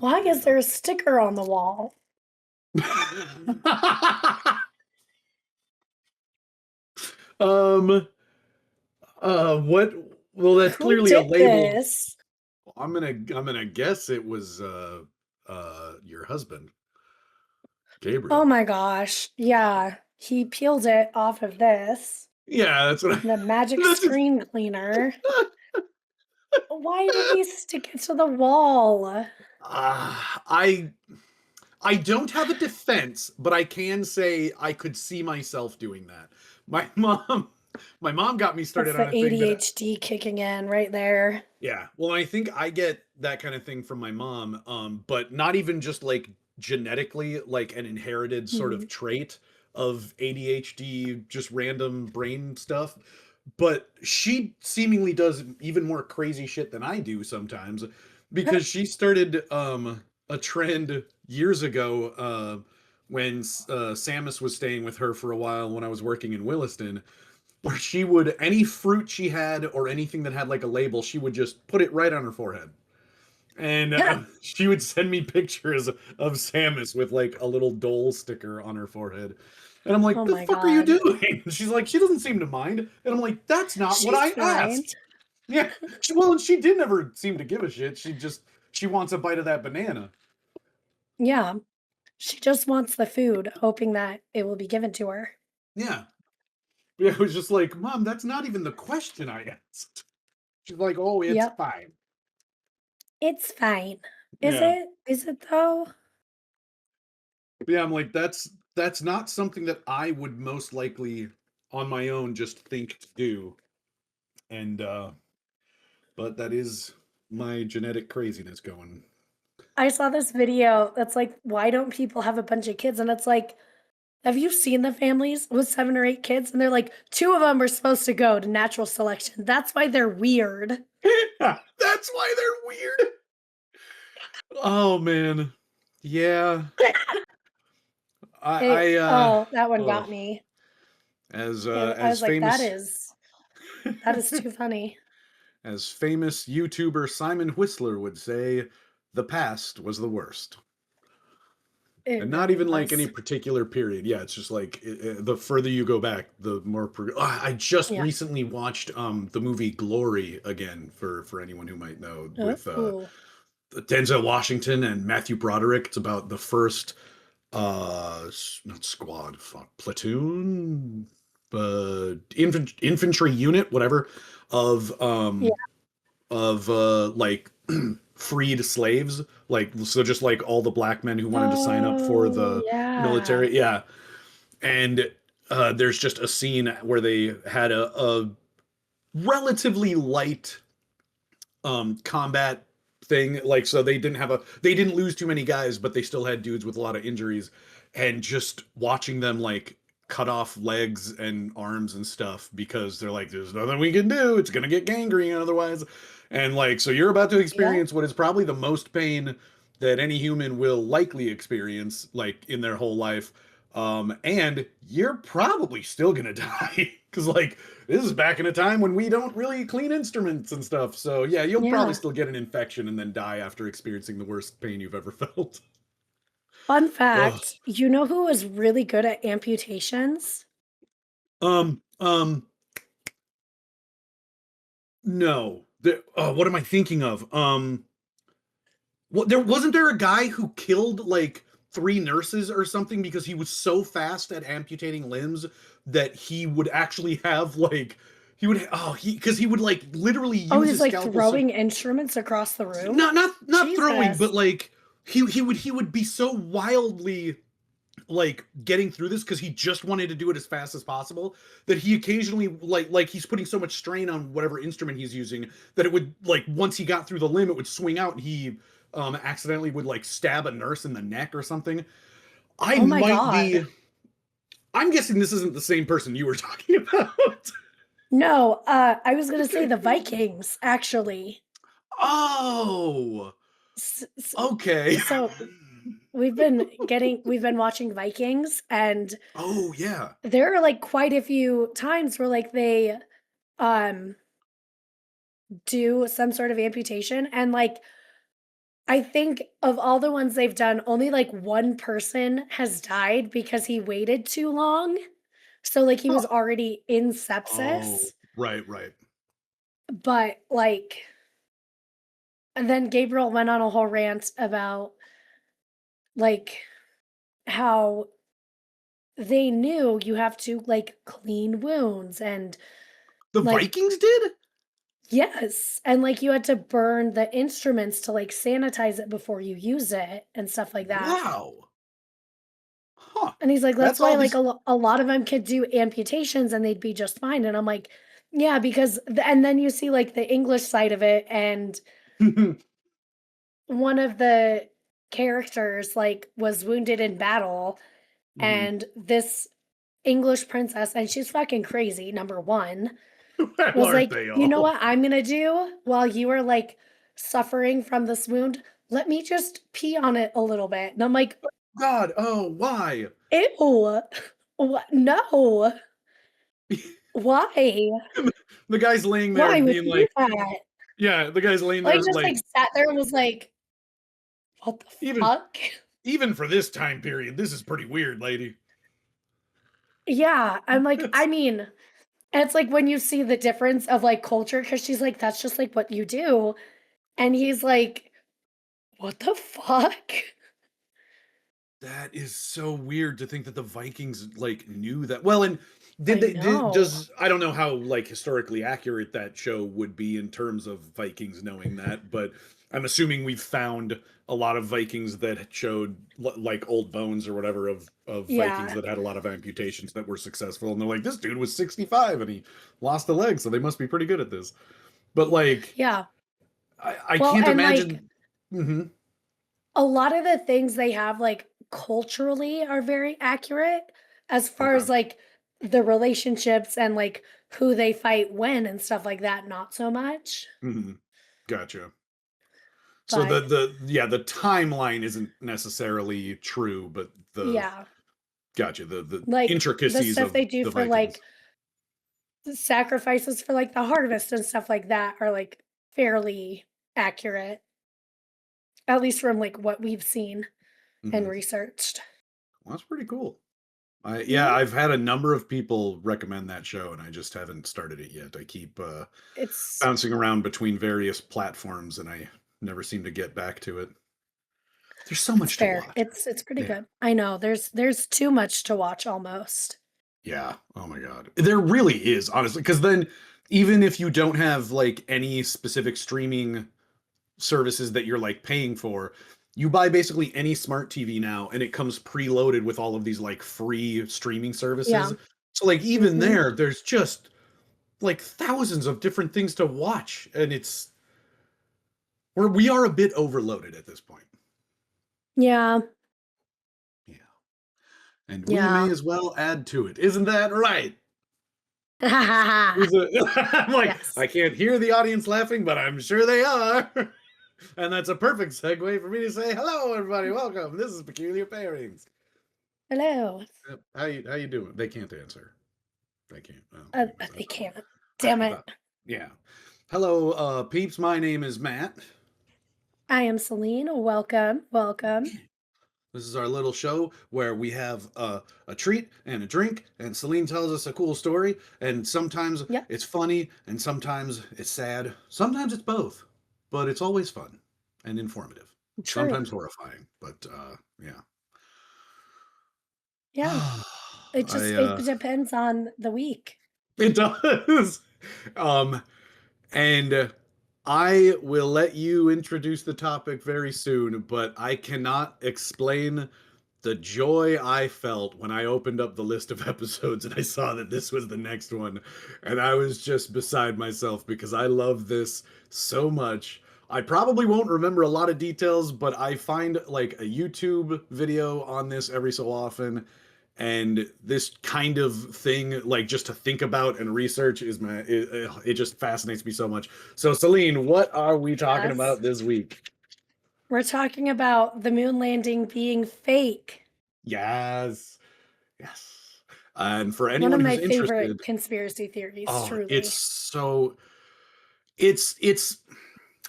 Why is there a sticker on the wall? um. What? Well, that's Who clearly a did label. this? I'm gonna guess it was your husband, Oh Gabriel. my gosh. Yeah, he peeled it off of this. Yeah, that's what The magic that's screen cleaner. Why did he stick it to the wall? I don't have a defense, but I can say I could see myself doing that. My mom my mom got me That's started on the a thing that ADHD kicking in right there. yeah, well, I think I get that kind of thing from my mom, but not even just like genetically, like an inherited sort Hmm. of trait of ADHD, just random brain stuff. But she seemingly does even more crazy shit than I do sometimes because she started a trend years ago when Samus was staying with her for a while when I was working in Williston where she would any fruit she had or anything that had like a label, she would just put it right on her forehead. And she would send me pictures of Samus with like a little dole sticker on her forehead. And I'm like, Oh the my fuck are you God. doing? She's like, she doesn't seem to mind. And I'm like, that's not what She's I fine. asked. Yeah. Well, and she did never seem to give a shit. She wants a bite of that banana. Yeah, she just wants the food, hoping that it will be given to her. Yeah. Yeah, it was just like, Mom, that's not even the question I asked. She's like, oh, it's Yep, fine. it's fine. Is Yeah. it? Is it though? Yeah, I'm like, that's not something that I would most likely on my own just think to do. And but that is my genetic craziness going. I saw this video that's like, why don't people have a bunch of kids? And it's like, have you seen the families with 7 or 8 kids? And they're like, 2 of them were supposed to go to natural selection. That's why they're weird. That's why they're weird. Oh man. Yeah. I Oh, that one oh got me. I as was like, famous that is too funny. as famous YouTuber Simon Whistler would say, the past was the worst. It And not really even like any was. particular period. Yeah, it's just like the further you go back, the more. I just Yeah. recently watched the movie Glory again for anyone who might know with Oh. Denzel Washington and Matthew Broderick. It's about the first not squad, fuck platoon, infantry unit, whatever, of Yeah. like freed slaves, like so just like all the black men who wanted to sign up for Oh, the yeah. military, yeah. And there's just a scene where they had a relatively light combat thing, like so they didn't lose too many guys, but they still had dudes with a lot of injuries, and just watching them like cut off legs and arms and stuff because they're like, there's nothing we can do, it's gonna get gangrene otherwise. And like, so you're about to Yep. experience what is probably the most pain that any human will likely experience like in their whole life, and you're probably still gonna die because like this is back in a time when we don't really clean instruments and stuff. So yeah, you'll probably Yeah. still get an infection and then die after experiencing the worst pain you've ever felt. Fun Ugh. fact, you know who was really good at amputations? Um, um, no. What am I thinking of? What there wasn't there a guy who killed like 3 nurses or something because he was so fast at amputating limbs that he would actually have like he would he because he would like literally Oh, use he's his like scalpel so throwing instruments across the room? not throwing, but Jesus. like he would be so wildly like getting through this because he just wanted to do it as fast as possible that he occasionally like he's putting so much strain on whatever instrument he's using that it would like once he got through the limb it would swing out and he accidentally would like stab a nurse in the neck or something. I Oh my might be god. I'm guessing this isn't the same person you were talking about. No, I was gonna say the Vikings, actually. Oh, S s okay. so we've been watching Vikings, and Oh yeah. there are, like, quite a few times where, like, they, um, do some sort of amputation, and, like, I think of all the ones they've done, only, like, one person has died because he waited too long. So, like, he Huh. was already in Oh, sepsis, right, right. but, like and then Gabriel went on a whole rant about, like, how they knew you have to, like, clean wounds and, The like Vikings did? yes, and, like, you had to burn the instruments to, like, sanitize it before you use it and stuff like that. Wow. Huh. And he's like, "That's That's why, all like, these a lot of them could do amputations and they'd be just fine." And I'm like, "Yeah, because" and then you see, like, the English side of it, and one of the characters, like, was wounded in battle, Mhm. and this English princess and she's fucking crazy, number 1, Well, was aren't like, they "You know all? what I'm gonna do while you are, like, suffering from this wound? Let me just pee on it a little bit." And I'm like, God, oh, why? "Ew. What? No. Why? The guy's laying there Why would being you do like that?" yeah, the guy's laying Like, there just, like, like, sat there and was like, "What the "Even fuck?" even for this time period, this is pretty weird, lady." Yeah, I'm like, I It's mean, and it's like when you see the difference of, like, culture, because she's like, "That's just, like, what you do," and he's like, "What the fuck?" that is so weird to think that the Vikings, like, knew that well, and did I they did know. does I don't know how, like, historically accurate that show would be in terms of Vikings knowing that, but I'm assuming we've found a lot of Vikings that showed, like, old bones or whatever of Vikings Yeah. that had a lot of amputations that were successful, and they're like, "This dude was 65 and he lost a leg, so they must be pretty good at this." But, like, Yeah. I Well, can't and, like, imagine Mhm. a lot of the things they have, like, culturally are very accurate as far Okay. as, like, the relationships and, like, who they fight when and stuff like that, not so much, Mhm. Gotcha. So but the yeah, the timeline isn't necessarily true, but the yeah. gotcha, the Like, the intricacies stuff of they do the for, Vikings. like, the sacrifices for, like, the harvest and stuff like that are, like, fairly accurate, at least from, like, what we've seen and Mhm. researched. Well, that's pretty cool. I yeah, Yeah. I've had a number of people recommend that show, and I just haven't started it yet. I keep, It's bouncing around between various platforms, and I never seem to get back to it. There's so it's much to fair. watch. It's pretty Yeah. good. I know, there's too much to watch almost. Yeah. Oh my god. There really is, honestly, because then even if you don't have, like, any specific streaming services that you're like paying for, you buy basically any smart TV now and it comes preloaded with all of these like free streaming Yeah. services. So like even Mhm. there's just like thousands of different things to watch and we are a bit overloaded at this point. Yeah. Yeah. And we may Yeah. as well add to it. Isn't that right? I'm like, Yes. I can't hear the audience laughing, but I'm sure they are. And that's a perfect segue for me to say, hello, everybody. Welcome. This is Peculiar Pairings. Hello. Yep. How you doing? They can't answer. They can't. Oh, They can't. I Damn it. thought, yeah. Hello, peeps. My name is Matt. I am Celine. Welcome. Welcome. This is our little show where we have a treat and a drink, and Celine tells us a cool story. And sometimes Yep. it's funny, and sometimes it's sad. Sometimes it's both, but it's always fun and informative. True. Sometimes horrifying, but yeah. Yeah. It I just it depends on the week. it does. Um, and I will let you introduce the topic very soon, but I cannot explain the joy I felt when I opened up the list of episodes and I saw that this was the next one. And I was just beside myself because I love this so much. I probably won't remember a lot of details, but I find like a YouTube video on this every so often. And this kind of thing, like just to think about and research, it just fascinates me so much. So, Celine, what are we talking Yes. about this week? We're talking about the moon landing being fake. Yes. Yes. And for One of anyone my who's favorite interested, conspiracy theories, oh, it's truly. so it's it's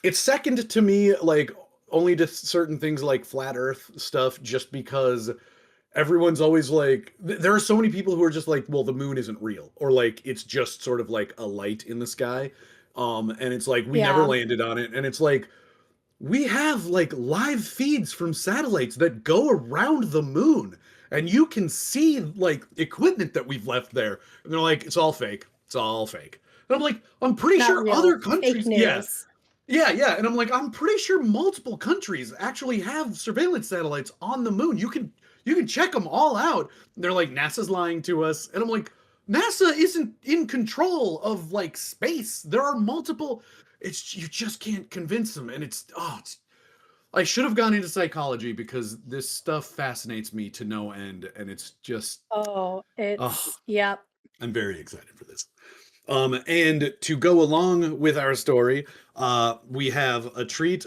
it's second to me like only to certain things like flat Earth stuff, just because everyone's always like, there are so many people who are just like, well, the moon isn't real, or like it's just sort of like a light in the sky, and it's like we never Yeah. landed on it, and it's like we have like live feeds from satellites that go around the moon, and you can see like equipment that we've left there, and they're like, it's all fake, it's all fake. And I'm like, I'm pretty Not sure other real. Fake countries, yeah, news. yeah, and I'm like, I'm pretty sure multiple countries actually have surveillance satellites on the moon. You can check them all out. And they're like, NASA's lying to us, and I'm like, NASA isn't in control of like space. There are multiple. It's you just can't convince them, and it's. I should have gone into psychology because this stuff fascinates me to no end, and it's just. Oh, Oh, yep. I'm very excited for this. And to go along with our story, we have a treat.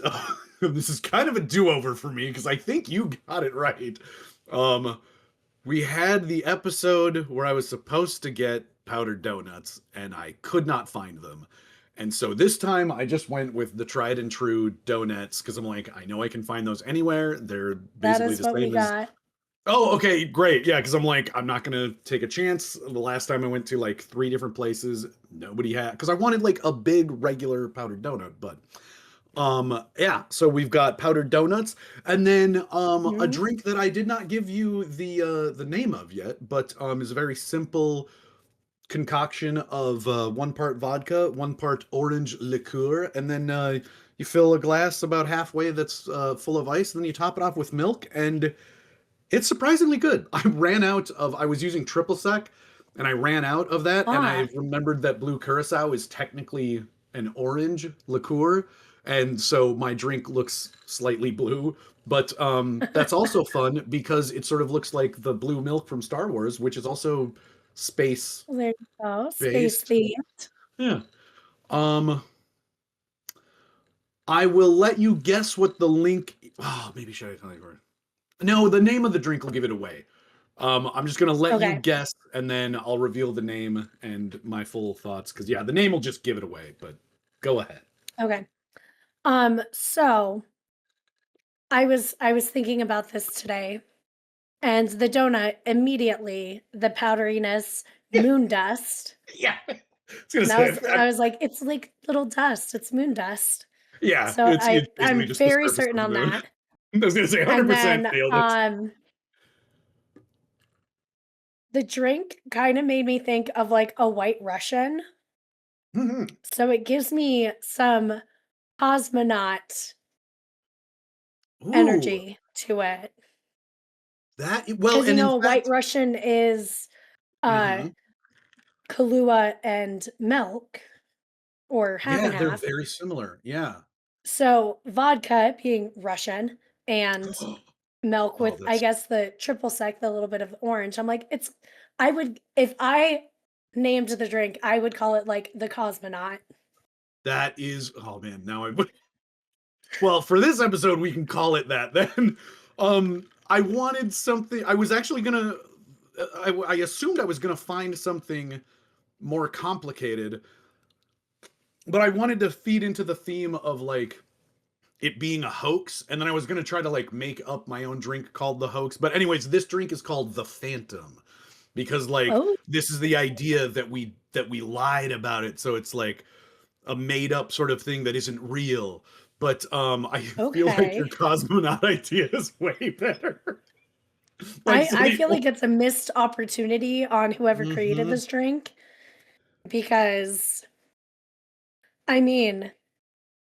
This is kind of a do-over for me because I think you got it right. Um, we had the episode where I was supposed to get powdered donuts and I could not find them. And so this time I just went with the tried and true donuts because I'm like, I know I can find those anywhere. They're That basically is the what we same as. got. Oh, okay, great. Yeah, because I'm like, I'm not gonna take a chance. The last time I went to like three different places, nobody had, because I wanted like a big regular powdered donut. But yeah, so we've got powdered donuts, and then a Mhm. drink that I did not give you the name of yet, but is a very simple concoction of one part vodka, one part orange liqueur, and then you fill a glass about halfway that's full of ice, and then you top it off with milk, and it's surprisingly good. I was using triple sec, and I ran out of that, and I Ah, remembered that blue curacao is technically an orange liqueur, and so my drink looks slightly blue. But that's also fun because it sort of looks like the blue milk from Star Wars, which is also space there you go. Space based. themed. Yeah. Um, I will let you guess what the link. Oh, maybe should I tell you? No, the name of the drink will give it away. I'm just gonna let you Okay. guess, and then I'll reveal the name and my full thoughts. Because yeah, the name will just give it away. But go ahead. Okay. So I was thinking about this today, and the donut immediately, the powderiness, Yeah, moon dust. yeah. I was gonna And say, I was like, it's like little dust. It's moon dust. yeah, So it's basically I'm just the very surface certain of the on moon. that. I was gonna say And 100% then nailed it. the drink kind of made me think of like a White Russian. Mhm. So it gives me some cosmonaut Ooh, energy to it. well, Because and in a White fact, Russian is uh mhm. Kahlua and milk, or half Yeah, and they're half. very similar. Yeah. So vodka being Russian and milk Oh, with, I that's guess, the triple sec, the little bit of orange. I'm like, I would, if I named the drink, I would call it like the cosmonaut. that is. Oh man, now I. Well, for this episode, we can call it that then. I wanted something. I was actually gonna. I assumed I was gonna find something more complicated, but I wanted to feed into the theme of like it being a hoax, and then I was gonna try to like make up my own drink called the hoax. But anyways, this drink is called the Phantom because like Oh, this is the idea that we lied about it, so it's like a made up sort of thing that isn't real. But I feel like your okay. cosmonaut idea is way better. Like so I they. feel like it's a missed opportunity on whoever created Hmm. this drink because I mean,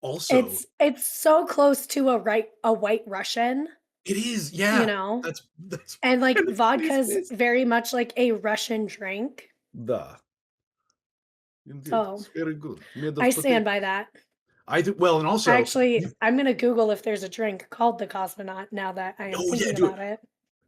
Also, it's so close to a White Russian, it is, you yeah. know? That's And like and the funniest vodka's is very much like a Russian drink. the indeed. So It's very good. Made I of stand potato. by that. I think well, and also I'm gonna Google if there's a drink called the Cosmonaut now that I am oh yeah, thinking do it. about it.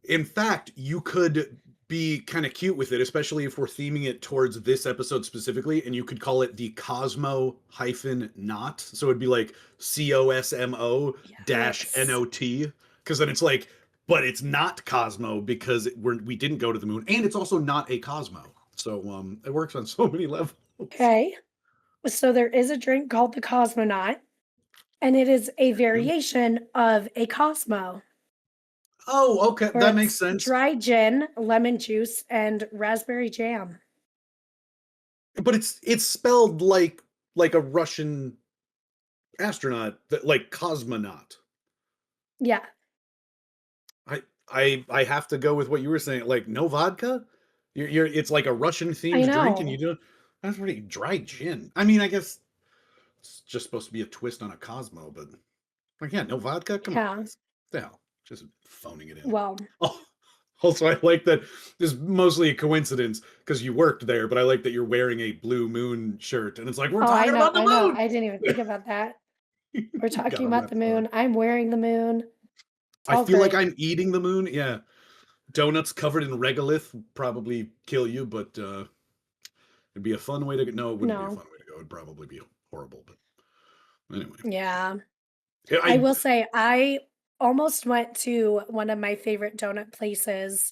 In fact, you could be kind of cute with it, especially if we're theming it towards this episode specifically, and you could call it the Cosmo hyphen not. So it'd be like COSMO dash Yes. NOT, because then it's like, but it's not Cosmo because we didn't go to the moon, and it's also not a Cosmo. So it works on so many levels. Okay. So there is a drink called the Cosmonaut. and it is a Okay. variation of a Cosmo, Oh, okay, where that makes it's sense. dry gin, lemon juice, and raspberry jam. But it's spelled like a Russian astronaut, that like cosmonaut. Yeah, I have to go with what you were saying. Like no vodka. You're it's like a Russian I themed drink, and you know. do that's pretty dry gin. I mean, I guess it's just supposed to be a twist on a Cosmo, but like yeah, no vodka. Come on, Yeah. guys. The hell, just phoning it in. Well, Oh, also, I like that this is mostly a coincidence because you worked there, but I like that you're wearing a Blue Moon shirt, and it's like we're oh, I talking know. about the I know. moon. I didn't even think about that. We're Got talking on about that the far. moon. I'm wearing the moon. It's I all feel like great. I'm eating the moon. Yeah, donuts covered in regolith would probably kill you, but it'd be a fun way to go. No, it wouldn't be a No. fun way to go. It'd probably be horrible. But anyway, Yeah. yeah, I I will say I almost went to one of my favorite donut places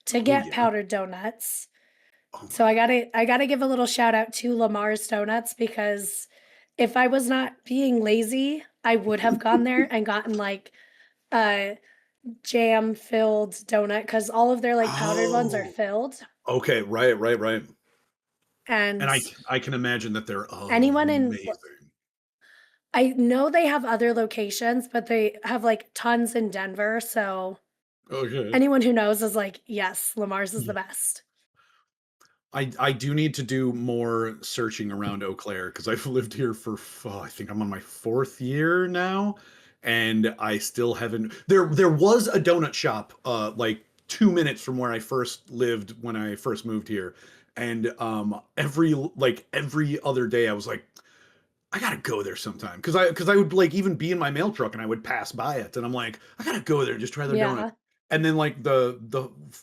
to oh get yeah, powdered donuts. oh So my, I gotta give a little shout out to Lamar's Donuts because if I was not being lazy, I would have gone there and gotten like a jam filled donut because all of their like powdered ones are oh filled. okay, right, and And I can imagine that they're anyone in amazing. I know they have other locations, but they have like tons in Denver. So Okay. anyone who knows is like, yes, Lamar's is the best. I do need to do more searching around Eau Claire because I've lived here for I think I'm on my fourth year now, and I still haven't. There was a donut shop like 2 minutes from where I first lived when I first moved here, and every other day I was like, I gotta go there sometime because I would like even be in my mail truck and I would pass by it and I'm like I gotta go there and just try their donut. Yeah. And then like the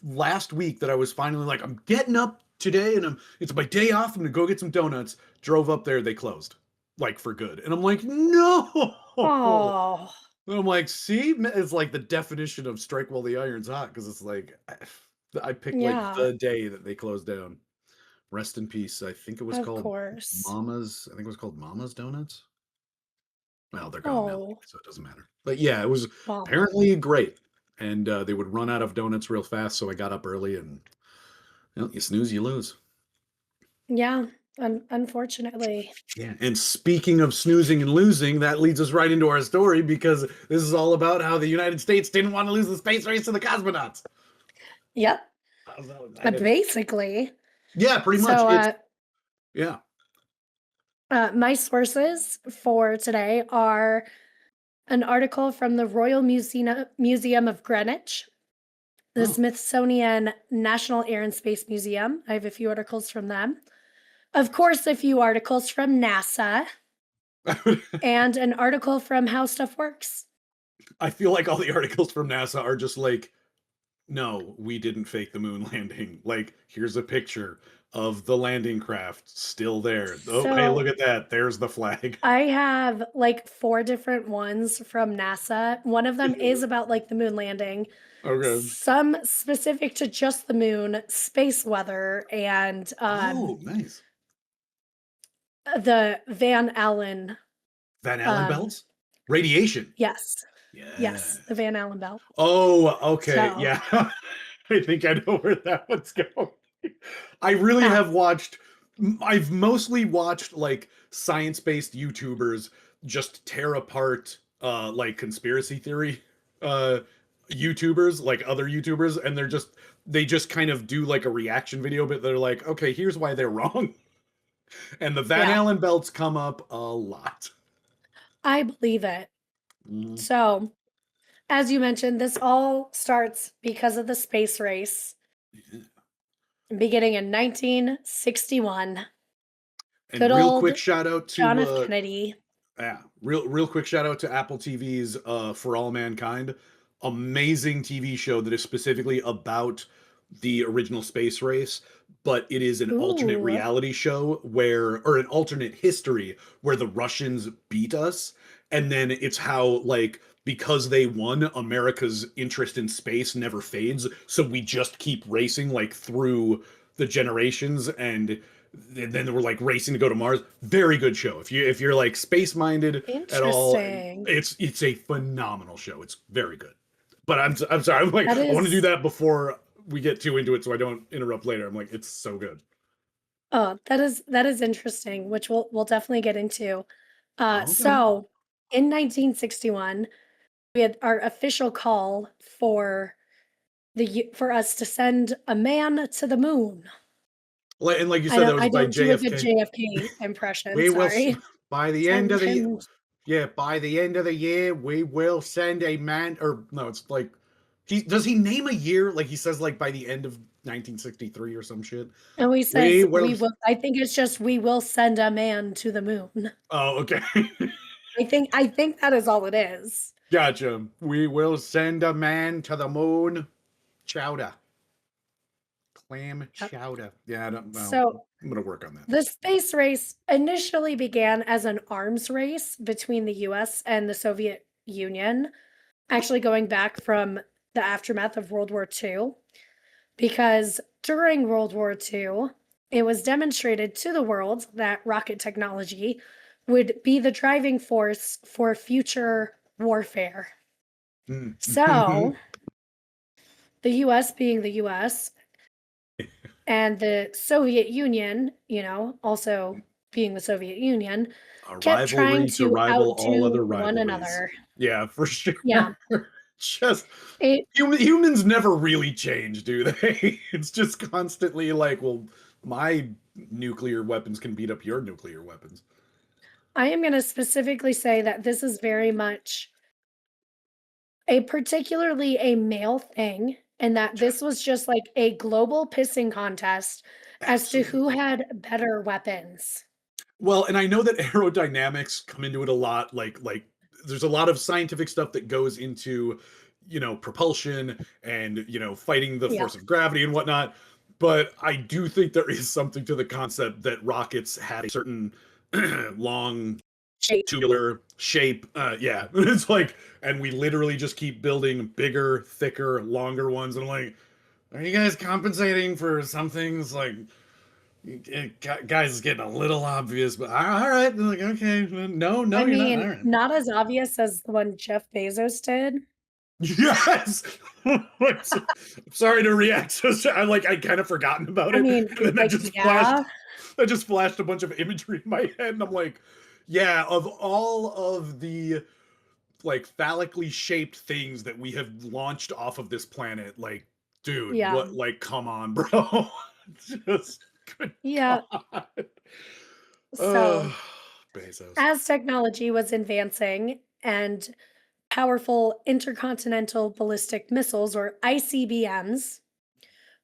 last week that I was finally like I'm getting up today and it's my day off. I'm gonna go get some donuts. Drove up there, they closed like for good, and I'm like no. Oh, And I'm like, see, it's like the definition of strike while the iron's hot because it's like I picked like yeah, the day that they closed down. Rest in peace. I think it was of called course. Mama's. I think it was called Mama's Donuts. Well, they're gone now, Oh, so it doesn't matter. But yeah, it was bummer. apparently great, and they would run out of donuts real fast, so I got up early, and you snooze, you lose. Yeah, unfortunately. Yeah. And speaking of snoozing and losing, that leads us right into our story because this is all about how the United States didn't want to lose the space race to the cosmonauts. Yep, I'm so excited. basically. Yeah, pretty much. So, It's yeah. my sources for today are an article from the Museum of Greenwich, the Oh. Smithsonian National Air and Space Museum. I have a few articles from them. Of course, a few articles from NASA, and an article from How Stuff Works. I feel like all the articles from NASA are just like, no, we didn't fake the moon landing. Like, here's a picture of the landing craft still there. Oh, hey, look So at that. There's the flag. I have like four different ones from NASA. One of them is about like the moon landing, Okay. some specific to just the moon, space weather, and Oh, nice. the Van Allen. Van Allen Um, belts? Radiation. yes, Yeah. yes, the Van Allen belt. Oh, okay. So, Yeah. I think I know where that one's going. I really uh, have I've mostly watched like science-based YouTubers just tear apart like conspiracy theory uh YouTubers, like other YouTubers, and they just kind of do like a reaction video, but they're like, okay, here's why they're wrong. And the Van yeah, Allen belts come up a lot. I believe it. Mhm. So, as you mentioned, this all starts because of the space race Yeah. beginning in 1961. And Good real old quick shout out John to F. Kennedy. yeah, real quick shout out to Apple TV's For All Mankind. Amazing TV show that is specifically about the original space race, but it is an alternate Ooh, reality show or an alternate history where the Russians beat us, and then it's how like because they won, America's interest in space never fades, so we just keep racing like through the generations, and And then we're like racing to go to Mars. Very good show. If you're like space minded at all, Interesting. it's a phenomenal show. It's very good. But I'm sorry. I'm like That I want to do is that before we get too into it, so I don't interrupt later. I'm like it's so good. oh, that is interesting, which we'll definitely get into. Okay. So in 1961, we had our official call for for us to send a man to the moon. And like you said, that was I by don't do a good JFK. JFK impression, We will sorry. by the end Send of the him yeah, by the end of the year, we will send a man. Or no, it's like he does he name a year? Like he says, like by the end of 1963 or some shit. and he We says, will. "We will," I think it's just, "We will send a man to the moon." Oh, okay. I think that is all it is. Gotcha. We will send a man to the moon. Chowder, clam Yep. chowder. Yeah, I don't know. So, I'm gonna work on that. the space race initially began as an arms race between the US and the Soviet Union, actually going back from the aftermath of World War II, because during World War II, it was demonstrated to the world that rocket technology would be the driving force for future warfare. So, Mm. the US being the US and the Soviet Union, also being the Soviet Union, A kept trying rivalry to to rival all outdo other one rivalries. another. Yeah, for sure. Yeah. Just It humans never really change, do they? It's just constantly like, well, my nuclear weapons can beat up your nuclear weapons. I am gonna specifically say that this is very much a particularly a male thing, and that this was just like a global pissing contest as to who Absolutely. had better weapons. Well, and I know that aerodynamics come into it a lot. Like there's a lot of scientific stuff that goes into, propulsion and fighting the Yeah. force of gravity and whatnot. But I do think there is something to the concept that rockets have a certain long Shape. tubular shape. Yeah, it's like, and we literally just keep building bigger, thicker, longer ones. And I'm like, are you guys compensating for some things? Like, guys, it's getting a little obvious, but all right. Like, okay, no, no, I you're not. All mean, right. not as obvious as the one Jeff Bezos did. Yes. I'm sorry to react. I kind of forgotten about I it, mean, and then like, yeah. that just flashed a bunch of imagery in my head, and I'm like, yeah, of all of the like phallically shaped things that we have launched off of this planet, like, dude, Yeah. what? Like, come on, bro. Just good Yeah. God. So, Oh, Bezos. as technology was advancing and powerful intercontinental ballistic missiles, or ICBMs,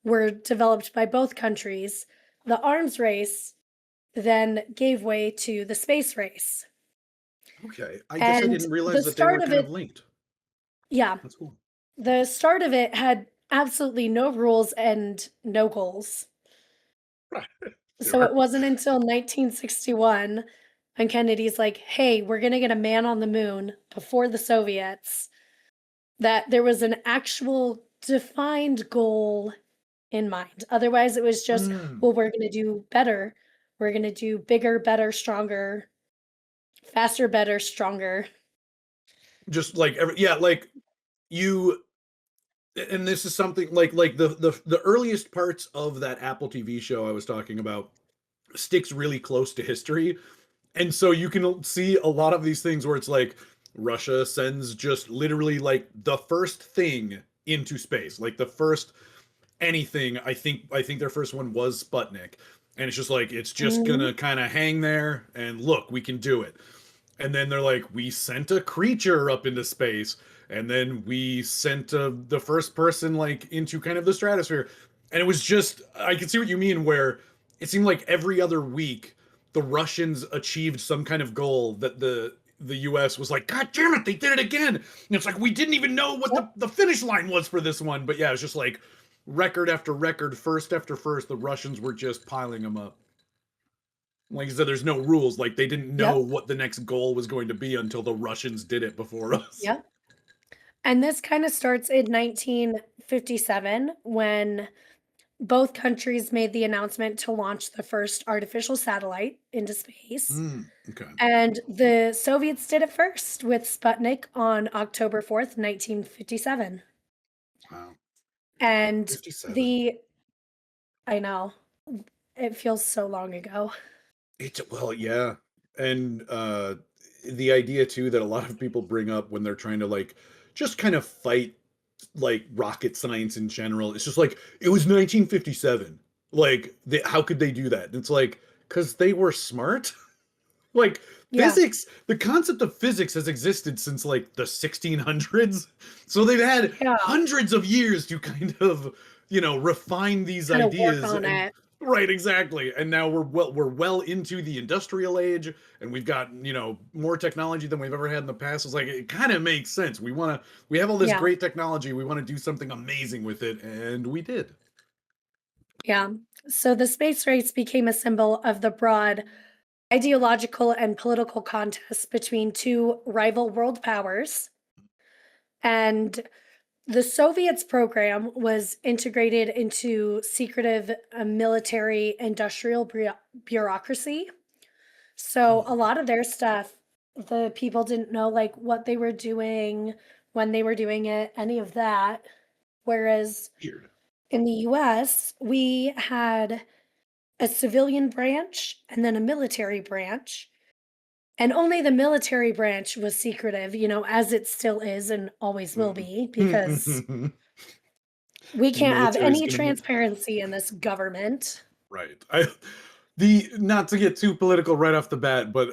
were developed by both countries, the arms race then gave way to the space race. Okay, I guess I And didn't the realize that they were start of kind of it, linked. yeah, That's cool. the start of it had absolutely no rules and no goals. Right. So it Sure. wasn't until 1961 when Kennedy's like, hey, we're going to get a man on the moon before the Soviets, that there was an actual defined goal in mind. Otherwise, it was just, Mm. well, we're going to do better. We're going to do bigger, better, stronger, faster, better, stronger. Just like yeah, like you, and this is something like the earliest parts of that Apple TV show I was talking about sticks really close to history. And so you can see a lot of these things where it's like Russia sends just literally like the first thing into space, like the first anything. I think their first one was Sputnik, and it's just like it's just Mhm. gonna kind of hang there and look, we can do it. And then they're like, we sent a creature up into space, and then we sent the first person like into kind of the stratosphere, and it was just I can see what you mean where it seemed like every other week the Russians achieved some kind of goal that the US was like, God damn it, they did it again. And it's like we didn't even know what Yep. the finish line was for this one. But yeah, it's just like record after record, first after first, the Russians were just piling them up. Like I said, there's no rules. Like they didn't know Yep. what the next goal was going to be until the Russians did it before us. Yep. And this kind of starts in 1957 when both countries made the announcement to launch the first artificial satellite into space. Okay. And the Soviets did it first with Sputnik on October 4th, 1957. Wow. And 57. the I know, it feels so long ago. It's well, yeah. And the idea too that a lot of people bring up when they're trying to like just kind of fight like rocket science in general. It's just like it was 1957. Like how could they do that? And it's like cuz they were smart. Like Yeah, physics, the concept of physics has existed since like the 1600s. So they've had yeah, hundreds of years to kind of, refine these kinda work ideas on and it. right, exactly. And now we're well into the industrial age and we've got, more technology than we've ever had in the past. It's like it kind of makes sense. We have all this Yeah, great technology. We want to do something amazing with it and we did. yeah. So the space race became a symbol of the broad ideological and political contest between two rival world powers. And the Soviets program was integrated into secretive military industrial bureaucracy. So a Oh, lot of their stuff, the people didn't know like what they were doing, when they were doing it, any of that. Whereas weird. in the US, we had a civilian branch and then a military branch. And only the military branch was secretive, as it still is and always will Mm. be, because we The can't have military's any gonna transparency in this government. right. The not to get too political right off the bat, but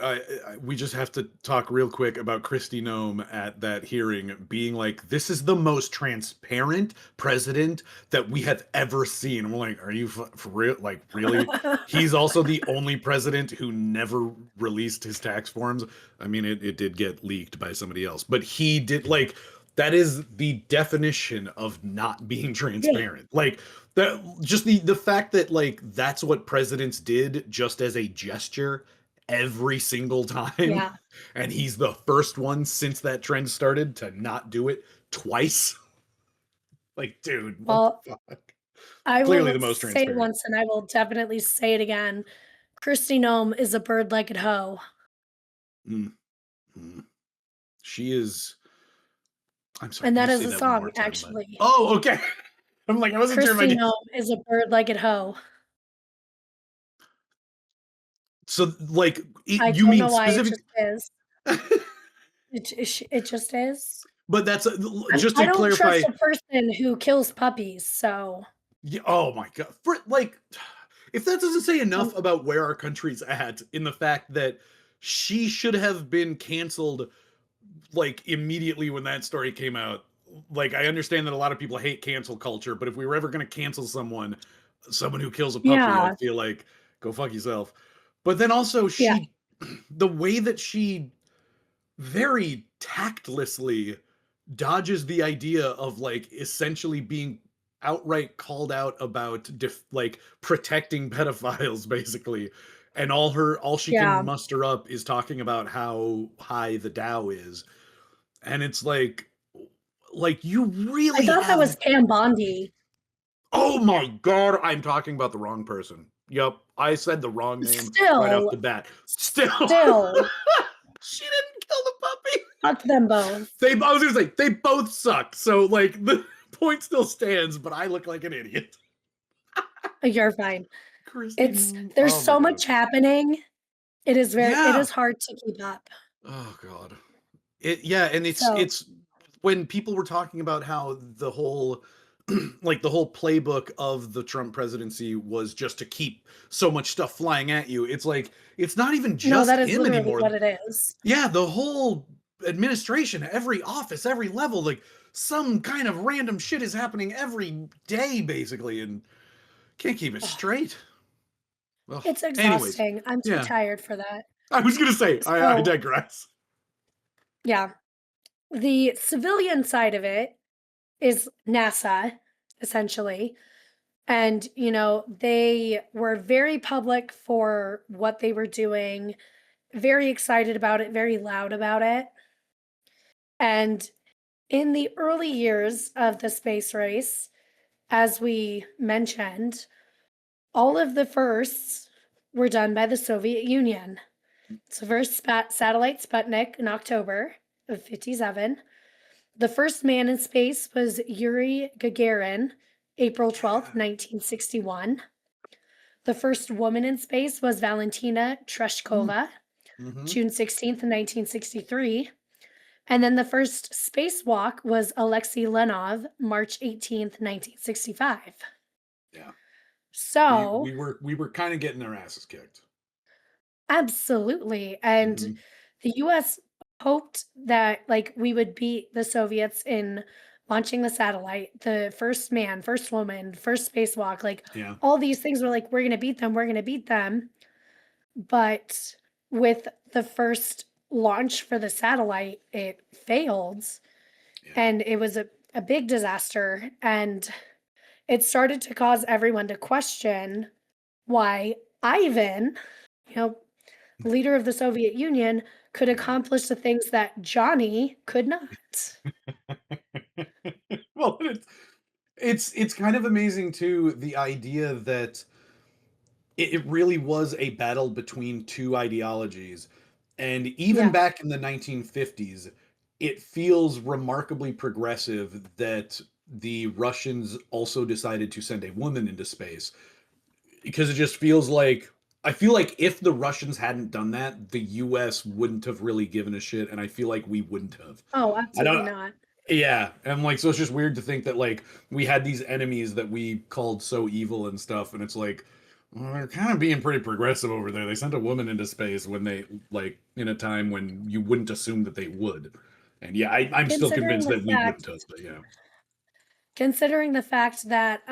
we just have to talk real quick about Kristi Noem at that hearing being like, "This is the most transparent president that we have ever seen." And we're like, "Are you for real? Like, really?" He's also the only president who never released his tax forms. I mean, it did get leaked by somebody else, but he did like that is the definition of not being Yeah, transparent. Like that just the fact that like that's what presidents did just as a gesture every single time yeah. and he's the first one since that trend started to not do it twice. Like dude, what the Well, fuck? I Clearly will the most say it transparent. once and I will definitely say it again. Kristi Noem is a bird-legged hoe, Mm, mm. She is I'm sorry, and could that you is say a that one song, more time, bud? actually. Oh, okay. I'm like I wasn't sure if I Kristi did. Noem is a bird-legged hoe. So like I you don't mean know why, it specific. just is. It just is. But that's just I to don't trust clarify. a person who kills puppies, so, Yeah, oh my god. For like if that doesn't say um enough about where our country's at in the fact that she should have been canceled like immediately when that story came out. Like I understand that a lot of people hate cancel culture, but if we were ever going to cancel someone who kills a puppy, I yeah, feel like go fuck yourself. But then also yeah, she the way that she very tactlessly dodges the idea of like essentially being outright called out about like protecting pedophiles basically and all she can yeah. muster up is talking about how high the Dow is and it's like you I really thought that was have Pam Bondi. oh my god I'm talking about the wrong person. Yep, I said the wrong name right off Still, the bat. Still still, she didn't kill the puppy. fuck them both. I was gonna say they both suck. So like the point still stands, but I look like an idiot. You're fine. Christy, no. There's Oh my so god. much happening. It Yeah. is hard to keep up. Oh god. Yeah, and So, it's when people were talking about how the whole like the whole playbook of the Trump presidency was just to keep so much stuff flying at you. It's like it's not even no, just that is him literally anymore. what it is. Yeah, the whole administration, every office, every level, like some kind of random shit is happening every day, basically, and can't keep it Ugh, straight. Well, it's anyways, exhausting. I'm too yeah, tired for that. I was gonna say, I So, digress. yeah, the civilian side of it is NASA, essentially. And, they were very public for what they were doing, very excited about it, very loud about it. And in the early years of the space race, as we mentioned, all of the firsts were done by the Soviet Union. So first satellite Sputnik in October of 57. The first man in space was Yuri Gagarin, April 12th, 1961. The first woman in space was Valentina Tereshkova, Mm-hmm. June 16th, 1963. And then the first spacewalk was Alexei Lenov, March 18th, 1965. Yeah. So, We were kind of getting our asses kicked. absolutely. And Hmm. the US hoped that like we would beat the Soviets in launching the satellite, the first man, first woman, first spacewalk, like Yeah. all these things were like we're going to beat them, we're going to beat them. But with the first launch for the satellite, it failed Yeah. and it was a big disaster. And it started to cause everyone to question why Ivan, you know, leader of the Soviet Union, could Yeah. accomplish the things that Johnny could not. Well, it's kind of amazing too, the idea that it really was a battle between two ideologies. And even Yeah. back in the 1950s, it feels remarkably progressive that the Russians also decided to send a woman into space, because it just feels like, I feel like if the Russians hadn't done that, the US wouldn't have really given a shit, and I feel like we wouldn't have. Oh, I absolutely don't not. Yeah, and like, so it's just weird to think that like we had these enemies that we called so evil and stuff, and it's like, well, they're kind of being pretty progressive over there. They sent a woman into space when they, like, in a time when you wouldn't assume that they would. And yeah, I'm still Considering convinced the that we wouldn't fact have, but yeah. considering the fact that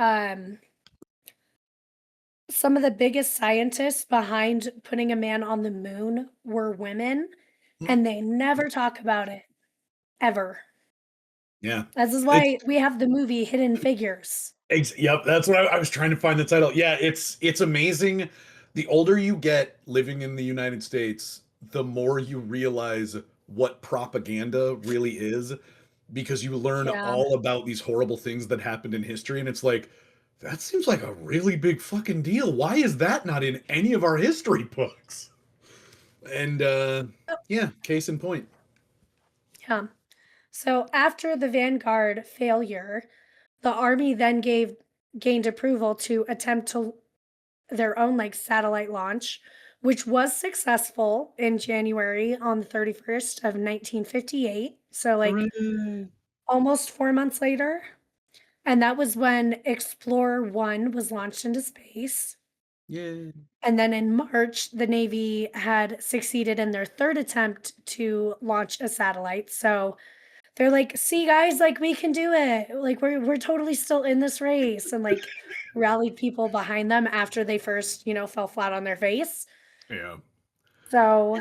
some of the biggest scientists behind putting a man on the moon were women, and they never talk about it ever. Yeah. This is It's why we have the movie Hidden Figures. Yep, that's what I was trying to find the title. Yeah, it's amazing. The older you get living in the United States, the more you realize what propaganda really is, because you learn Yeah. all about these horrible things that happened in history, and it's like, that seems like a really big fucking deal. Why is that not in any of our history books? And yeah, case in point. Yeah. So after the Vanguard failure, the Army then gained approval to attempt to their own like satellite launch, which was successful in January on the 31st of 1958. So like Hooray. almost 4 months later. And that was when Explorer 1 was launched into space. Yeah. And then in March, the Navy had succeeded in their third attempt to launch a satellite. So they're like, "See, guys, like we can do it. Like we're totally still in this race," and like rallied people behind them after they first, fell flat on their face. Yeah. So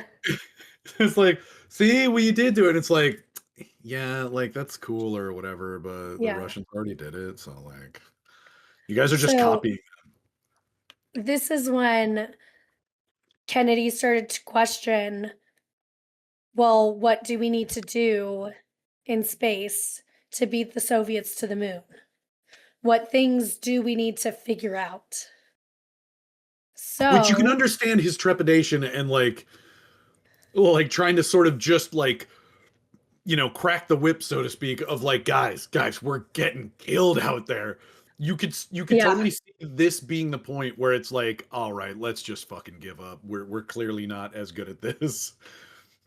It's like, see, we did do it. It's like, yeah, like that's cool or whatever, but the yeah. Russians already did it, so like, you guys are just So copying. this is when Kennedy started to question, well, what do we need to do in space to beat the Soviets to the moon? What things do we need to figure out? Which you can So, understand his trepidation and like trying to sort of just like, crack the whip, so to speak, of like, guys, we're getting killed out there. You could yeah, totally see this being the point where it's like, all right, let's just fucking give up. We're clearly not as good at this.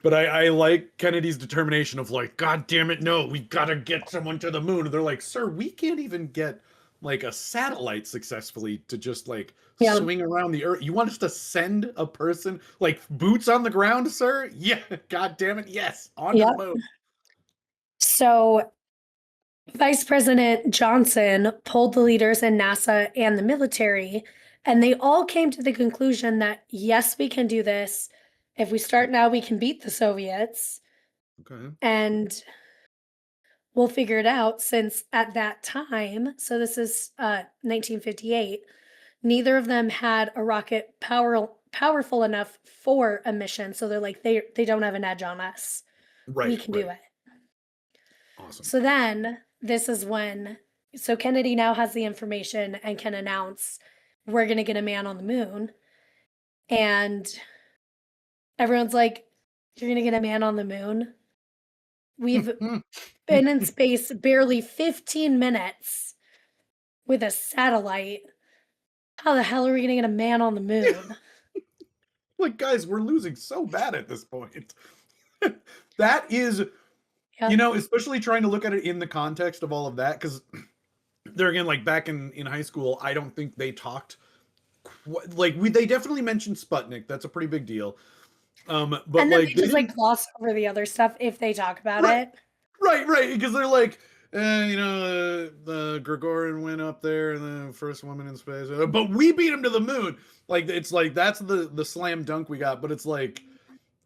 But I like Kennedy's determination of like, God damn it, no, we gotta get someone to the moon. And they're like, sir, we can't even get like a satellite successfully to just like yeah, swing around the earth. You want us to send a person like boots on the ground, sir? Yeah, god damn it, yes, onto the yeah. moon. So Vice President Johnson pulled the leaders in NASA and the military, and they all came to the conclusion that yes, we can do this. If we start now, we can beat the Soviets, Okay. and we'll figure it out. Since at that time, so this is 1958, neither of them had a rocket powerful enough for a mission. So they're like, they don't have an edge on us. We Right, can do right. it. Awesome. So then this is when So Kennedy now has the information and can announce, "We're gonna get a man on the moon," and everyone's like, "You're gonna get a man on the moon? We've been in space barely 15 minutes with a satellite. How the hell are we gonna get a man on the moon?" Like, guys, we're losing so bad at this point. That is, Yep. especially trying to look at it in the context of all of that, because there again, like back in high school, I don't think they talked like they definitely mentioned Sputnik. That's a pretty big deal. But And then like they they just, like, didn't. gloss over the other stuff if they talk about Right, it. right, because they're like, the Gregorian went up there and the first woman in space, but we beat him to the moon. Like it's like that's the slam dunk we got. But it's like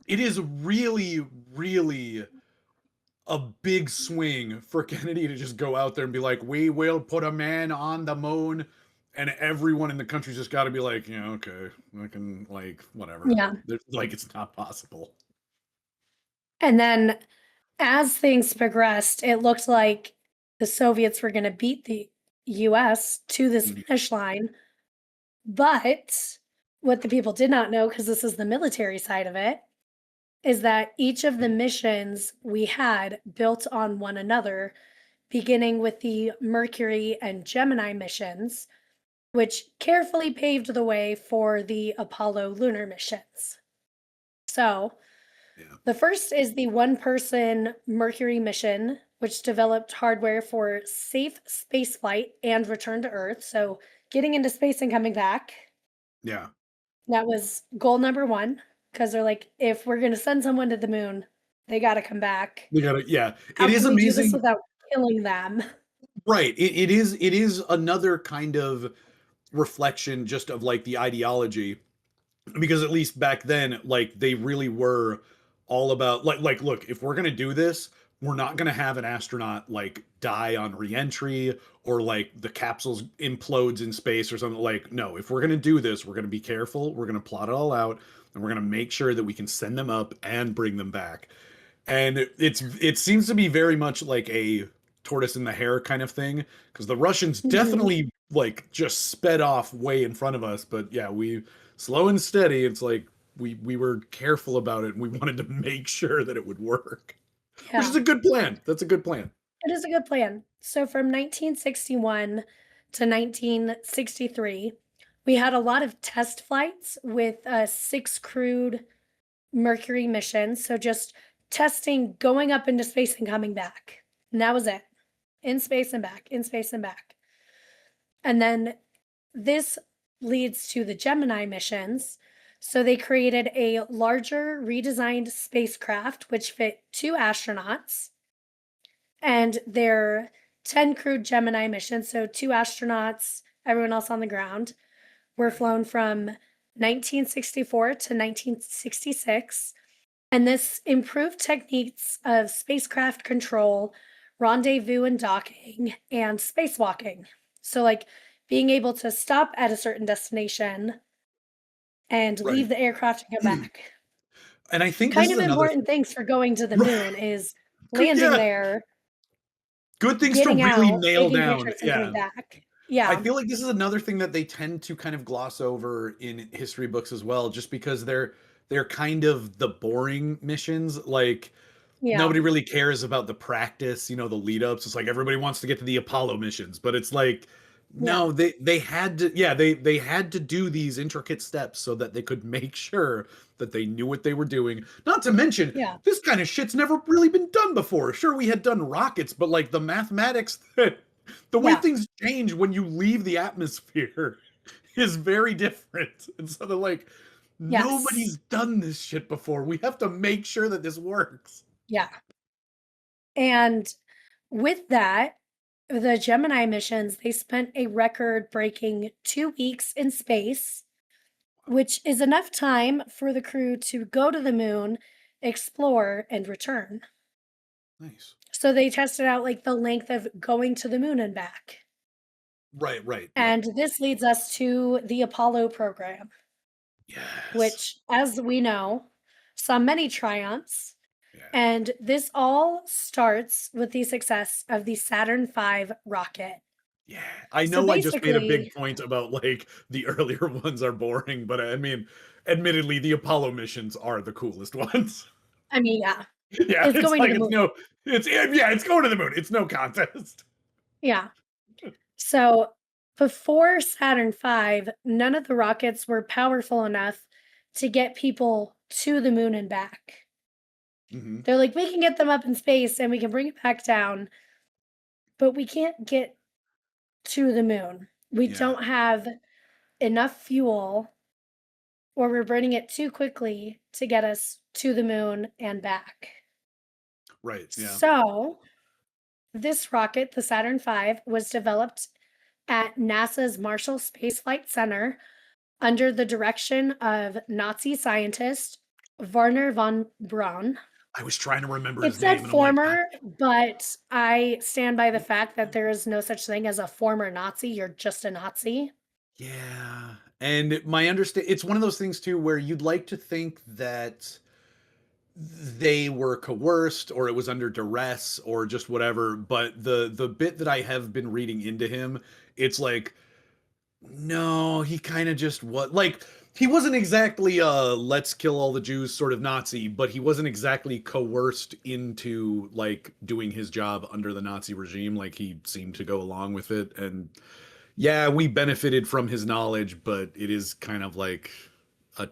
it is really, really a big swing for Kennedy to just go out there and be like, "We will put a man on the moon," and everyone in the country's just got to be like, "Yeah, okay, I can like whatever." Yeah. Like it's not possible. And then as things progressed, it looked like the Soviets were gonna beat the US to this Mhm. finish line, but what the people did not know, because this is the military side of it, is that each of the missions we had built on one another, beginning with the Mercury and Gemini missions, which carefully paved the way for the Apollo lunar missions. So, Yeah, the first is the one person Mercury mission, which developed hardware for safe spaceflight and return to Earth. So, getting into space and coming back. yeah. That was goal number one. Because they're like, if we're going to send someone to the moon, they got to come back. We gotta. Yeah, How it is can we do this amazing. without killing them? Right. It is another kind of reflection just of like the ideology, because at least back then like they really were all about like look, if we're going to do this, we're not going to have an astronaut like die on reentry, or like the capsules implodes in space or something. Like no, if we're going to do this, we're going to be careful, we're going to plot it all out, and we're going to make sure that we can send them up and bring them back. And it seems to be very much like a tortoise in the hare kind of thing, because the Russians Mhm. definitely like just sped off way in front of us. But yeah, we slow and steady. It's like we were careful about it, and we wanted to make sure that it would work, which is Yeah, a good plan. That's a good plan. it is a good plan. So, from 1961 to 1963, we had a lot of test flights with six crewed Mercury missions. So, just testing going up into space and coming back. And that was it. In space and back, in space and back. And then this leads to the Gemini missions. So they created a larger, redesigned spacecraft which fit two astronauts, and their 10 crewed Gemini missions. So two astronauts, everyone else on the ground, were Right. flown from 1964 to 1966. And this improved techniques of spacecraft control, rendezvous and docking, and spacewalking. So, like being able to stop at a certain destination and Right. leave the aircraft and come back. And I think this Kind is of another important things for going to the right. moon is landing Yeah, there, good things to getting really out, nail taking down. pictures, and coming Yeah. back. I Yeah, feel like this is another thing that they tend to kind of gloss over in history books as well, just because they're kind of the boring missions. Like yeah, nobody really cares about the practice, the lead ups. It's like everybody wants to get to the Apollo missions, but it's like yeah, no, they had to, yeah, they had to do these intricate steps so that they could make sure that they knew what they were doing. Not to mention, yeah, this kind of shit's never really been done before. Sure, we had done rockets, but like the mathematics that the way yeah, things change when you leave the atmosphere is very different. And so they're like, yes, nobody's done this shit before. We have to make sure that this works. yeah. And with that, the Gemini missions, they spent a record breaking 2 weeks in space, which is enough time for the crew to go to the moon, explore, and return. Nice. So they tested out like the length of going to the moon and back. Right. Yep. And this leads us to the Apollo program, Yes. which, as we know, saw many triumphs. Yeah. And this all starts with the success of the Saturn V rocket. Yeah, I So know I just made a big basically, point about, like, the earlier ones are boring, but I mean, admittedly, the Apollo missions are the coolest ones. I mean, yeah, Yeah, it's it's going to like the it's moon. no it's yeah, it's going to the moon. It's no contest. Yeah. So before Saturn V, none of the rockets were powerful enough to get people to the moon and back. Mhm. They're like, we can get them up in space and we can bring it back down, but we can't get to the moon. We Yeah, don't have enough fuel or we're burning it too quickly to get us to the moon and back. right, yeah. So, this rocket, the Saturn V, was developed at NASA's Marshall Space Flight Center under the direction of Nazi scientist Werner von Braun. I was trying to remember It his said name, and I'm like, "God." former, but I stand by the fact that there is no such thing as a former Nazi. You're just a Nazi. Yeah, and my understand it's one of those things too where you'd like to think that they were coerced or it was under duress or just whatever, but the bit that I have been reading into him, it's like, no, he kind of just was like he wasn't exactly a let's kill all the Jews sort of Nazi, but he wasn't exactly coerced into like doing his job under the Nazi regime. Like he seemed to go along with it, and yeah, we benefited from his knowledge, but it is kind of like a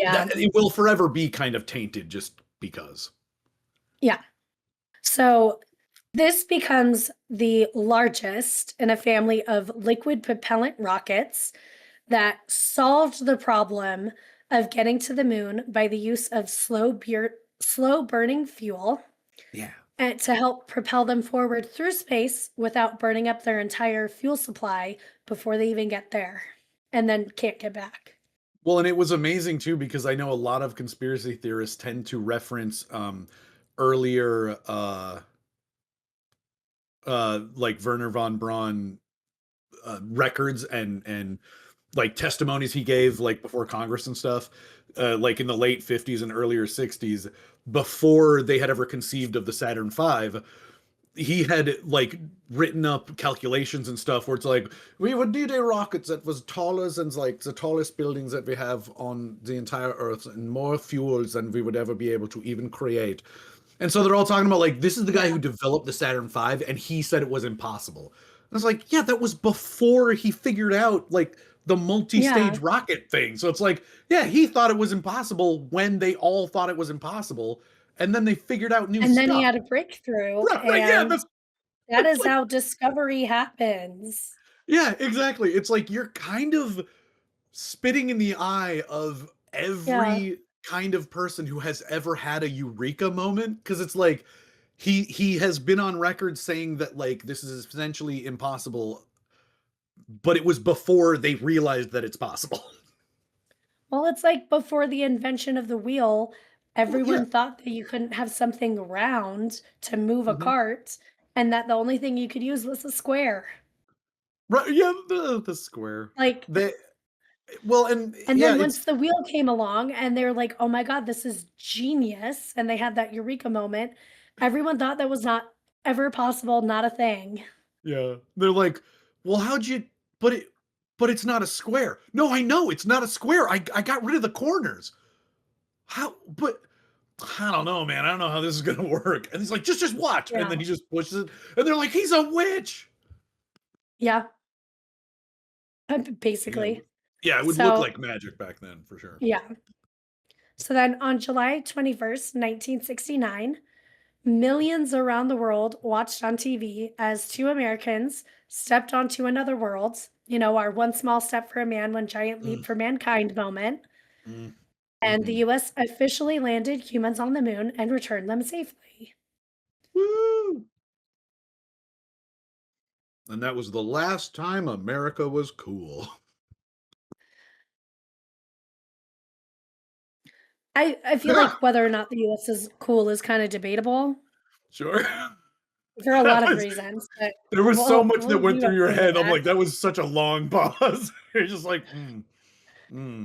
that Yeah. it will forever be kind of tainted just because. Yeah. So this becomes the largest in a family of liquid propellant rockets that solved the problem of getting to the moon by the use of slow burning fuel Yeah. and to help propel them forward through space without burning up their entire fuel supply before they even get there and then can't get back. Well, and it was amazing too because I know a lot of conspiracy theorists tend to reference earlier like Werner von Braun records and like testimonies he gave like before Congress and stuff, like in the late 50s and earlier 60s, before they had ever conceived of the Saturn V. He had like written up calculations and stuff where it's like we would need a rocket that was taller than like the tallest buildings that we have on the entire earth and more fuels than we would ever be able to even create. And so they're all talking about like this is the guy Yeah. who developed the Saturn V and he said it was impossible. I was like, yeah, that was before he figured out like the multi-stage Yeah. rocket thing. So it's like, yeah, he thought it was impossible when they all thought it was impossible, and then they figured out new And then he stuff. had a breakthrough, Right, yeah, and that that's is like how discovery happens. yeah, exactly. It's like you're kind of spitting in the eye of Yeah. every kind of person who has ever had a eureka moment because it's like he has been on record saying that like this is essentially impossible, but it was before they realized that it's possible. Well, it's like before the invention of the wheel, Well, yeah. everyone thought that you couldn't have something round to move a Mhm. cart and that the only thing you could use was a square. Right, yeah, the square. Like, They well, and and yeah, then it's once the wheel came along and they were like, "Oh my god, this is genius." And they had that eureka moment. Everyone thought that was not ever possible, not a thing. yeah. They're like, "Well, how'd you but it but it's not a square." "No, I know, it's not a square. I got rid of the corners." "How but I don't know, man. I don't know how this is gonna work." And he's like, just watch." And then Yeah. he just pushes it, and they're like, "He's a witch." Yeah, Yeah, basically. yeah, it would look So, like magic back then for sure. yeah. So then on July 21st, 1969, millions around the world watched on TV as two Americans stepped onto another world. You know, our one small step for a man, one giant leap Mm, for mankind moment. mm, And the mhm. US officially landed humans on the moon and returned them safely. Woo! And that was the last time America was cool. I feel like whether or not the US is cool is kind of debatable Sure. for a lot That of was reasons, but there was so much that we went through won't your get into head. I'm that. like, that was such a long pause. You're just like, mhm.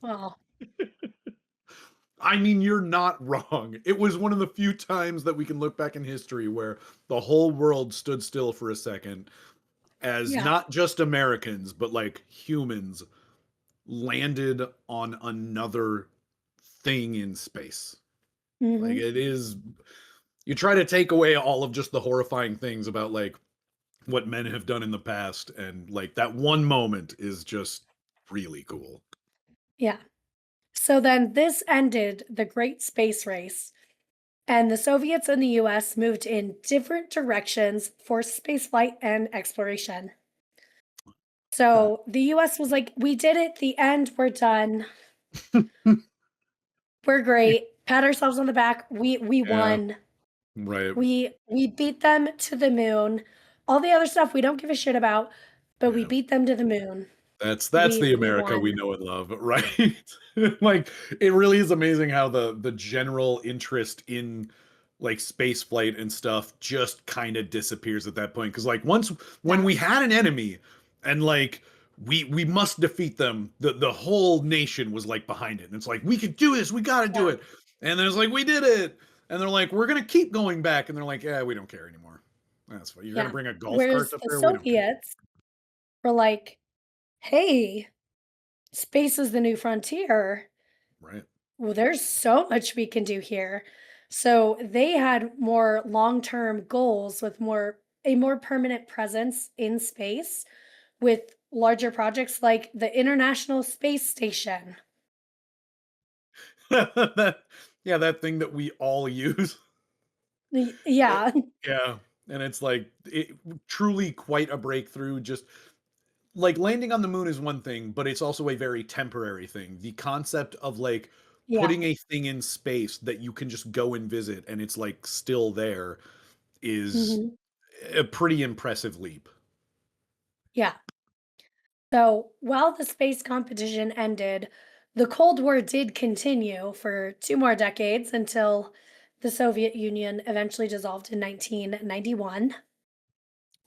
Well, I mean, you're not wrong. It was one of the few times that we can look back in history where the whole world stood still for a second. as Yeah. not just Americans, but like humans landed on another thing in space. Like Mhm. it is, you try to take away all of just the horrifying things about like what men have done in the past, and like that one moment is just really cool. Yeah. So then this ended the great space race, and the Soviets and the US moved in different directions for spaceflight and exploration. Huh. So the US was like, we did it, the end, we're done. We're great. Pat ourselves on the back. We Yeah, won. right. We beat them to the moon. All the other stuff we don't give a shit about, but we Yeah. beat them to the moon. That's the We America won. we know and love, right? Like, it really is amazing how the general interest in, like, space flight and stuff just kinda disappears at that point. Because like, once when we Yes. had an enemy and, like, we must defeat them, the whole nation was, like, behind it, and it's like, "We can do this, we gotta do Yeah. it." And then it's like, "We did it!" And they're like, "We're gonna keep going back," and they're like, "Yeah, we don't care anymore. That's fine. You're gonna Yeah. bring a golf cart Whereas up the there? We don't care." Soviets were like, "Hey, space is the new frontier. Right? Well, there's so much we can do here." So they had more long-term goals with more permanent presence in space with larger projects like the International Space Station. That, yeah, that thing that we all use. It, Yeah. yeah, and it's like it truly quite a breakthrough. Just like landing on the moon is one thing, but it's also a very temporary thing. The concept of like Yeah. putting a thing in space that you can just go and visit and it's like still there is Mhm. a pretty impressive leap. Yeah. So while the space competition ended, the Cold War did continue for two more decades until the Soviet Union eventually dissolved in 1991,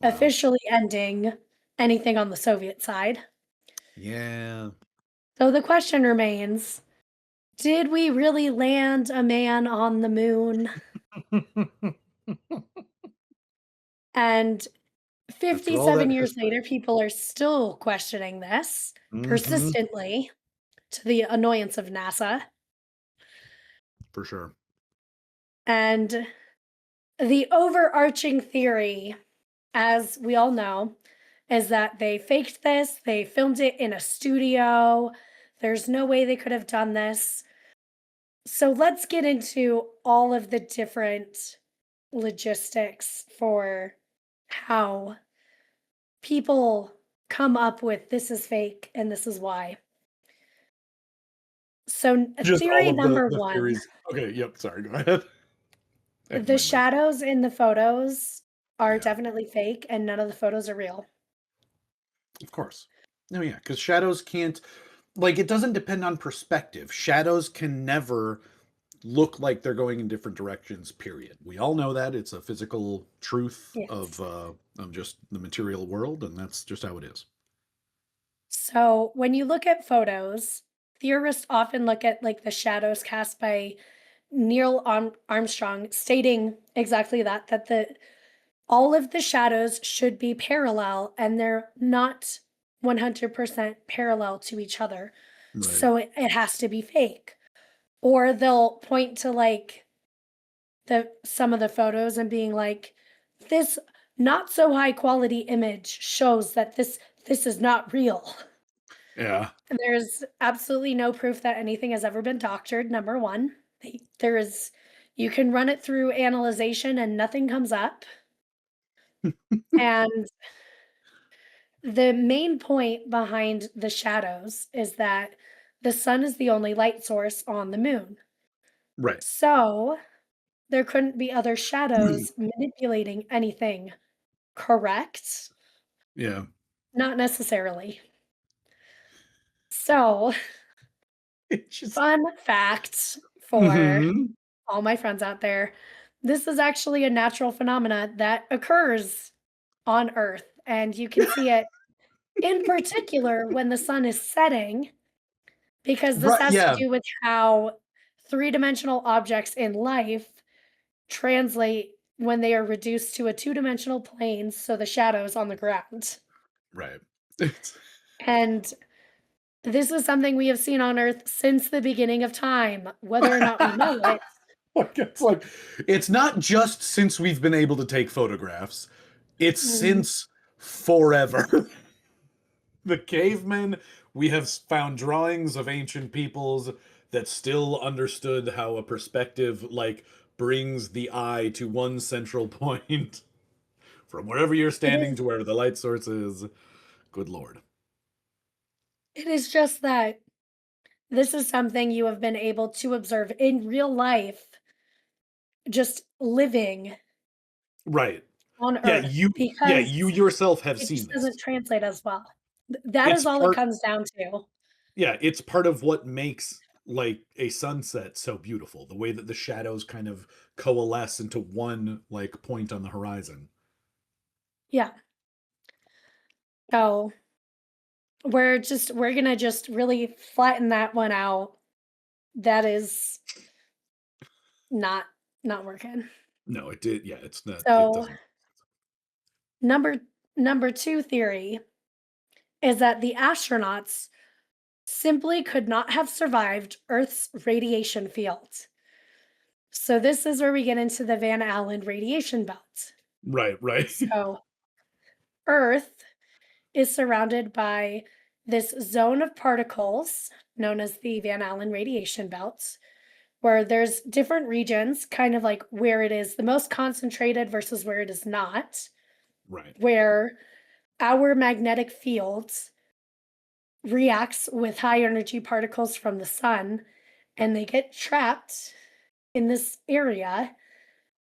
Wow. officially ending anything on the Soviet side. Yeah. So the question remains, did we really land a man on the moon? And After all that 57 years history. later, people are still questioning this Hmm. persistently to the annoyance of NASA. For sure. And the overarching theory, as we all know, is that they faked this, they filmed it in a studio. There's no way they could have done this. So let's get into all of the different logistics for how people come up with this is fake and this is why. So, Just all theory of number the one, theories. Okay, yep, sorry, go ahead. I have the my mic. shadows in the photos are Yeah. definitely fake and none of the photos are real. Of course. No, yeah, because shadows can't, like, it doesn't depend on perspective. Shadows can never look like they're going in different directions, period. We all know that. It's a physical truth Yes. of just the material world, and that's just how it is. So, when you look at photos, theorists often look at like the shadows cast by Armstrong, stating exactly that the all of the shadows should be parallel and they're not 100% parallel to each other. Right. So it has to be fake. Or they'll point to like the some of the photos and being like, this not so high quality image shows that this is not real. Yeah. There's absolutely no proof that anything has ever been doctored, number 1. There is you can run it through analyzation and nothing comes up. And the main point behind the shadows is that the sun is the only light source on the moon. Right. So, there couldn't be other shadows manipulating anything, correct? Yeah. Not necessarily. So, It's just. fun fact for Mhm. all my friends out there, this is actually a natural phenomena that occurs on Earth, and you can see it in particular when the sun is setting, because this Right. has to Yeah. do with how three-dimensional objects in life translate when they are reduced to a two-dimensional plane, so the shadows on the ground. Right. And this is something we have seen on Earth since the beginning of time, whether or not we know it. Like it's not just since we've been able to take photographs, it's Mhm. since forever. The cavemen, we have found drawings of ancient peoples that still understood how a perspective like brings the eye to one central point from wherever you're It standing is to wherever the light source is. Good lord. it is just that this is something you have been able to observe in real life, just living Right. on Yeah, Earth because you yourself have it seen just doesn't this. translate as well. That It's is all it part comes down to. Yeah, it's part of what makes like a sunset so beautiful. The way that the shadows kind of coalesce into one like point on the horizon. Yeah. So we're gonna just really flatten that one out. That is not not working. No, it did. Yeah, it's not. It So doesn't. number number two theory is that the astronauts simply could not have survived Earth's radiation field. So this is where we get into the Van Allen radiation belt. Right, right. So Earth is surrounded by this zone of particles known as the Van Allen radiation belt, where there's different regions, kind of like where it is the most concentrated versus where it is not, Right. where our magnetic fields reacts with high energy particles from the sun and they get trapped in this area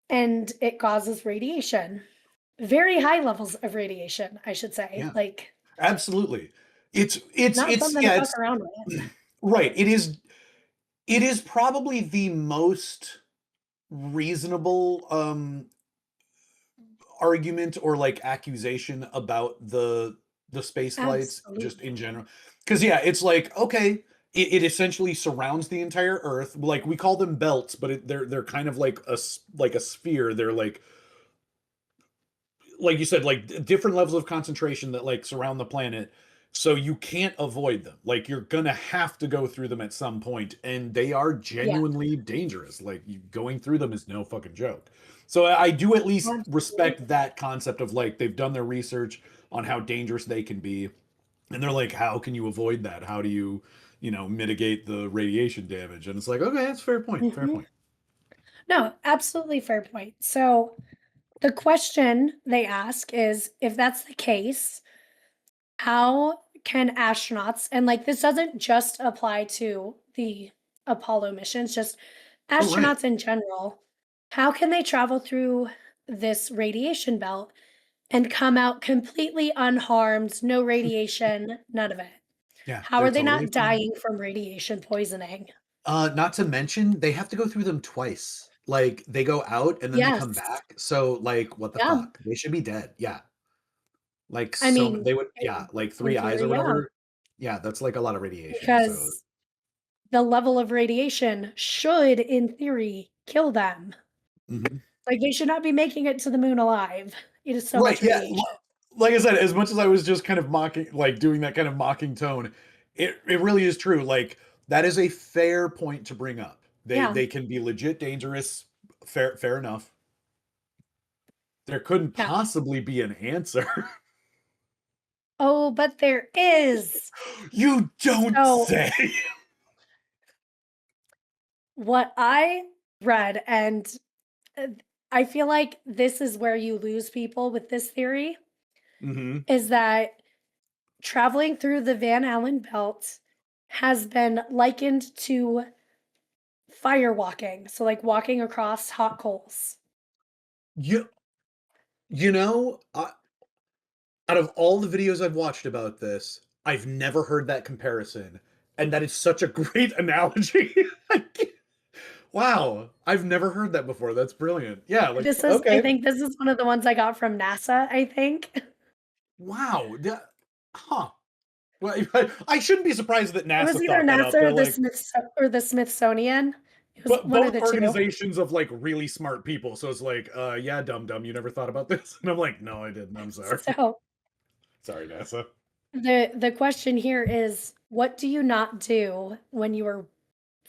and it causes radiation. Very high levels of radiation, I should say. Yeah, Like absolutely. not something to Yeah, fuck it's around with. right. It is probably the most reasonable argument or like accusation about the space flights just in Absolutely. general. Because yeah, it's like okay, it essentially surrounds the entire Earth. Like we call them belts, but they're kind of like like a sphere. They're like you said, like different levels of concentration that like surround the planet. So you can't avoid them. Like you're gonna have to go through them at some point, and they are Yeah, genuinely dangerous. Like going through them is no fucking joke. So I do at least respect absolutely. that concept of like they've done their research on how dangerous they can be, and they're like, how can you avoid that? How do you, mitigate the radiation damage? And it's like, okay, that's a fair point. Fair Mhm. point. No, absolutely fair point. So the question they ask is if that's the case, how can astronauts, and like this doesn't just apply to the Apollo missions, just Oh, right. astronauts in general, how can they travel through this radiation belt and come out completely unharmed, no radiation, none of it? Yeah, How they're are they totally not fine. dying from radiation poisoning? Not to mention they have to go through them twice. Like they go out and then they come Yes. back. So like what the Yeah. fuck? They should be dead. Yeah. Like I mean, they would yeah, in like in three eyes or theory, yeah, whatever. Yeah, that's like a lot of radiation. So because the level of radiation should, in theory, kill them. mhm. Like, they should not be making it to the moon alive. It is so Right, much yeah. radiation. Like I said, as much as I was just kind of mocking, like doing that kind of mocking tone, it really is true. Like that is a fair point to bring up. Yeah, They can be legit dangerous. Fair enough. There couldn't yeah. possibly be an answer. Oh, but there is. You don't So, say. what I read, and, uh, I feel like this is where you lose people with this theory, Hmm. is that traveling through the Van Allen belt has been likened to fire walking, so, like, walking across hot coals. You you know, out of all the videos I've watched about this, I've never heard that comparison, and that is such a great analogy. I can't- Wow, I've never heard that before. That's brilliant. Yeah, like This is I okay. think this is one of the ones I got from NASA, I think. Wow. Huh. Well, I shouldn't be surprised that It was NASA either thought that up. NASA They're or the like, Smithsonian. It was but one of both the 2. organizations of like really smart people. So it's like, yeah, dumb, you never thought about this. And I'm like, no, I didn't. I'm sorry. So, Sorry, NASA. The question here is, what do you not do when you are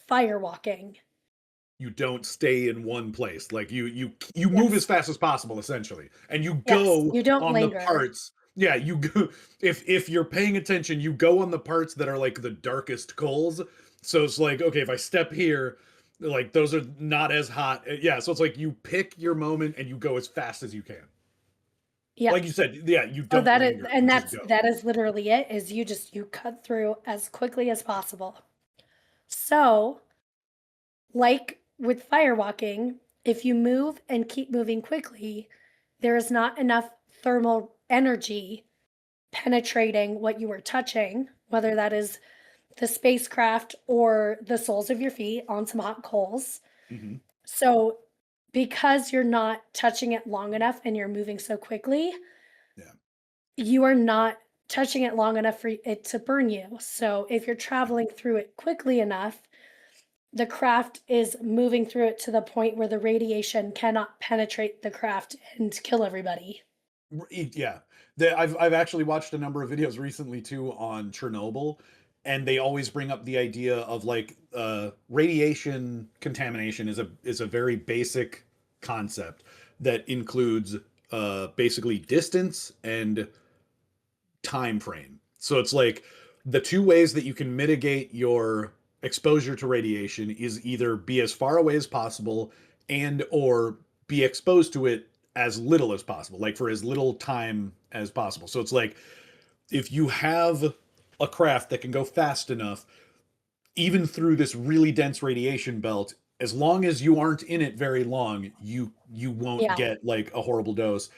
firewalking? You don't stay in one place. Like you move as Yes. fast as possible, essentially, and you Yes, go you don't on the linger. parts. Yeah, you go if you're paying attention, you go on the parts that are like the darkest coals. So it's like, okay, if I step here, like those are not as hot. Yeah, so it's like you pick your moment and you go as fast as you can. Yeah. Like you said, yeah, you So don't that is linger. You and just go. that is literally it, is you cut through as quickly as possible. So, like with firewalking, if you move and keep moving quickly, there is not enough thermal energy penetrating what you are touching, whether that is the spacecraft or the soles of your feet on some hot coals. Hmm. So, because you're not touching it long enough and you're moving so quickly, Yeah. you are not touching it long enough for it to burn you. So, if you're traveling through it quickly enough, the craft is moving through it to the point where the radiation cannot penetrate the craft and kill everybody. Yeah, I've actually watched a number of videos recently too on Chernobyl, and they always bring up the idea of like radiation contamination is a very basic concept that includes basically distance and time frame. So it's like the two ways that you can mitigate your exposure to radiation is either be as far away as possible and or be exposed to it as little as possible, like for as little time as possible. So it's like if you have a craft that can go fast enough even through this really dense radiation belt, as long as you aren't in it very long, you won't Yeah. get like a horrible dose.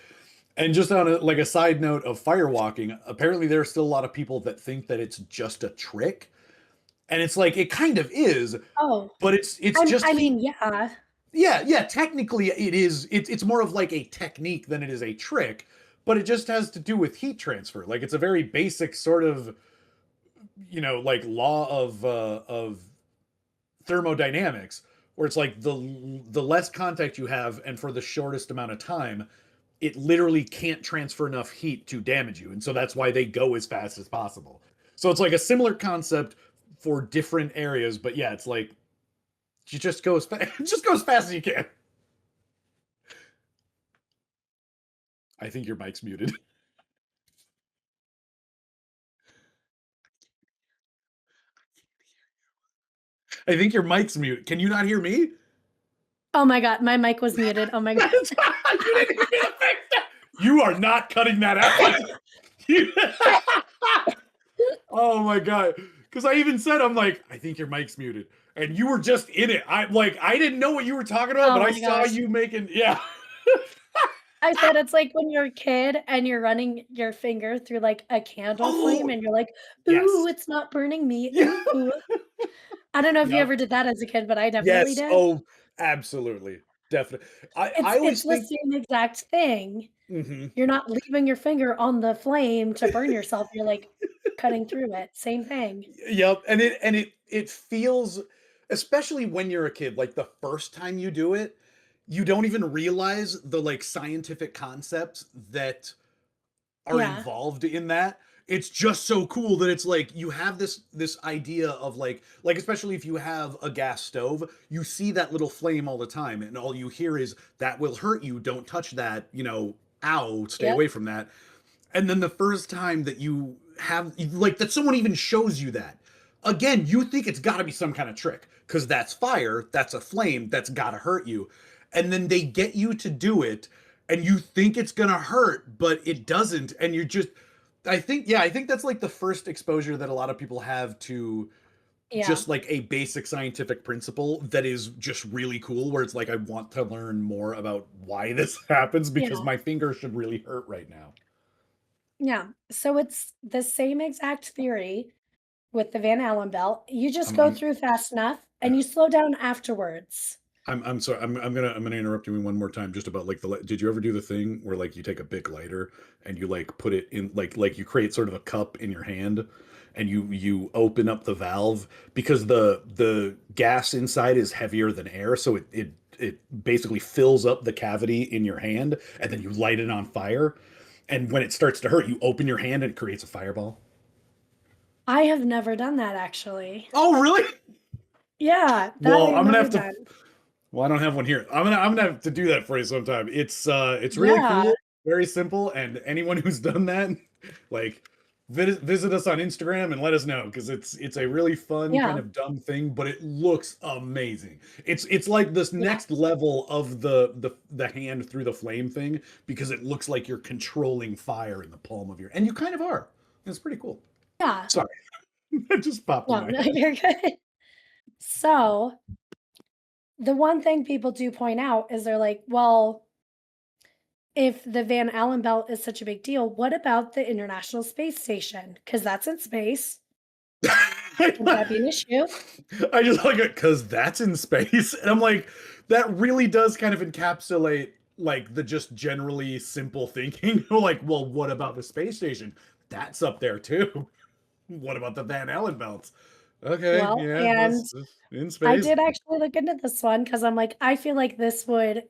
And just on a like a side note of firewalking, apparently there are still a lot of people that think that it's just a trick. And it's like it kind of is, Oh, but it's just I heat. mean, yeah. Yeah, yeah, technically it is it's more of like a technique than it is a trick, but it just has to do with heat transfer. Like it's a very basic sort of, like law of thermodynamics where it's like the less contact you have and for the shortest amount of time, it literally can't transfer enough heat to damage you. And so that's why they go as fast as possible. So it's like a similar concept for different areas, but yeah, it's like you just go as fast, just go as fast as you can. I think your mic's muted. I think your mic's muted. Can you not hear me? Oh my god, my mic was muted. Oh my god. You didn't hear the fix that. You are not cutting that out. Oh my god. Because I even said, I'm like, I think your mic's muted. And you were just in it. I didn't know what you were talking about, Oh but I my saw gosh. you making, yeah. I said it's like when you're a kid and you're running your finger through like a candle flame Oh, and you're like, "Ooh, yes. it's not burning me. Yeah. Ooh." I don't know if you Yep. ever did that as a kid, but I definitely Yes. did. Oh, absolutely. Definitely. I It's always the think, same exact thing. mhm. You're not leaving your finger on the flame to burn yourself, you're, like, cutting through it. Same thing. Yep. And it feels, especially when you're a kid, like the first time you do it, you don't even realize the like scientific concepts that are Yeah. involved in that. It's just so cool that it's like you have this idea of like especially if you have a gas stove, you see that little flame all the time and all you hear is that will hurt you, don't touch that, ow, stay Yep. away from that. And then the first time that you have like that someone even shows you that, again, you think it's got to be some kind of trick because that's fire, that's a flame, that's got to hurt you. And then they get you to do it and you think it's going to hurt, but it doesn't. And you're just, I think that's like the first exposure that a lot of people have to Yeah. just like a basic scientific principle that is just really cool, where it's like, I want to learn more about why this happens because Yeah. my finger should really hurt right now. Yeah. So it's the same exact theory with the Van Allen belt. You just I'm, go I'm through fast enough and you slow down afterwards. I'm sorry. I'm gonna interrupt you one more time just about like did you ever do the thing where like you take a Bic lighter and you like put it in like you create sort of a cup in your hand and you open up the valve because the gas inside is heavier than air, so it basically fills up the cavity in your hand and then you light it on fire. And when it starts to hurt, you open your hand and it creates a fireball. I have never done that actually. Oh, really? Yeah, that Well, I've I'm gonna never have to. done. Well, I don't have one here. I'm gonna have to do that for you sometime. It's really Yeah, cool, very simple, and anyone who's done that, like visit us on Instagram and let us know because it's a really fun kind yeah, of dumb thing, but it looks amazing. It's like this yeah, next level of the hand through the flame thing because it looks like you're controlling fire in the palm of your, and you kind of are. It's pretty cool. yeah. Sorry, that just popped in No, my no, head. you're good. So, the one thing people do point out is they're like, "Well, if the Van Allen belt is such a big deal, what about the International Space Station? Because that's in space. Wouldn't that be an issue?" I just like it because that's in space. And I'm like, that really does kind of encapsulate like the just generally simple thinking. Like, well, what about the space station? That's up there too. What about the Van Allen belts? Okay, Well, yeah, and that's in I space. did actually look into this one because I'm like, I feel like this would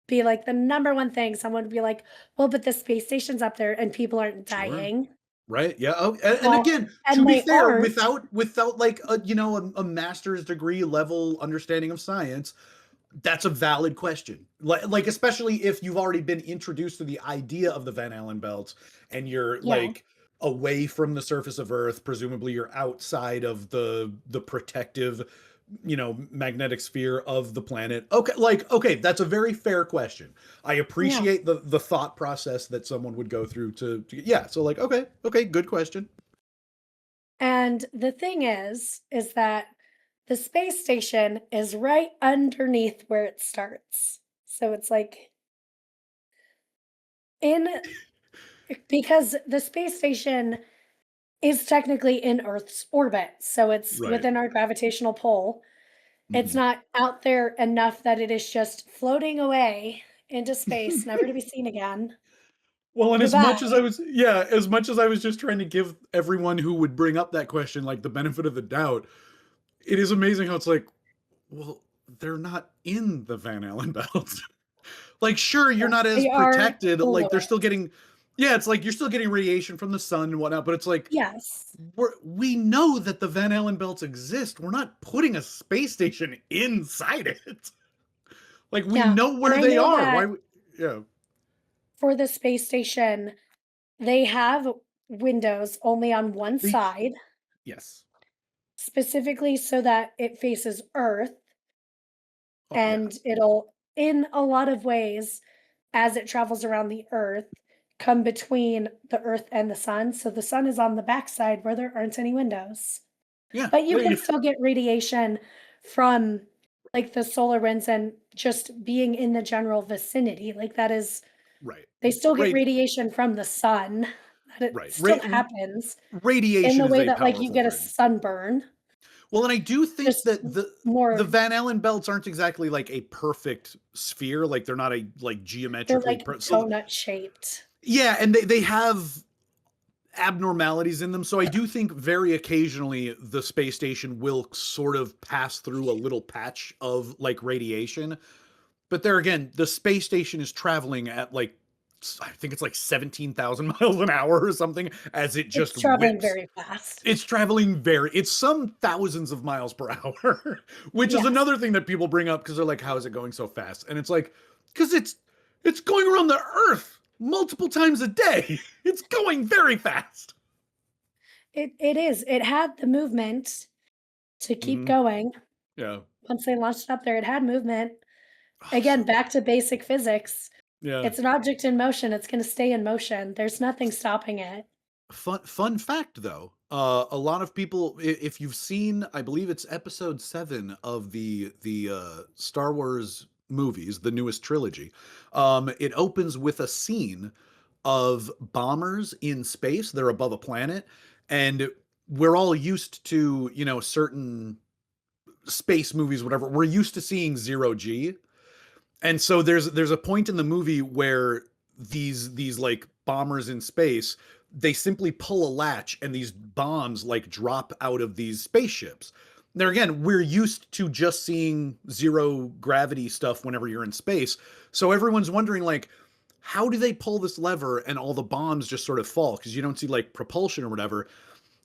be like the number one thing someone would be like, well, but the space station's up there and people aren't Sure. dying. Right. Yeah. Oh, and Well, again, to and be they fair, aren't. without like a master's degree level understanding of science, that's a valid question. Like especially if you've already been introduced to the idea of the Van Allen belts and you're Yeah, like away from the surface of Earth, presumably you're outside of the protective, magnetic sphere of the planet. Okay, like okay, that's a very fair question. I yeah. appreciate the thought process that someone would go through yeah, so like okay, good question. And the thing is that the space station is right underneath where it starts. So it's like in because the space station is technically in Earth's orbit. So it's Right. within our gravitational pull. It's Mhm. not out there enough that it is just floating away into space, never to be seen again. Well, and as much as Goodbye. I was, yeah, as much as I was just trying to give everyone who would bring up that question like the benefit of the doubt, it is amazing how it's like, well, they're not in the Van Allen belts. Like, sure, you're Yeah, not as they are protected. Like, below they're it. still getting, yeah, it's like you're still getting radiation from the sun and whatnot. But it's like Yes. we know that the Van Allen belts exist. We're not putting a space station inside it. Like, we Yeah, know and where I they know are. that Why? Yeah. for the space station, they have windows only on one They, side, yes. specifically so that it faces Earth, Oh yeah. and it'll, in a lot of ways, as it travels around the Earth, come between the Earth and the sun. So the sun is on the backside where there aren't any windows. Yeah. But you Yeah. can still get radiation from, like, the solar winds and just being in the general vicinity, like, that is Right. they still get Right. radiation from the sun, that it Right. still happens in Radiation the is way a that, like, you powerful get a thing. sunburn, Well, and I do think just that the more Van Allen belts aren't exactly like a perfect sphere. Like they're not a like they're, geometrically like, so donut shaped. yeah, and they have abnormalities in them. So I do think very occasionally the space station will sort of pass through a little patch of like radiation. But there again, the space station is traveling at like I think it's like 17,000 miles an hour or something as it just It's traveling whips. very fast. It's traveling it's some thousands of miles per hour, which is Yes. another thing that people bring up because they're like, how is it going so fast? And it's like, because it's going around the earth multiple times a day. It's going very fast. It is. It had the movement to keep Hmm. going. Yeah. Once they launched it up there, it had movement. Oh, Again, so back to basic physics. yeah. It's an object in motion, it's gonna stay in motion. There's nothing stopping it. Fun fact though, a lot of people, if you've seen, I believe it's episode 7 of the Star Wars movies, the newest trilogy, it opens with a scene of bombers in space. They're above a planet, and we're all used to, certain space movies, whatever. We're used to seeing zero G, and so there's a point in the movie where these like bombers in space, they simply pull a latch and these bombs like drop out of these spaceships. There again, we're used to just seeing zero gravity stuff whenever you're in space. So everyone's wondering like how do they pull this lever and all the bombs just sort of fall? Because you don't see like propulsion or whatever.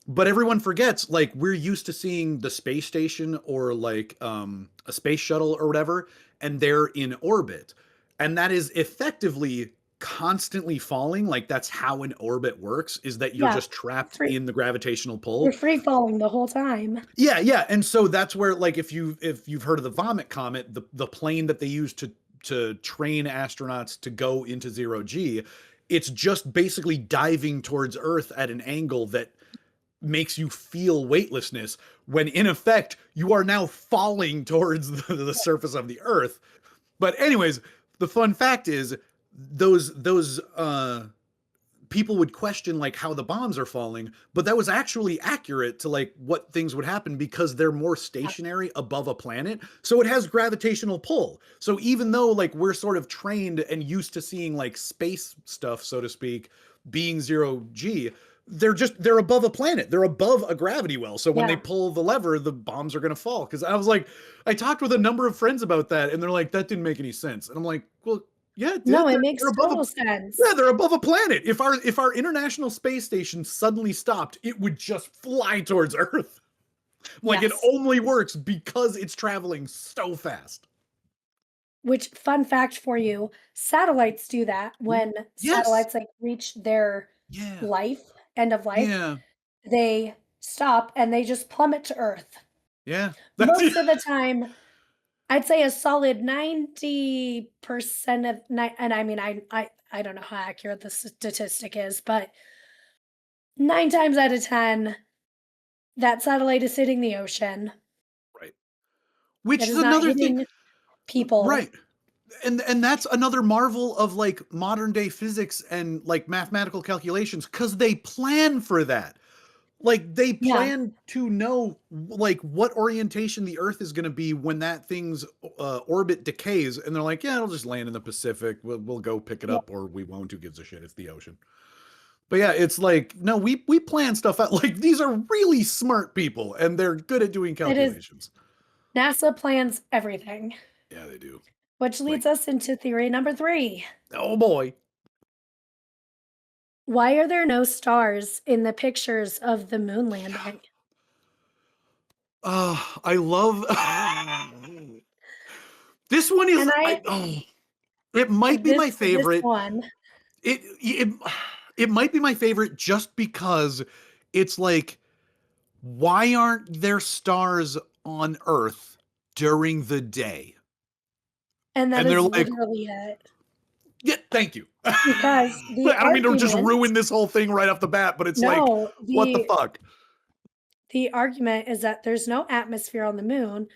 But everyone forgets, like, we're used to seeing the space station or like a space shuttle or whatever, and they're in orbit. And that is effectively constantly falling. Like, that's how an orbit works, is that you're Yeah. just trapped Free, in the gravitational you're pull. free falling the whole time. Yeah, yeah. And so that's where, like, if you've heard of the vomit comet, the plane that they use to train astronauts to go into zero G, it's just basically diving towards Earth at an angle that makes you feel weightlessness, when in effect you are now falling towards the surface of the Earth. But anyways, the fun fact is, those people would question like how the bombs are falling, but that was actually accurate to like what things would happen, because they're more stationary above a planet, so it has gravitational pull. So even though like we're sort of trained and used to seeing like space stuff, so to speak, being zero G, they're above a planet, they're above a gravity well, so when they Yeah. pull the lever, the bombs are going to fall. Because I was like, I talked with a number of friends about that, and they're like, that didn't make any sense. And I'm like, well, yeah, it did. No, it They're makes above a, total yeah, sense. they're above a planet. If our International Space Station suddenly stopped, it would just fly towards Earth. Like, it Yes. only works because it's traveling so fast. Which, fun fact for you, satellites do that when Yes. satellites like reach their Yeah. life, end of life, Yeah. they stop and they just plummet to Earth. Yeah. That's Most of the time, I'd say a solid 90% of ni and I mean, I don't know how accurate the statistic is, but 9 times out of 10, that satellite is hitting the ocean. right. Which It is is not another thing. hitting people. Right. And that's another marvel of like modern day physics and like mathematical calculations, because they plan for that. Like, they Yeah, plan to know like what orientation the Earth is going to be when that thing's orbit decays, and they're like, yeah, it'll just land in the Pacific, we'll go pick it yeah, up, or we won't, who gives a shit, it's the ocean. But yeah, it's like, no, we plan stuff out. Like, these are really smart people, and they're good at doing it is. calculations. NASA plans everything, Yeah, they do. which Like, leads us into theory number 3. oh boy. Why are there no stars in the pictures of the moon landing? I love this one. Is And I oh, it might be this my this favorite. one, It might be my favorite just because it's like, why aren't there stars on Earth during the day? and that And they're is like, literally it. yeah, thank you. Because the I don't mean to just argument ruin this whole thing right off the bat, but it's like, no, what the fuck? the argument is that there's no atmosphere on the moon,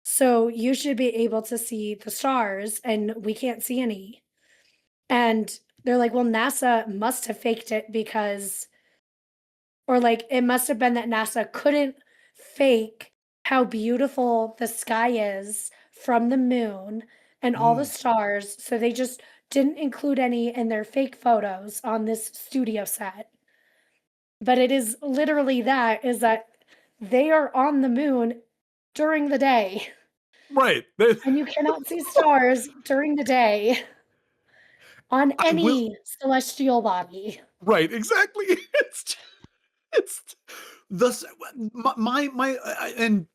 so you should be able to see the stars, and we can't see any. And they're like, "Well, NASA must have faked it because," or like, "It must have been that NASA couldn't fake how beautiful the sky is from the moon and all the Mm, stars, so they just didn't include any in their fake photos on this studio set." But it is literally that, is that they are on the moon during the day, right. and you cannot see stars during the day on I will. any celestial body. Right. Exactly. It's the and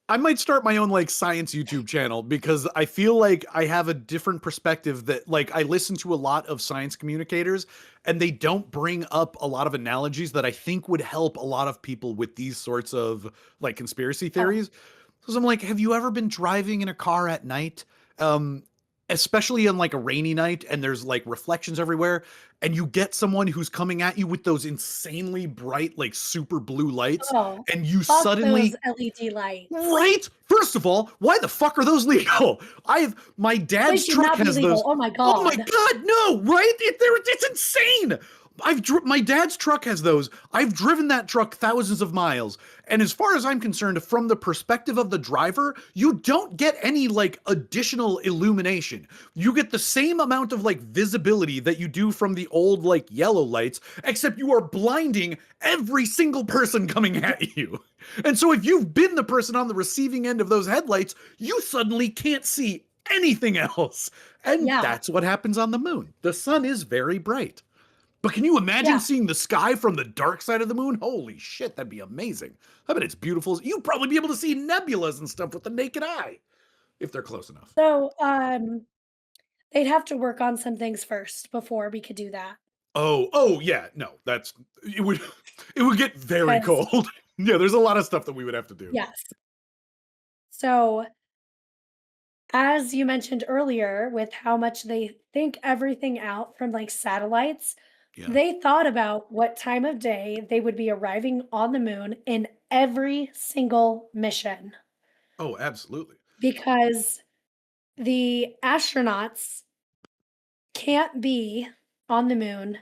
I might start my own like science YouTube channel, because I feel like I have a different perspective, that like I listen to a lot of science communicators, and they don't bring up a lot of analogies that I think would help a lot of people with these sorts of like conspiracy Oh, theories. Because I'm like, have you ever been driving in a car at night? Um, Especially on like a rainy night, and there's like reflections everywhere, and you get someone who's coming at you with those insanely bright, like super blue lights, oh, and you fuck those suddenly, LED lights. right? First of all, why the fuck are those legal? My They dad's should truck not be has legal. those. Oh my Oh my god. god, no, right? It's insane. My dad's truck has those. I've driven that truck thousands of miles. And as far as I'm concerned, from the perspective of the driver, you don't get any like additional illumination. You get the same amount of like visibility that you do from the old like yellow lights, except you are blinding every single person coming at you. And so if you've been the person on the receiving end of those headlights, you suddenly can't see anything else. And Yeah. that's what happens on the moon. The sun is very bright. But can you imagine Yeah. seeing the sky from the dark side of the moon? Holy shit, that'd be amazing. I bet it's beautiful. You'd probably be able to see nebulas and stuff with the naked eye if they're close enough. So, they'd have to work on some things first before we could do that. Oh, yeah, no, that's it would it would get very 'Cause cold. Yeah, there's a lot of stuff that we would have to do. yes. So, as you mentioned earlier, with how much they think everything out from, like, satellites, Yeah. they thought about what time of day they would be arriving on the moon in every single mission Oh, absolutely. because the astronauts can't be on the moon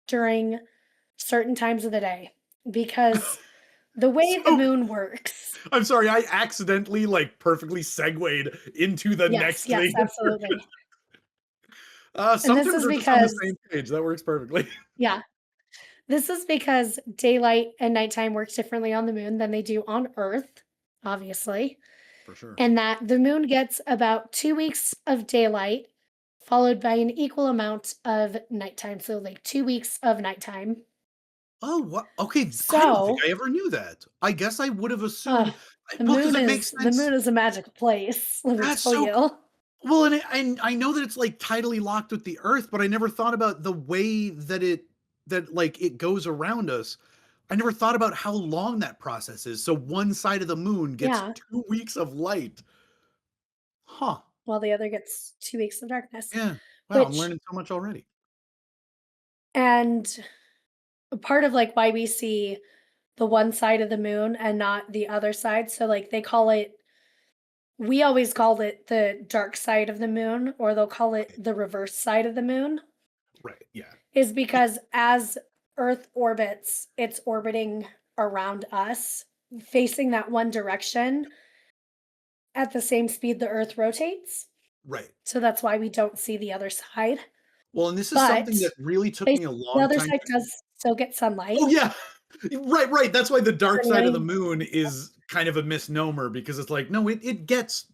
during certain times of the day because the way the So moon works. I'm sorry, I accidentally like perfectly segued into the Yes, next yes, thing. absolutely. And this Sometimes is we're just on the because same page. That works perfectly. yeah, this is because daylight and nighttime works differently on the moon than they do on Earth, obviously, For sure. and that the moon gets about 2 weeks of daylight followed by an equal amount of nighttime, so, like, 2 weeks of nighttime. Oh, what? Okay, I don't think So, I ever knew that. I guess I would have assumed, uh, well, because it makes the sense. moon is a magical place, let me That's tell so you. well, and I know that it's like tidally locked with the Earth, but I never thought about the way that like it goes around us. I never thought about how long that process is. So one side of the moon gets Yeah, 2 weeks of light. Huh. while the other gets 2 weeks of darkness, Yeah. Wow, I'm which learning so much already. and a part of, like, why we see the one side of the moon and not the other side, so, like, they call it we always called it the dark side of the moon, or they'll call it Right. the reverse side of the moon, Right. Yeah. is Y- because as Earth orbits, it's orbiting around us, facing that one direction at the same speed the Earth rotates, Right. so that's why we don't see the other side, Well, and this is something but that really took they me a the long other time side to. does still get Oh sunlight. yeah. Right. That's why the dark And side of the rain moon is kind of a misnomer because it's like, no, it gets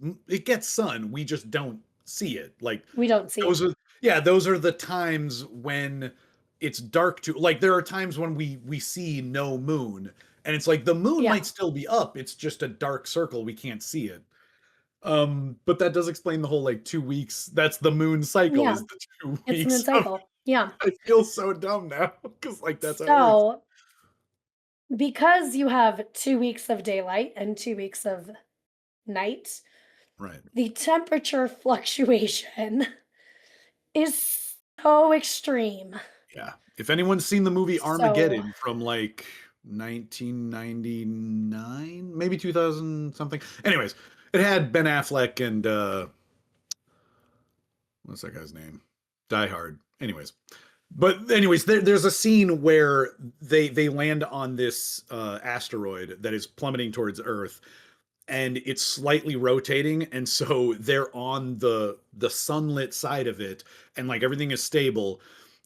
sun. We just don't see it. Like we don't see it. those are yeah, those are the times when it's dark to like there are times when we see no moon and it's like the moon Yeah, might still be up. It's just a dark circle. We can't see it. But that does explain the whole like 2 weeks. That's the moon cycle yeah, is the two it's the moon weeks of cycle, yeah. I feel so dumb now because like that's how it works. So, because you have 2 weeks of daylight and 2 weeks of night, Right. the temperature fluctuation is so extreme. Yeah. If anyone's seen the movie So Armageddon from like 1999, maybe 2000 something. Anyways, it had Ben Affleck and what's that guy's name? Die Hard. Anyways, there's a scene where they land on this asteroid that is plummeting towards Earth, and it's slightly rotating, and so they're on the sunlit side of it, and like everything is stable,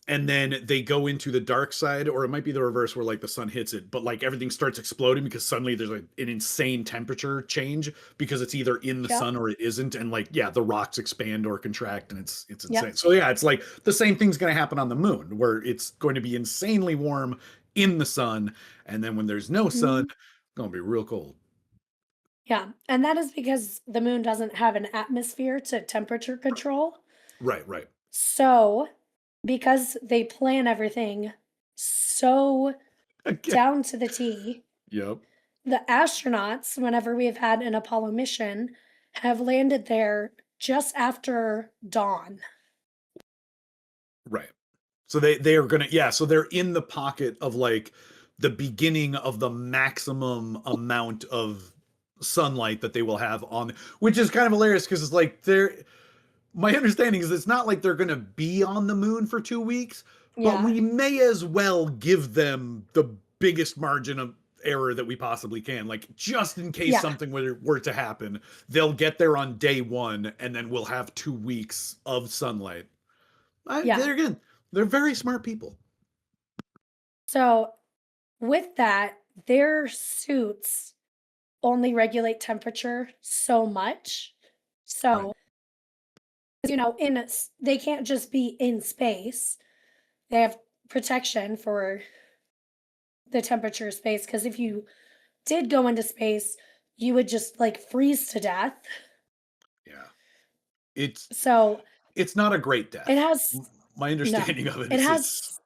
and then they go into the dark side, or it might be the reverse where like the sun hits it, but like everything starts exploding because suddenly there's like an insane temperature change because it's either in the yep, sun or it isn't, and like yeah, the rocks expand or contract, and it's insane. yep, So yeah, it's like the same thing's going to happen on the moon where it's going to be insanely warm in the sun, and then when there's no sun, mhm, it's going to be real cold. yeah, and that is because the moon doesn't have an atmosphere to temperature control. Right. So, because they plan everything so Okay. down to the T, Yep. the astronauts, whenever we've had an Apollo mission, have landed there just after dawn. Right. So they are gonna yeah, so they're in the pocket of like the beginning of the maximum amount of sunlight that they will have on, which is kind of hilarious because it's like they're my understanding is it's not like they're gonna be on the moon for 2 weeks, but Yeah, we may as well give them the biggest margin of error that we possibly can. Like just in case yeah, something were to happen, they'll get there on day one and then we'll have 2 weeks of sunlight. yeah. There again, they're very smart people. So, with that, their suits only regulate temperature so much. Right. So, You know, they can't just be in space. They have protection for the temperature of space because if you did go into space, you would just like freeze to death. Yeah. It's So it's not a great it death. has My no, understanding of it it is has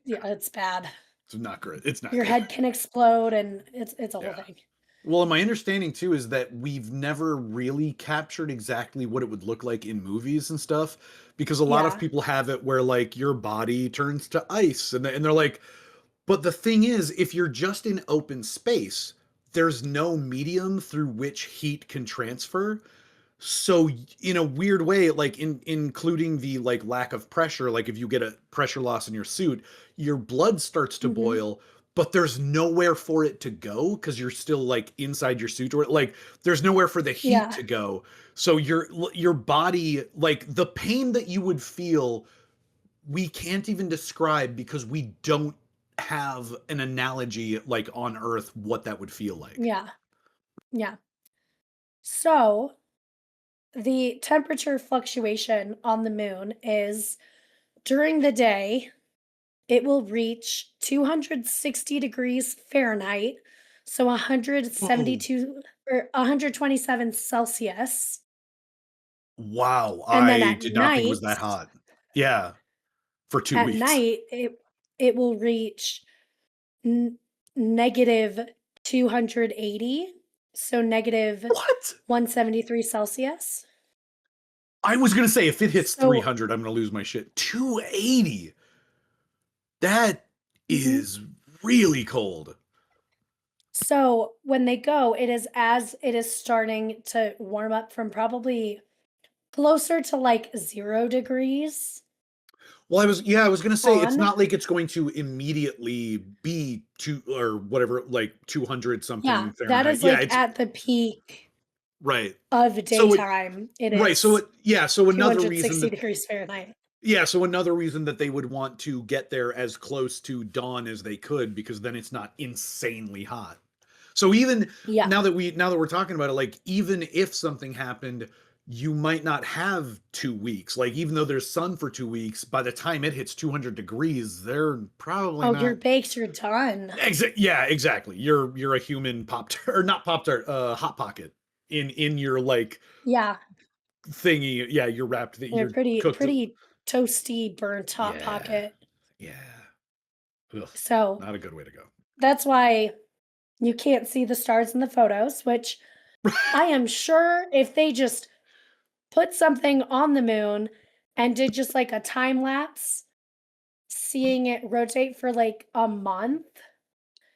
yeah, it's bad. it's not good. It's not Your good. head can explode and it's a whole Yeah. thing. Well, my understanding too is that we've never really captured exactly what it would look like in movies and stuff because a lot of Yeah. people have it where like your body turns to ice and they're like, but the thing is, if you're just in open space, there's no medium through which heat can transfer. So in a weird way, like including the like lack of pressure, like if you get a pressure loss in your suit, your blood starts to Mhm. boil, but there's nowhere for it to go because you're still like inside your suit, or like there's nowhere for the heat Yeah. to go. So your body, like the pain that you would feel, we can't even describe because we don't have an analogy like on Earth what that would feel like. Yeah. Yeah. So, the temperature fluctuation on the moon is during the day, it will reach 260 degrees Fahrenheit, so Whoa. 172 or 127 Celsius. Wow, And then I did not think it was that hot. Yeah, for 2 at weeks. night, it will reach n- negative 280, so negative What? 173 Celsius. I was gonna say if it hits So, 300, I'm gonna lose my shit. 280. That mhm. is really cold. So when they go, it is as it is starting to warm up from probably closer to like 0 degrees Well, I was gonna say it's on. not like it's going to immediately be two or whatever, like 200 Yeah, something that Fahrenheit. is Yeah, like it's at the peak right. of So it daytime. It right. So is it yeah. So another reason 260 that degrees Fahrenheit. yeah. So another reason that they would want to get there as close to dawn as they could because then it's not insanely hot. So even Yeah. now that we're talking about it, like even if something happened, you might not have 2 weeks. Like even though there's sun for 2 weeks, by the time it hits 200 degrees, they're probably Oh, you're not. baked, you're done. Yeah, exactly. You're a human pop tart or not pop tart, hot pocket in your like Yeah, thingy. Yeah, you're wrapped that they're you're pretty cooked. pretty toasty, burnt hot Yeah, pocket. yeah. Ugh, So not a good way to go. that's why you can't see the stars in the photos, which I am sure if they just put something on the moon and did just like a time lapse, seeing it rotate for like a month,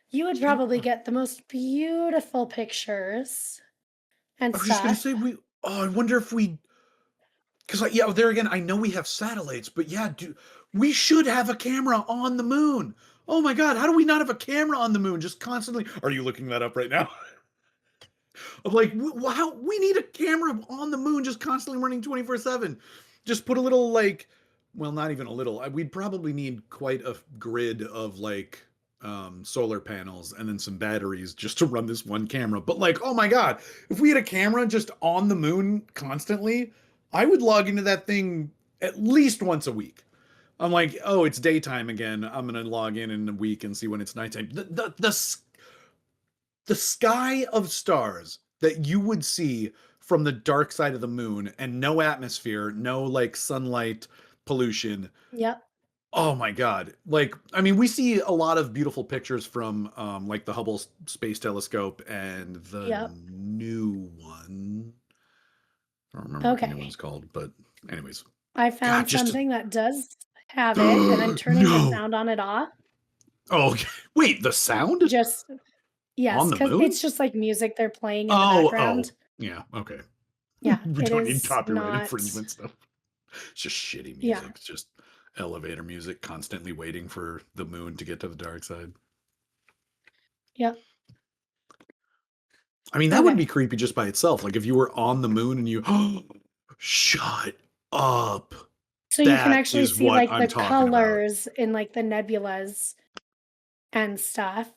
you would You probably get the most beautiful pictures and I was just gonna stuff. say we. Oh, I wonder if we because like yeah, there again, I know we have satellites, but yeah, we should have a camera on the moon. Oh my god, how do we not have a camera on the moon? Just constantly. Are you looking that up right now? Of like, how we need a camera on the moon, just constantly running 24/7. Just put a little like, well, not even a little. We'd probably need quite a grid of like solar panels and then some batteries just to run this one camera. But like, oh my god, if we had a camera just on the moon constantly, I would log into that thing at least once a week. I'm like, oh, it's daytime again. I'm gonna log in a week and see when it's nighttime. The sky of stars that you would see from the dark side of the moon and no atmosphere, no like sunlight pollution. Yep, Oh my god. Like I mean we see a lot of beautiful pictures from like the Hubble Space Telescope and the yep. new one. I don't remember what the new Okay. one's called, but anyways. I God, found just a... something that does have it, and I'm turning the No. sound on it off. Oh, okay. Wait, the sound Just, on yes, the because moon? it's just like music they're playing in the Oh. background. Yeah, okay. Yeah, We it don't need is copyright not. infringement stuff. It's just shitty Yeah, music. It's just elevator music, constantly waiting for the moon to get to the dark side. yep. I mean, that would be Okay. creepy just by itself. Like if you were on the moon and you, shut up. So you can That actually is see what like I'm the talking about. colors in like the nebulas and stuff.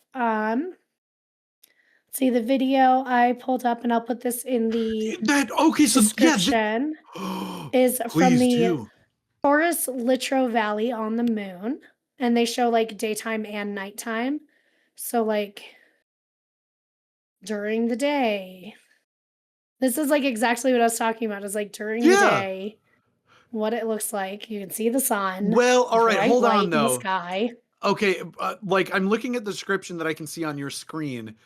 See the video I pulled up, and I'll put this in the That okay, so yeah, description, is from please the do. Taurus Littrow Valley on the moon, and they show, like, daytime and nighttime. So, like, during the day this is, like, exactly what I was talking about, is, like, during the Yeah. day, what it looks like. You can see the sun, Well, all right, bright hold light on in the though. sky. Okay, like I'm looking at the description that I can see on your screen.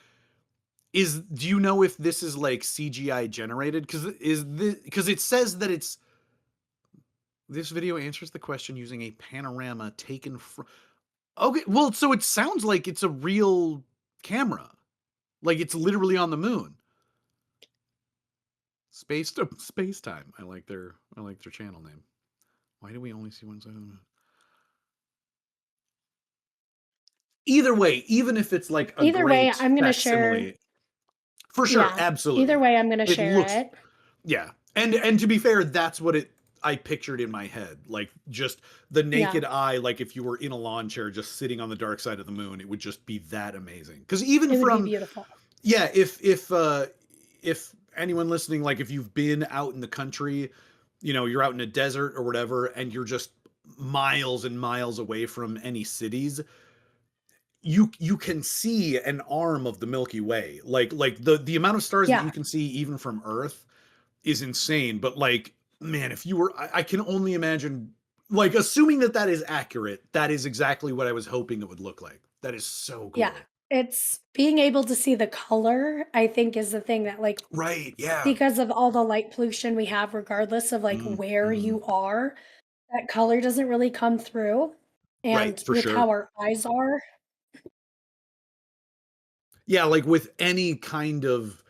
Do you know if this is like CGI generated? Because it says that it's this video answers the question using a panorama taken from. Okay, well, so it sounds like it's a real camera, like it's literally on the moon. Space time. I like their channel name. Why do we only see one side of the moon? Either way, even if it's like a Either way, great I'm gonna share facsimile, for sure, yeah, either absolutely. way, I'm gonna It share looks it. yeah. And to be fair, that's what it I pictured in my head. Like just the Yeah, naked eye, like if you were in a lawn chair just sitting on the dark side of the moon, it would just be that amazing. Because even it would be from beautiful. yeah, if anyone listening, like if you've been out in the country, you're out in a desert or whatever, and you're just miles and miles away from any cities, you can see an arm of the Milky Way. Like the amount of stars that Yeah, you can see even from Earth is insane. But like, man, if you were, I can only imagine. Like, assuming that that is accurate, that is exactly what I was hoping it would look like. That is so yeah. cool. It's being able to see the color, I think, is the thing that, like, Right? Yeah. because of all the light pollution we have, regardless of, like, where Mm-hmm. you are, that color doesn't really come through, Right, and for with sure. how our eyes are. Yeah, like with any kind of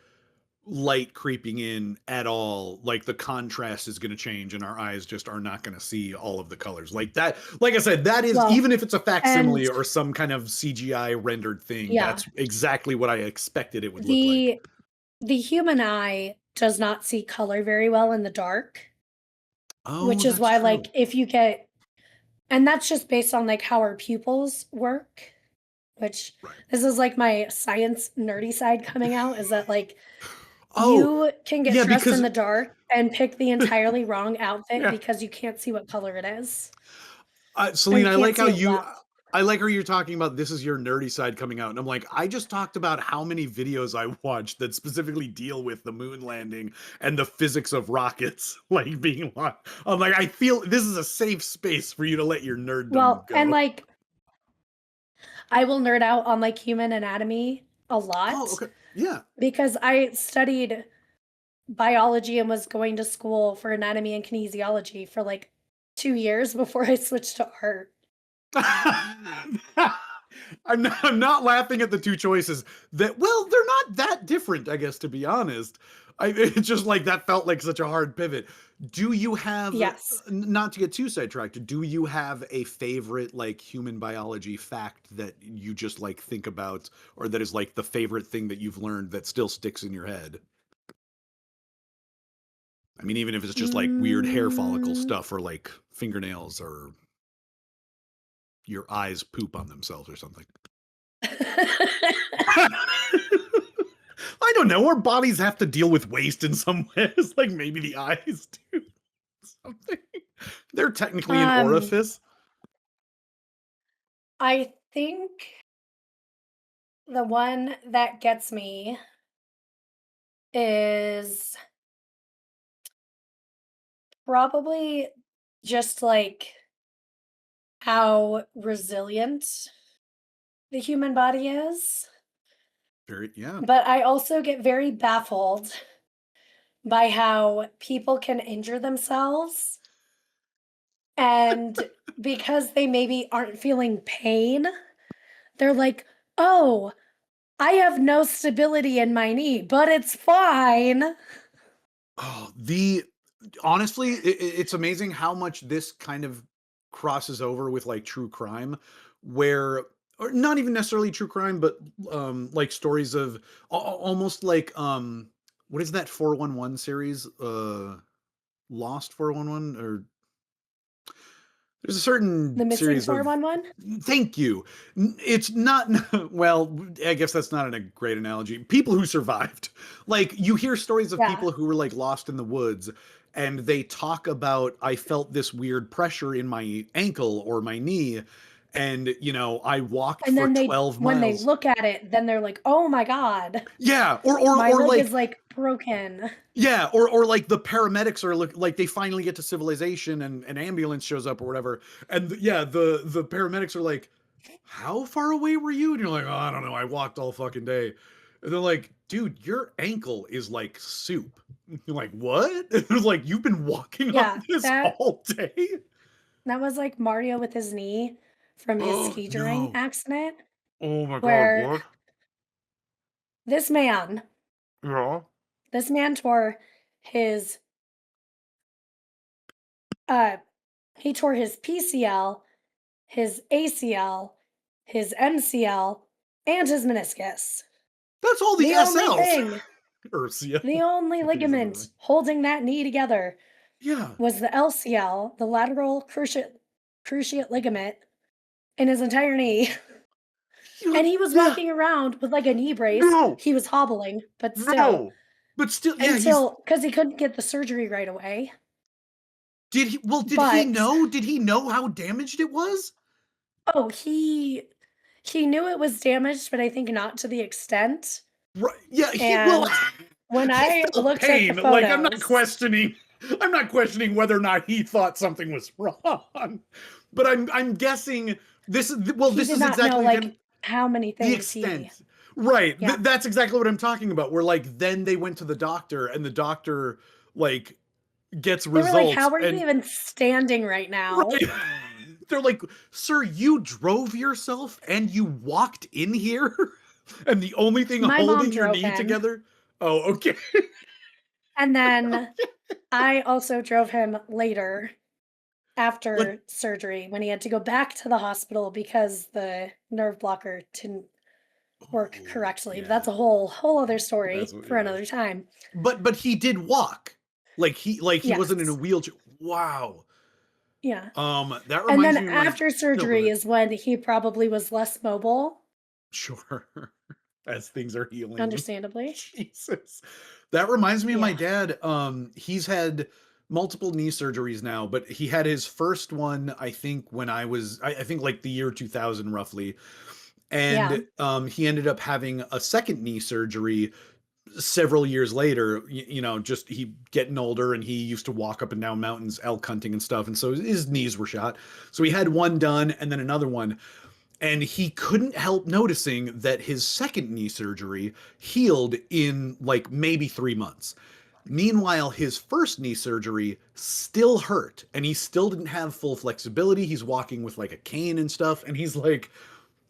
light creeping in at all, like the contrast is going to change and our eyes just are not going to see all of the colors. Like that, like I said, that is, Well, even if it's a and facsimile or some kind of CGI rendered thing, yeah, that's exactly what I expected it would look like. the the human eye does not see color very well in the dark, Oh, which is that's why, true. like, if you get and that's just based on, like, how our pupils work, which Right. this is, like, my science nerdy side coming out, is that, like, Oh, you can get yeah, dressed in because the dark and pick the entirely wrong outfit yeah. because you can't see what color it is, or Celine, you can't see it well. I like how you're talking about this is your nerdy side coming out, and I'm like, I just talked about how many videos I watched that specifically deal with the moon landing and the physics of rockets, like being launched. I'm like, I feel this is a safe space for you to let your nerddom Well, and, go. like, I will nerd out on, like, human anatomy a Oh, lot okay, yeah. because I studied biology and was going to school for anatomy and kinesiology for, like, 2 years before I switched to art. I'm not laughing at the two choices that well they're not that different, I guess, to be honest. It's just like that felt like such a hard pivot. Do you have Yes. not to get too sidetracked, do you have a favorite like human biology fact that you just like think about, or that is like the favorite thing that you've learned that still sticks in your head? I mean, even if it's just like weird hair follicle Mm. stuff or like fingernails or your eyes poop on themselves or something. I don't know. Our bodies have to deal with waste in some ways. Like maybe the eyes do something. They're technically an Um, orifice. I think the one that gets me is probably just, like, how resilient the human body is, Very, yeah. but I also get very baffled by how people can injure themselves, and because they maybe aren't feeling pain, they're like, "Oh, I have no stability in my knee, but it's fine." Oh, the honestly, it's amazing how much this kind of crosses over with like true crime, where or not even necessarily true crime, but like stories of almost like what is that 411 series? Lost 411 or There's a certain The missing series of 411? thank you. It's not well, I guess that's not a great analogy. People who survived. Like you hear stories of Yeah. people who were like lost in the woods and they talk about I felt this weird pressure in my ankle or my knee and I walked And for then 12 when they miles. look at it, then they're like, "Oh my god, Yeah, or or my or leg like is, like, broken." yeah, or like the paramedics are like they finally get to civilization and an ambulance shows up or whatever, and yeah, the paramedics are like, "How far away were you?" And you're like, "Oh, I don't know, I walked all fucking day." And they're like, "Dude, your ankle is like soup." You're like, "What?" And they're like, "You've been walking on Yeah, this all day?" that was like Mario with his knee from his Oh ski juring no! accident, Oh my god! where What? this man Yeah. this man tore his, uh he tore his PCL, his ACL, his MCL, and his meniscus. That's all the The only SLs. thing Ursia. the only I think is the right. ligament holding that knee together Yeah. was the LCL, the lateral cruciate ligament in his entire knee. And he was Yeah. walking around with like a knee brace. No. He was hobbling, but still, No. But still, yeah, he's until because he couldn't get the surgery right away. did he well, did he But know? Did he know how damaged it was? oh, he knew it was damaged, but I think not to the extent. Right. Yeah, he well And when he I felt looked at the pain. Like photos, I'm not questioning whether or not he thought something was wrong. But I'm guessing he this did is not know exactly like again how many the things he. extent. Right. Yeah, That's exactly what I'm talking about. Where like then they went to the doctor and the doctor like gets they were like, results "How are you and even standing right now?" right. They're like, "Sir, you drove yourself and you walked in here, and the only thing My mom holding your drove knee him, together." Oh, okay. and then I also drove him later Like, after surgery when he had to go back to the hospital because the nerve blocker didn't work oh, correctly. But yeah. that's a whole other That's story what, for yeah. another time. But he did walk. Like he wasn't in a Yes. wheelchair. Wow. Yeah. That And reminds then me of my after no, go surgery ahead. is when he probably was less mobile, Sure. As things are healing. understandably. Jesus. That reminds me of my Yeah. dad. He's had multiple knee surgeries now, but he had his first one, I think, when I think like the year 2000 roughly. Yeah. And he ended up having a second knee surgery several years later, just he getting older and he used to walk up and down mountains elk hunting and stuff. And so his knees were shot. So he had one done and then another one. And he couldn't help noticing that his second knee surgery healed in like maybe 3 months. Meanwhile, his first knee surgery still hurt and he still didn't have full flexibility. He's walking with like a cane and stuff. And he's like,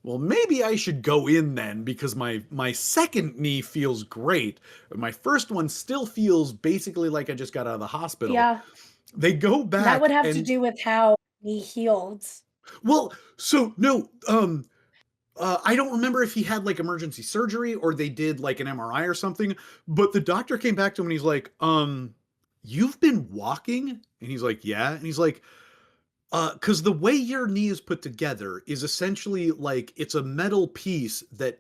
well, maybe I should go in then because my second knee feels great. My first one still feels basically like I just got out of the hospital. Yeah. They go That would back have to and do with how he healed. well, so no, I don't remember if he had like emergency surgery or they did like an MRI or something, but the doctor came back to him and he's like, you've been walking? And he's like, yeah. And he's like, because the way your knee is put together is essentially like it's a metal piece that,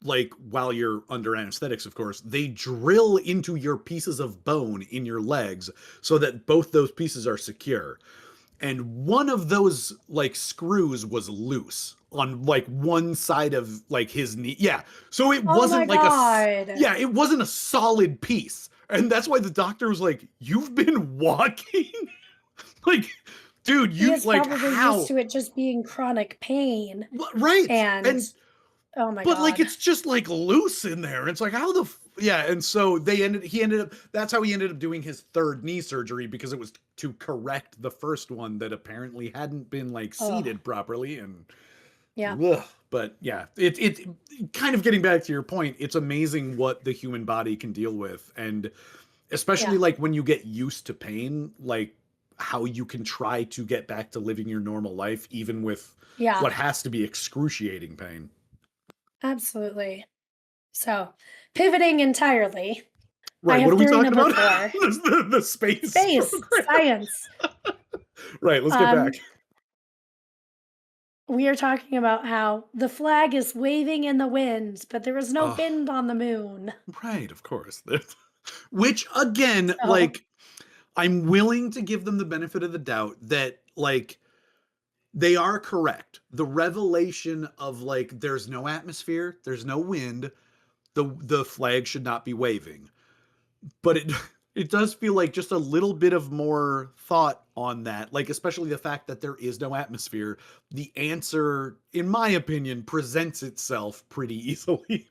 like, while you're under anesthetics, of course, they drill into your pieces of bone in your legs so that both those pieces are secure. And one of those like screws was loose on like one side of like his knee. Yeah. So it Oh my wasn't like god. yeah, it wasn't a solid piece. And that's why the doctor was like, "You've been walking?" Like, dude, He you is like probably used how? to it just being chronic pain, Right. and And oh my but like god. it's just like loose in there. It's like how yeah, and so he ended up that's how he ended up doing his third knee surgery because it was to correct the first one that apparently hadn't been like Oh, seated properly and yeah, ugh. But yeah, it kind of getting back to your point, it's amazing what the human body can deal with and especially yeah, like when you get used to pain, like how you can try to get back to living your normal life even with yeah, what has to be excruciating pain. absolutely. So, pivoting entirely, I Right. What have are we theory talking number about? 4. The space Space, program. science. Right. Let's get Um, back. we are talking about how the flag is waving in the wind, but there was no Oh, wind on the moon. right, of course. Which again, So, like, I'm willing to give them the benefit of the doubt that, like, they are correct. The revelation of, like, there's no atmosphere, there's no wind, the flag should not be waving. But it does feel like just a little bit of more thought on that, like, especially the fact that there is no atmosphere. The answer, in my opinion, presents itself pretty easily.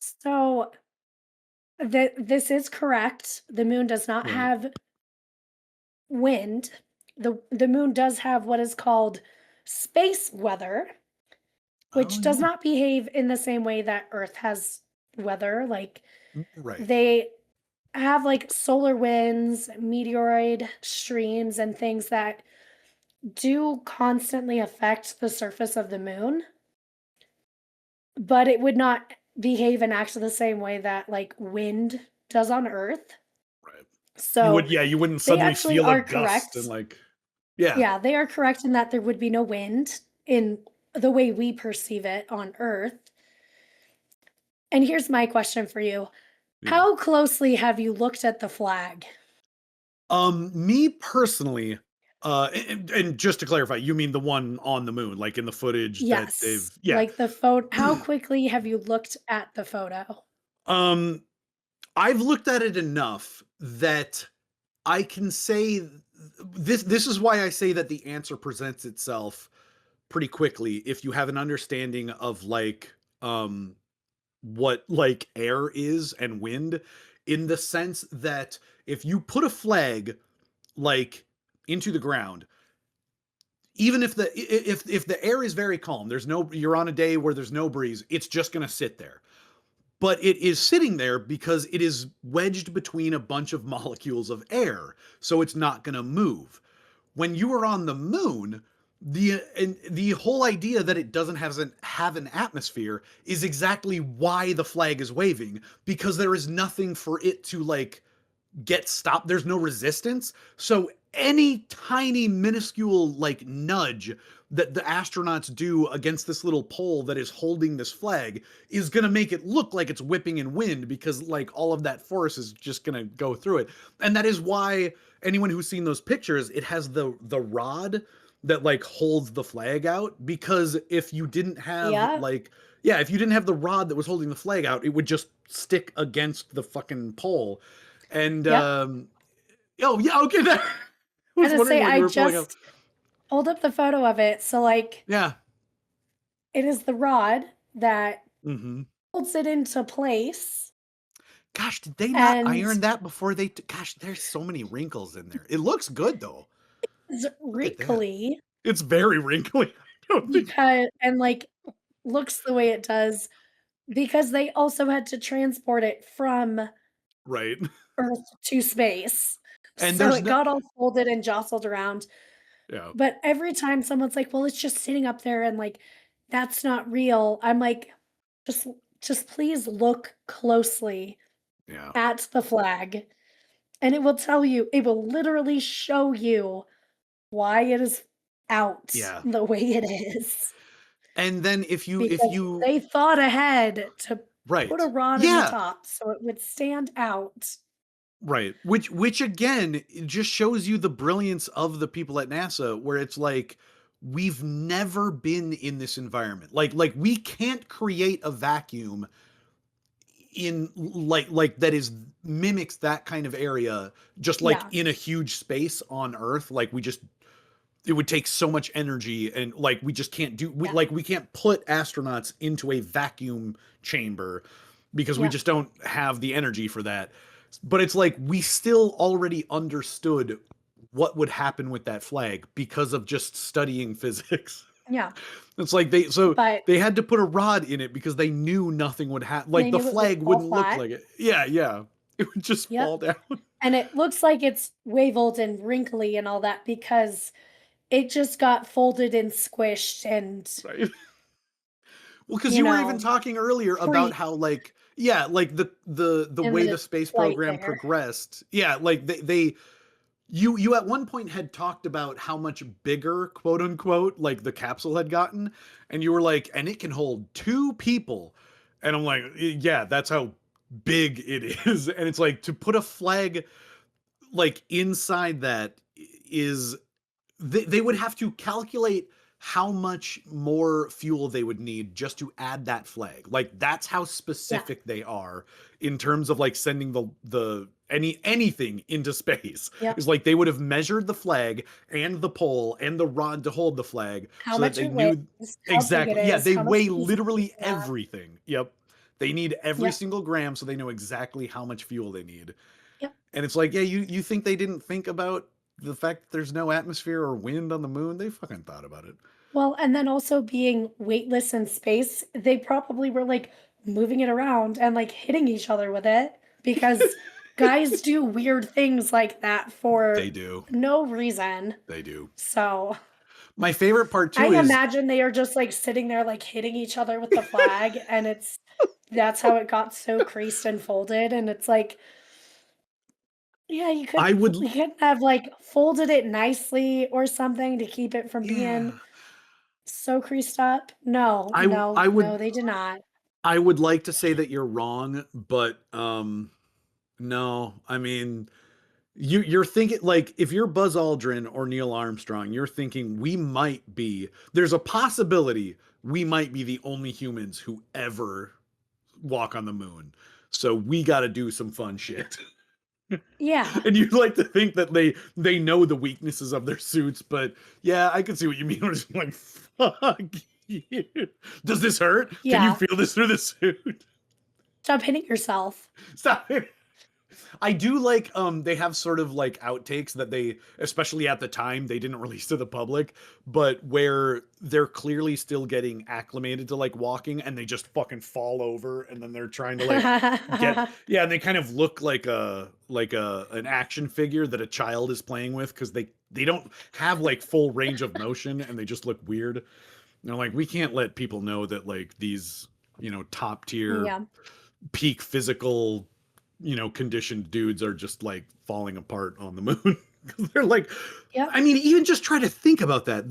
so this is correct. The moon does not Right. have wind. The moon does have what is called space weather, Oh which does yeah. not behave in the same way that Earth has weather. Like Right. they have like solar winds, meteoroid streams, and things that do constantly affect the surface of the moon, but it would not behave and act the same way that like wind does on Earth. Right. So You wouldn't they suddenly actually feel a are gust and correct. like, yeah. Yeah, they are correct in that there would be no wind in the way we perceive it on Earth. And here's my question for you. Yeah. How closely have you looked at the flag? Me personally, and just to clarify, you mean the one on the moon, like in the footage that they've, Yes. yeah. Like the photo, how quickly have you looked at the photo? um, I've looked at it enough that I can say this is why I say that the answer presents itself pretty quickly if you have an understanding of, like, what, like, air is and wind, in the sense that if you put a flag, like, into the ground, even if if the air is very calm, there's no, you're on a day where there's no breeze, it's just going to sit there. But it is sitting there because it is wedged between a bunch of molecules of air, so it's not going to move. When you are on the moon, the whole idea that it doesn't have an atmosphere is exactly why the flag is waving, because there is nothing for it to, like, get stopped. There's no resistance. So any tiny minuscule, like, nudge that the astronauts do against this little pole that is holding this flag is going to make it look like it's whipping in wind, because, like, all of that force is just going to go through it. And that is why anyone who's seen those pictures, it has the rod that, like, holds the flag out, because if you didn't have, Yeah. like, yeah, if you didn't have the rod that was holding the flag out, it would just stick against the fucking pole. And Yep. oh yeah, okay. That, I I was was gonna wondering say what you I were pulling up. just pulled up the photo of it. So like Yeah. it is the rod that Hmm. holds it into place Gosh, did they not and iron that before they? Gosh, there's so many wrinkles in there. It looks good though. is Look at that. wrinkly It's very wrinkly. I don't think. because and like looks the way it does because they also had to transport it from Right. Earth to space. And So there's it no. got all folded and jostled around. Yeah. But every time someone's like, "Well, it's just sitting up there and like that's not real." I'm like, just just please look closely Yeah. at the flag and it will tell you, it will literally show you why it is out Yeah. the way it is And then if because you they thought ahead to put a right. rod in the Yeah. top so it would stand out. Right. Which again, it just shows you the brilliance of the people at NASA, where it's like, we've never been in this environment. Like we can't create a vacuum in, like that is mimics that kind of area, just like Yeah, in a huge space on Earth. Like, we just, it would take so much energy, and, like, we just can't do, yeah, we can't put astronauts into a vacuum chamber because we yeah, just don't have the energy for that. But it's like, we still already understood what would happen with that flag because of just studying physics. yeah, It's like, but they had to put a rod in it because they knew nothing would happen. Like, they the knew it would flag fall wouldn't look flat. like it. Yeah, yeah. It would just Yep, fall down. and it looks like it's waveled and wrinkly and all that because it just got folded and squished and, Right. Well, because you you were even know, talking earlier about pre how, like, yeah, like the in way the the space flight program there. progressed. Yeah, like they you at one point had talked about how much bigger, quote unquote, like the capsule had gotten, and you were like, and it can hold two people. And I'm like, yeah, that's how big it is. And it's like to put a flag like inside that is they would have to calculate how much more fuel they would need just to add that flag. Like that's how Yeah. specific they are in terms of like sending the anything into space. Yep. Is like they would have measured the flag and the pole and the rod to hold the flag How so that much they it weighs, knew how big it exactly. Yeah, is, they how much weigh pieces it's literally got. everything. Yep. They need every Yep. single gram so they know exactly how much fuel they need. Yep. And it's like, yeah, you think they didn't think about the fact that there's no atmosphere or wind on the moon? They fucking thought about it. Well, and then also being weightless in space, they probably were like moving it around and like hitting each other with it because guys do weird things like that They for do. no reason. They do. So My favorite part I too is imagine they are just like sitting there like hitting each other with the flag and that's how it got so creased and folded. And it's like, yeah, I would you couldn't have like folded it nicely or something to keep it from yeah. being so creased up? No, I no, I no, would they did not. I would like to say that you're wrong, but no. I mean, you're thinking like if you're Buzz Aldrin or Neil Armstrong, you're thinking we might be there's a possibility we might be the only humans who ever walk on the moon. So we got to do some fun shit. Yeah, And you'd like to think that they know the weaknesses of their suits, but yeah, I can see what you mean. I'm just like, fuck you. Does this hurt? Can you yeah. feel this through the suit? Stop hitting yourself. Stop it. I do like they have sort of like outtakes that they especially at the time they didn't release to the public, but where they're clearly still getting acclimated to like walking and they just fucking fall over and then they're trying to like get yeah, and they kind of look like a an action figure that a child is playing with because they don't have like full range of motion and they just look weird. And they're like, we can't let people know that like these, top tier Yeah, peak physical conditioned dudes are just like falling apart on the moon. They're like, yep, I mean, even just try to think about that.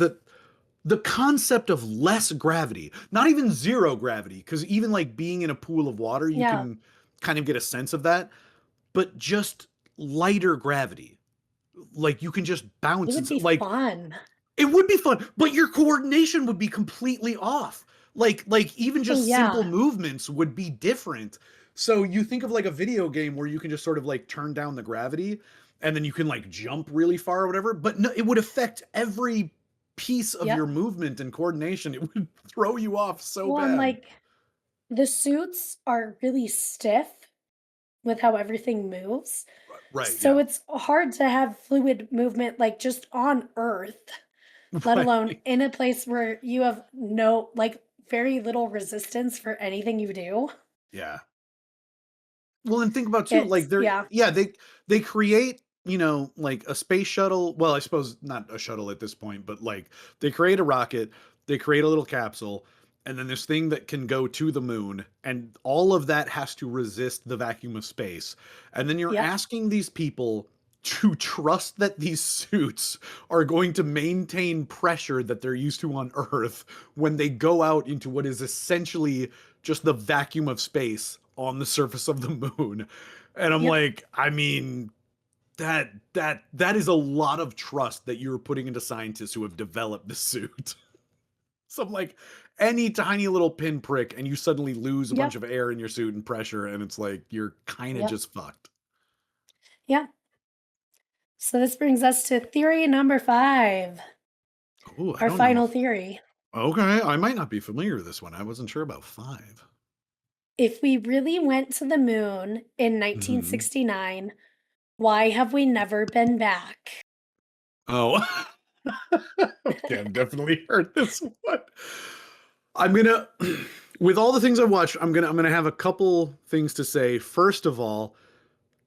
The concept of less gravity, not even zero gravity, because even like being in a pool of water, you yeah. can kind of get a sense of that, but just lighter gravity. Like you can just It bounce would and be like fun. it would be fun, but your coordination would be completely off. Like even Oh, just simple yeah, movements would be different. So you think of like a video game where you can just sort of like turn down the gravity and then you can like jump really far or whatever, but no, it would affect every piece of your yep. movement and coordination. It would throw you off so Well, and bad. like the suits are really stiff with how everything moves. Right, So yeah. it's hard to have fluid movement like just on Earth, let alone Right. in a place where you have no, like, very little resistance for anything you do. Yeah. Well, and think about too, like It's, they're yeah, yeah, they create, like a space shuttle. Well, I suppose not a shuttle at this point, but like they create a rocket, they create a little capsule, and then this thing that can go to the moon, and all of that has to resist the vacuum of space. And then you're yep, asking these people to trust that these suits are going to maintain pressure that they're used to on Earth when they go out into what is essentially just the vacuum of space on the surface of the moon. And I'm yep, like, I mean, that is a lot of trust that you're putting into scientists who have developed the suit. So I'm like, any tiny little pinprick and you suddenly lose a bunch yep, of air in your suit and pressure, and it's like you're kind of yep, just fucked. yep. So this brings us to theory number 5, Oh, I our don't know final if theory. okay, I might not be familiar with this one. I wasn't sure about five. If we really went to the moon in Hmm. 1969, why have we never been back? Oh, okay, I've definitely heard this one. I'm gonna, with all the things I watched, I'm gonna have a couple things to say. First of all,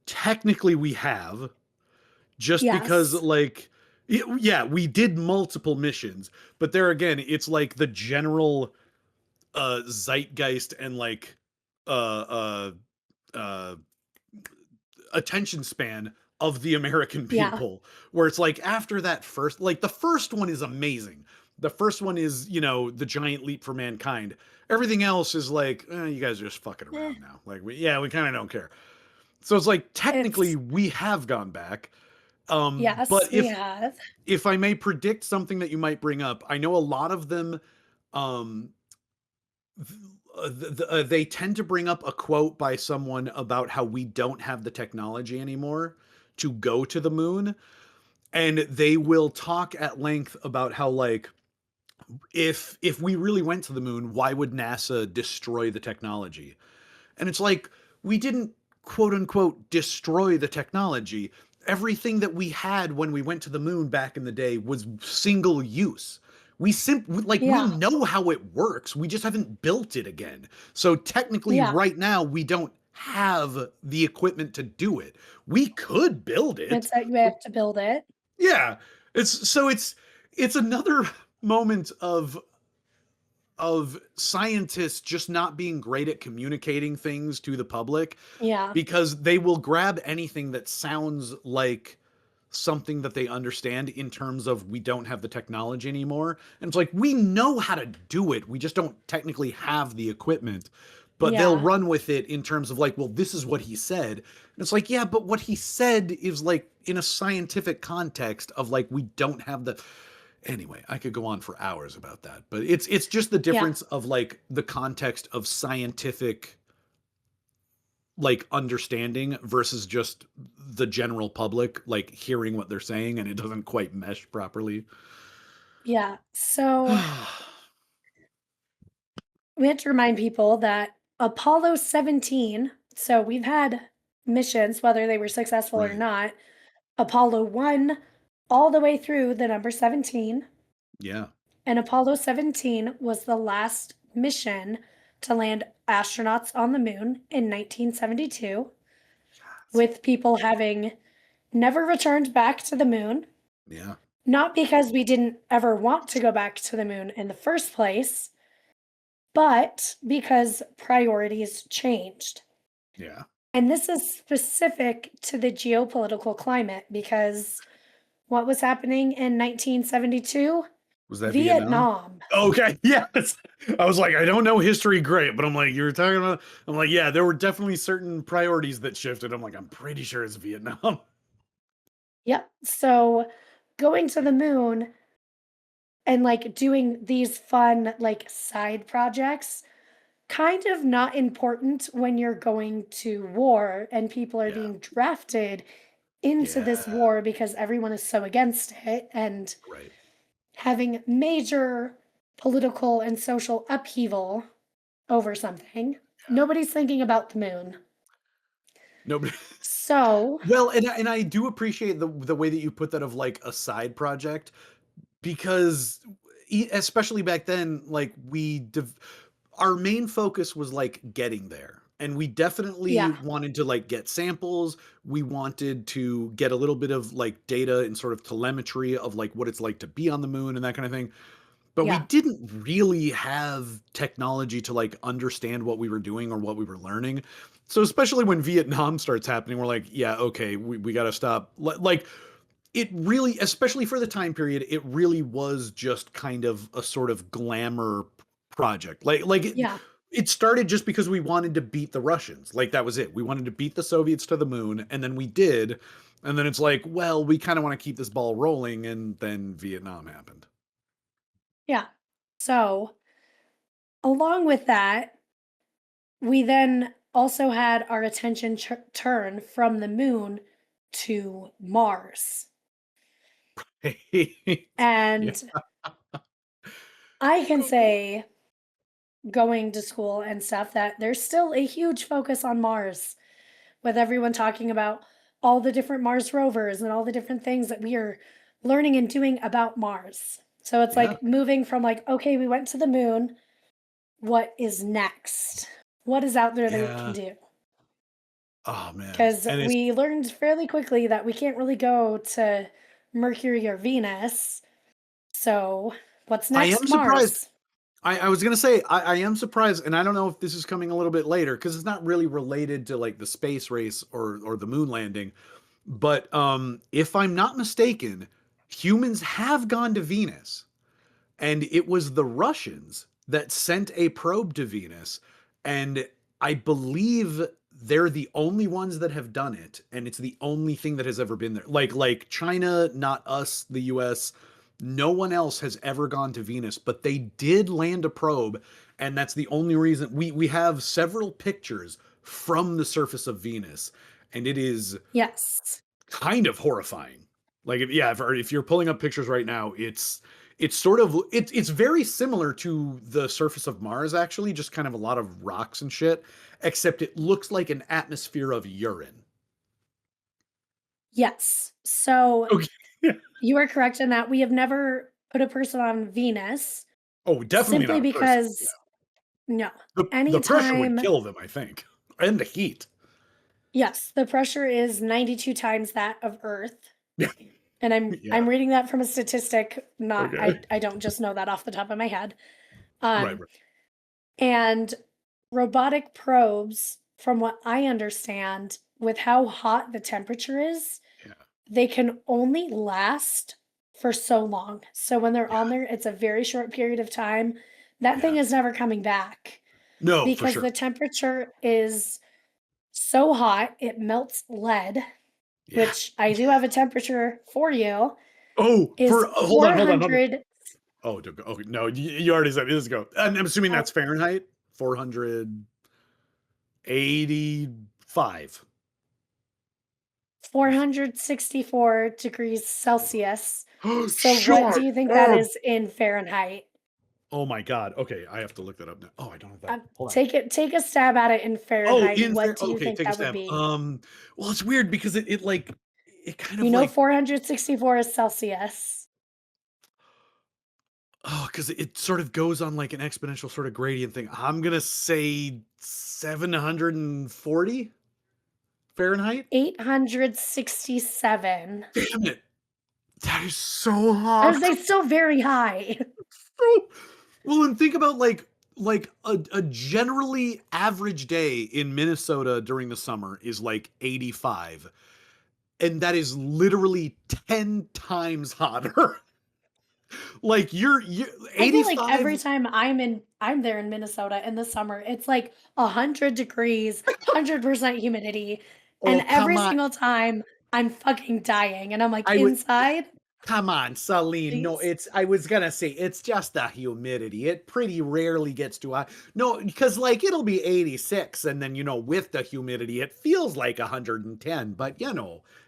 technically we have, just because Yes. like, yeah, we did multiple missions, but there again, it's like the general zeitgeist and like uh uh uh attention span of the American Yeah. people, where it's like after that first, like the first one is amazing. The first one is, the giant leap for mankind. Everything else is like, you guys are just fucking Eh, around now. Like, we kind of don't care. So it's like technically it's we have gone back. yes, But we if have. if I may predict something that you might bring up, I know a lot of them, um, they tend to bring up a quote by someone about how we don't have the technology anymore to go to the moon, and they will talk at length about how, like, if we really went to the moon, why would NASA destroy the technology? And it's like, we didn't quote unquote destroy the technology. Everything that we had when we went to the moon back in the day was single use. We Yeah. know how it works. We just haven't built it again. So technically Yeah. right now we don't have the equipment to do it. We could build it. It's like we have to build it. Yeah. It's another moment of scientists just not being great at communicating things to the public, Yeah. because they will grab anything that sounds like something that they understand in terms of we don't have the technology anymore. And it's like, we know how to do it. We just don't technically have the equipment. But they'll Yeah. run with it in terms of like, well, this is what he said. And it's like, yeah, but what he said is like in a scientific context of like, we don't have the. Anyway, I could go on for hours about that, but it's just the Yeah. difference of like the context of scientific like understanding versus just the general public like hearing what they're saying and it doesn't quite mesh properly. Yeah. So we have to remind people that Apollo 17, so we've had missions, whether they were successful or Right. not, Apollo 1 all the way through the number 17. Yeah. And Apollo 17 was the last mission to land astronauts on the moon in 1972, with people having never returned back to the moon. Yeah. Not because we didn't ever want to go back to the moon in the first place, but because priorities changed. Yeah. And this is specific to the geopolitical climate because what was happening in 1972? Was that Vietnam? Vietnam. Okay. Yes. I was like, I don't know history great, but I'm like, you were talking about, I'm like, yeah, there were definitely certain priorities that shifted. I'm like, I'm pretty sure it's Vietnam. Yep. So going to the moon and like doing these fun like side projects kind of not important when you're going to war and people are Yeah. being drafted into this Yeah. war because everyone is so against it and Right. having major political and social upheaval over something. Yeah. Nobody's thinking about the moon. Nobody. So, Well, and I do appreciate the way that you put that of like a side project, because especially back then, like our main focus was like getting there, and we definitely yeah, wanted to like get samples. We wanted to get a little bit of like data and sort of telemetry of like what it's like to be on the moon and that kind of thing, but we yeah, didn't really have technology to like understand what we were doing or what we were learning. So especially when Vietnam starts happening, we're like, yeah, okay, we got to stop. Like, it really, especially for the time period, it really was just kind of a sort of glamour project. yeah, It started just because we wanted to beat the Russians. Like, that was it. We wanted to beat the Soviets to the moon, and then we did. And then it's like, well, we kind of want to keep this ball rolling, and then Vietnam happened. yeah. So, along with that, we then also had our attention turn from the moon to Mars. Yeah. And I can say, going to school and stuff, that there's still a huge focus on Mars, with everyone talking about all the different Mars rovers and all the different things that we are learning and doing about Mars. So it's Yeah. like moving from like, okay, we went to the moon. What is next? What is out there that we can Yeah. do? Oh man. Because And it's we learned fairly quickly that we can't really go to Mercury or Venus. So what's I next? am surprised. Mars. I was gonna say I am surprised, and I don't know if this is coming a little bit later because it's not really related to like the space race or the moon landing. But if I'm not mistaken, humans have gone to Venus, and it was the Russians that sent a probe to Venus, and I believe they're the only ones that have done it, and it's the only thing that has ever been there. Like China, not us, the US, no one else has ever gone to Venus, but they did land a probe, and that's the only reason we have several pictures from the surface of Venus, and it is Yes. kind of horrifying. Like, if you're pulling up pictures right now, it's sort of it's very similar to the surface of Mars, actually, just kind of a lot of rocks and shit, except it looks like an atmosphere of urine. Yes. So Okay. you are correct in that we have never put a person on Venus Oh, definitely simply not a person. Yeah. because no. The pressure would Anytime kill them, I think, and the heat. yes, the pressure is 92 times that of Earth. Yeah. And Yeah. I'm reading that from a statistic, not Okay. I don't just know that off the top of my head. Right. Um, Right. and robotic probes, from what I understand, with how hot the temperature is, Yeah. they can only last for so long. So when they're Yeah. on there, it's a very short period of time. That thing Yeah. is never coming back No, for because sure. the temperature is so hot, it melts lead, Yeah. which I do have a temperature for you, Oh, is for hold on, hold on, hold on. 400. Oh, okay. No, you already said this go. I'm assuming uh, that's Fahrenheit. 485. 464 degrees Celsius. So what do Short. you think that Oh. is in Fahrenheit? Oh my God. Okay, I have to look that up now. Oh, I don't have that. Hold on. Take a stab at it in Oh, Fahrenheit. in What fair. do you Okay, think take a that would stab. be? Well, it's weird because it like it kind You of know like 464 is Celsius. because it sort of goes on like an exponential sort of gradient thing. I'm gonna say 740 Fahrenheit. 867. Damn it. That is so I would hot. say still very high. So well, and think about like a generally average day in Minnesota during the summer is like 85, and that is literally 10 times hotter. Like you I feel like every 85. time I'm there in Minnesota in the summer, it's like 100 degrees, 100% humidity, and Oh, come every on. single time I'm fucking dying and I'm like I would inside, Come on, Celine. No, please. I was gonna say it's just the humidity. It pretty rarely gets too high. No, because like it'll be 86, and then with the humidity, it feels like 110, but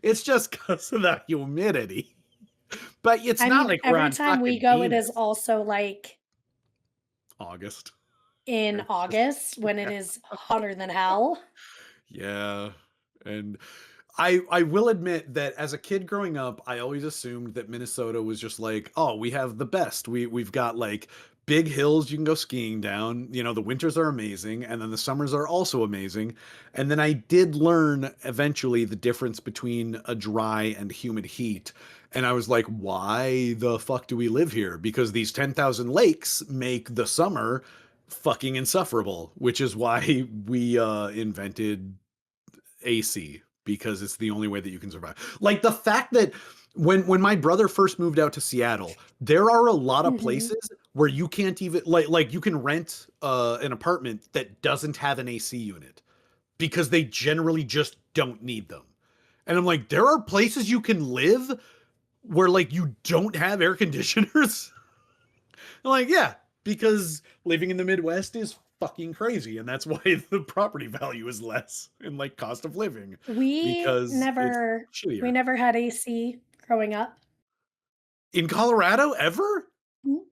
it's just because of the humidity. But it's I not mean, like we're every on time we fucking go, it is Venus. also like August. in It's just August when it is hotter than hell. yeah. And I will admit that as a kid growing up, I always assumed that Minnesota was just like, oh, we have the best. We've got like big hills you can go skiing down. The winters are amazing, and then the summers are also amazing. And then I did learn eventually the difference between a dry and humid heat. And I was like, why the fuck do we live here? Because these 10,000 lakes make the summer fucking insufferable, which is why we invented AC, because it's the only way that you can survive. Like the fact that when my brother first moved out to Seattle, there are a lot of Mhm. places where you can't even like you can rent an apartment that doesn't have an AC unit because they generally just don't need them. And I'm like, there are places you can live where like you don't have air conditioners. I'm like, yeah, because living in the Midwest is fucking crazy, and that's why the property value is less and like cost of living We because it's never we shittier. never had AC growing up. In Colorado, ever? Mhm.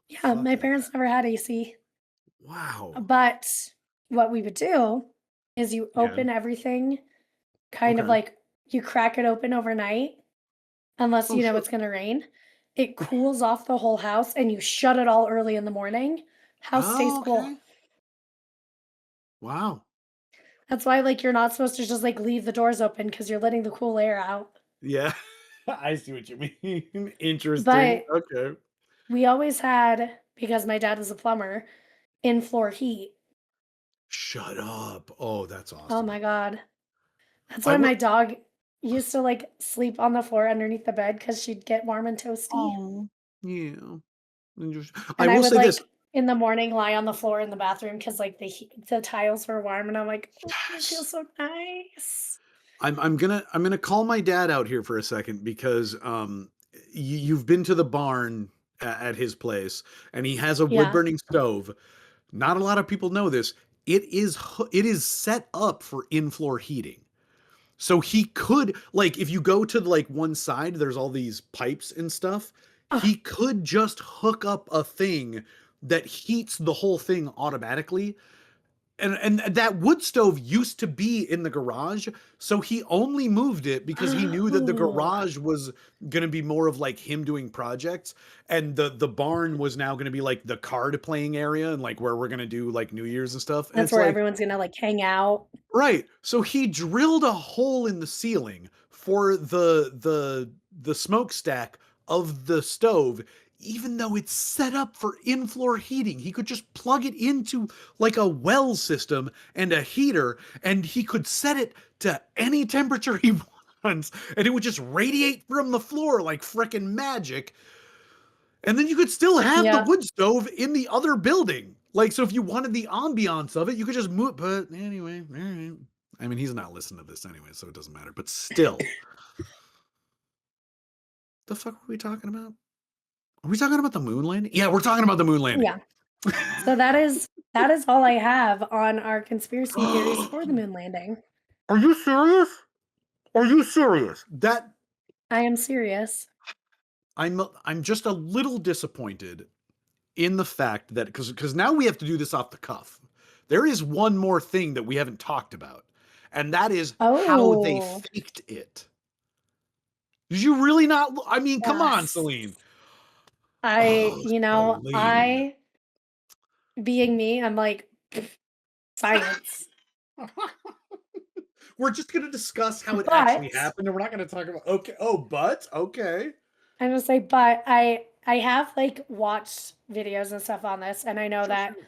Yeah, Fuck my that. parents never had AC. Wow. But what we would do is you Yeah. open everything kind of Okay. like you crack it open overnight, unless Oh, you know sure. it's gonna rain. It cools off the whole house and you shut it all early in the morning. House stays Oh, cool. okay. Wow. That's why like you're not supposed to just like leave the doors open because you're letting the cool air out. Yeah. I see what you mean. Interesting. But Okay. we always had, because my dad was a plumber, in floor heat. Shut up. Oh, that's Oh awesome. my god. That's I why will. my dog used to like sleep on the floor underneath the bed because she'd get warm and toasty. Oh, yeah. I And I will would say this. like in the morning lie on the floor in the bathroom because like the tiles were warm, and I'm like, oh, it Yes. feels so nice. I'm gonna call my dad out here for a second because you've been to the barn at his place and he has a wood Yeah. burning stove. Not a lot of people know this. It is set up for in-floor heating. So he could, like, if you go to like one side, there's all these pipes and stuff. Oh, He could just hook up a thing that heats the whole thing automatically. And that wood stove used to be in the garage, so he only moved it because he knew that the oh, garage was going to be more of like him doing projects, and the barn was now going to be like the card playing area and like where we're going to do like New Year's and stuff. And that's it's where like, everyone's gonna like hang out. right. So he drilled a hole in the ceiling for the smokestack of the stove, even though it's set up for in-floor heating. He could just plug it into like a well system and a heater, and he could set it to any temperature he wants, and it would just radiate from the floor like frickin' magic. And then you could still have the Yeah. wood stove in the other building. Like, so if you wanted the ambiance of it, you could just move. But anyway, all right. I mean, he's not listening to this anyway, so it doesn't matter. But still, the fuck were we talking about? Are we talking about the moon landing? Yeah, we're talking about the moon landing. Yeah. So that is all I have on our conspiracy theories for the moon landing. Are you serious? Are you serious? That I am serious. I'm just a little disappointed in the fact that because now we have to do this off the cuff. There is one more thing that we haven't talked about, and that is how they Oh, faked it. Did you really not? I mean, come on, yes. Celine. I, Oh, you know, Celine. I being me, I'm like science. We're just gonna discuss how it actually But happened, and we're not gonna talk about okay. Oh, but okay. I'm gonna say, but I have like watched videos and stuff on this, and I know Sure, that sure.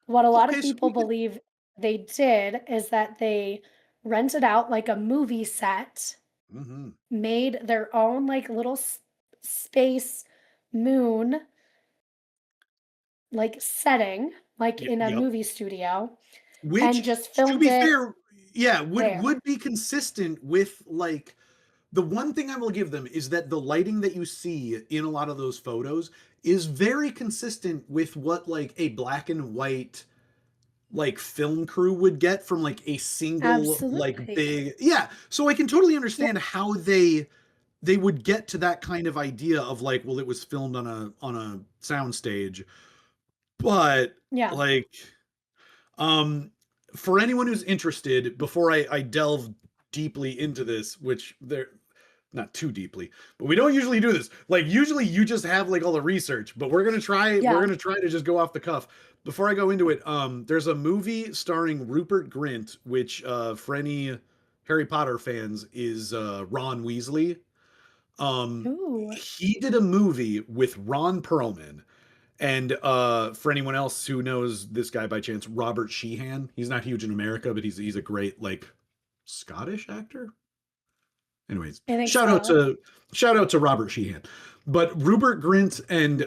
what a lot of Okay, so people we could. believe they did is that they rented out like a movie set, Hmm. made their own like little space moon like setting, like in a Yep. movie studio, and Which, just to filmed be it fair, yeah, would there. be consistent with like the one thing I will give them is that the lighting that you see in a lot of those photos is very consistent with what like a black and white like film crew would get from like a single like Absolutely. big, yeah. So I can totally Yeah. understand how they would get to that kind of idea of like, well, it was filmed on a soundstage, but Yeah. like um for anyone who's interested, before I delve deeply into this, which they're not too deeply, but we don't usually do this. Like usually you just have like all the research, but we're Yeah. gonna try to just go off the cuff. Before I go into it, there's a movie starring Rupert Grint, which for any Harry Potter fans is Ron Weasley. Ooh. He did a movie with Ron Perlman. And for anyone else who knows this guy by chance, Robert Sheehan. He's not huge in America, but he's a great like Scottish actor. Anyways, I think so. shout out to Robert Sheehan. But Rupert Grint and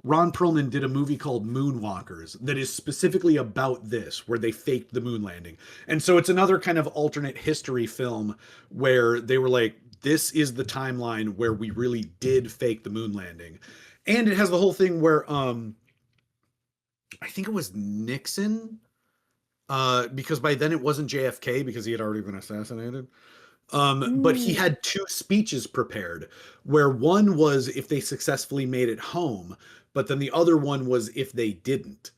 Ron Perlman did a movie called Moonwalkers that is specifically about this, where they faked the moon landing. And so it's another kind of alternate history film where they were like, this is the timeline where we really did fake the moon landing. And it has the whole thing where I think it was Nixon, because by then it wasn't JFK because he had already been assassinated. But he Mm. had two speeches prepared, where one was if they successfully made it home, but then the other one was if they didn't.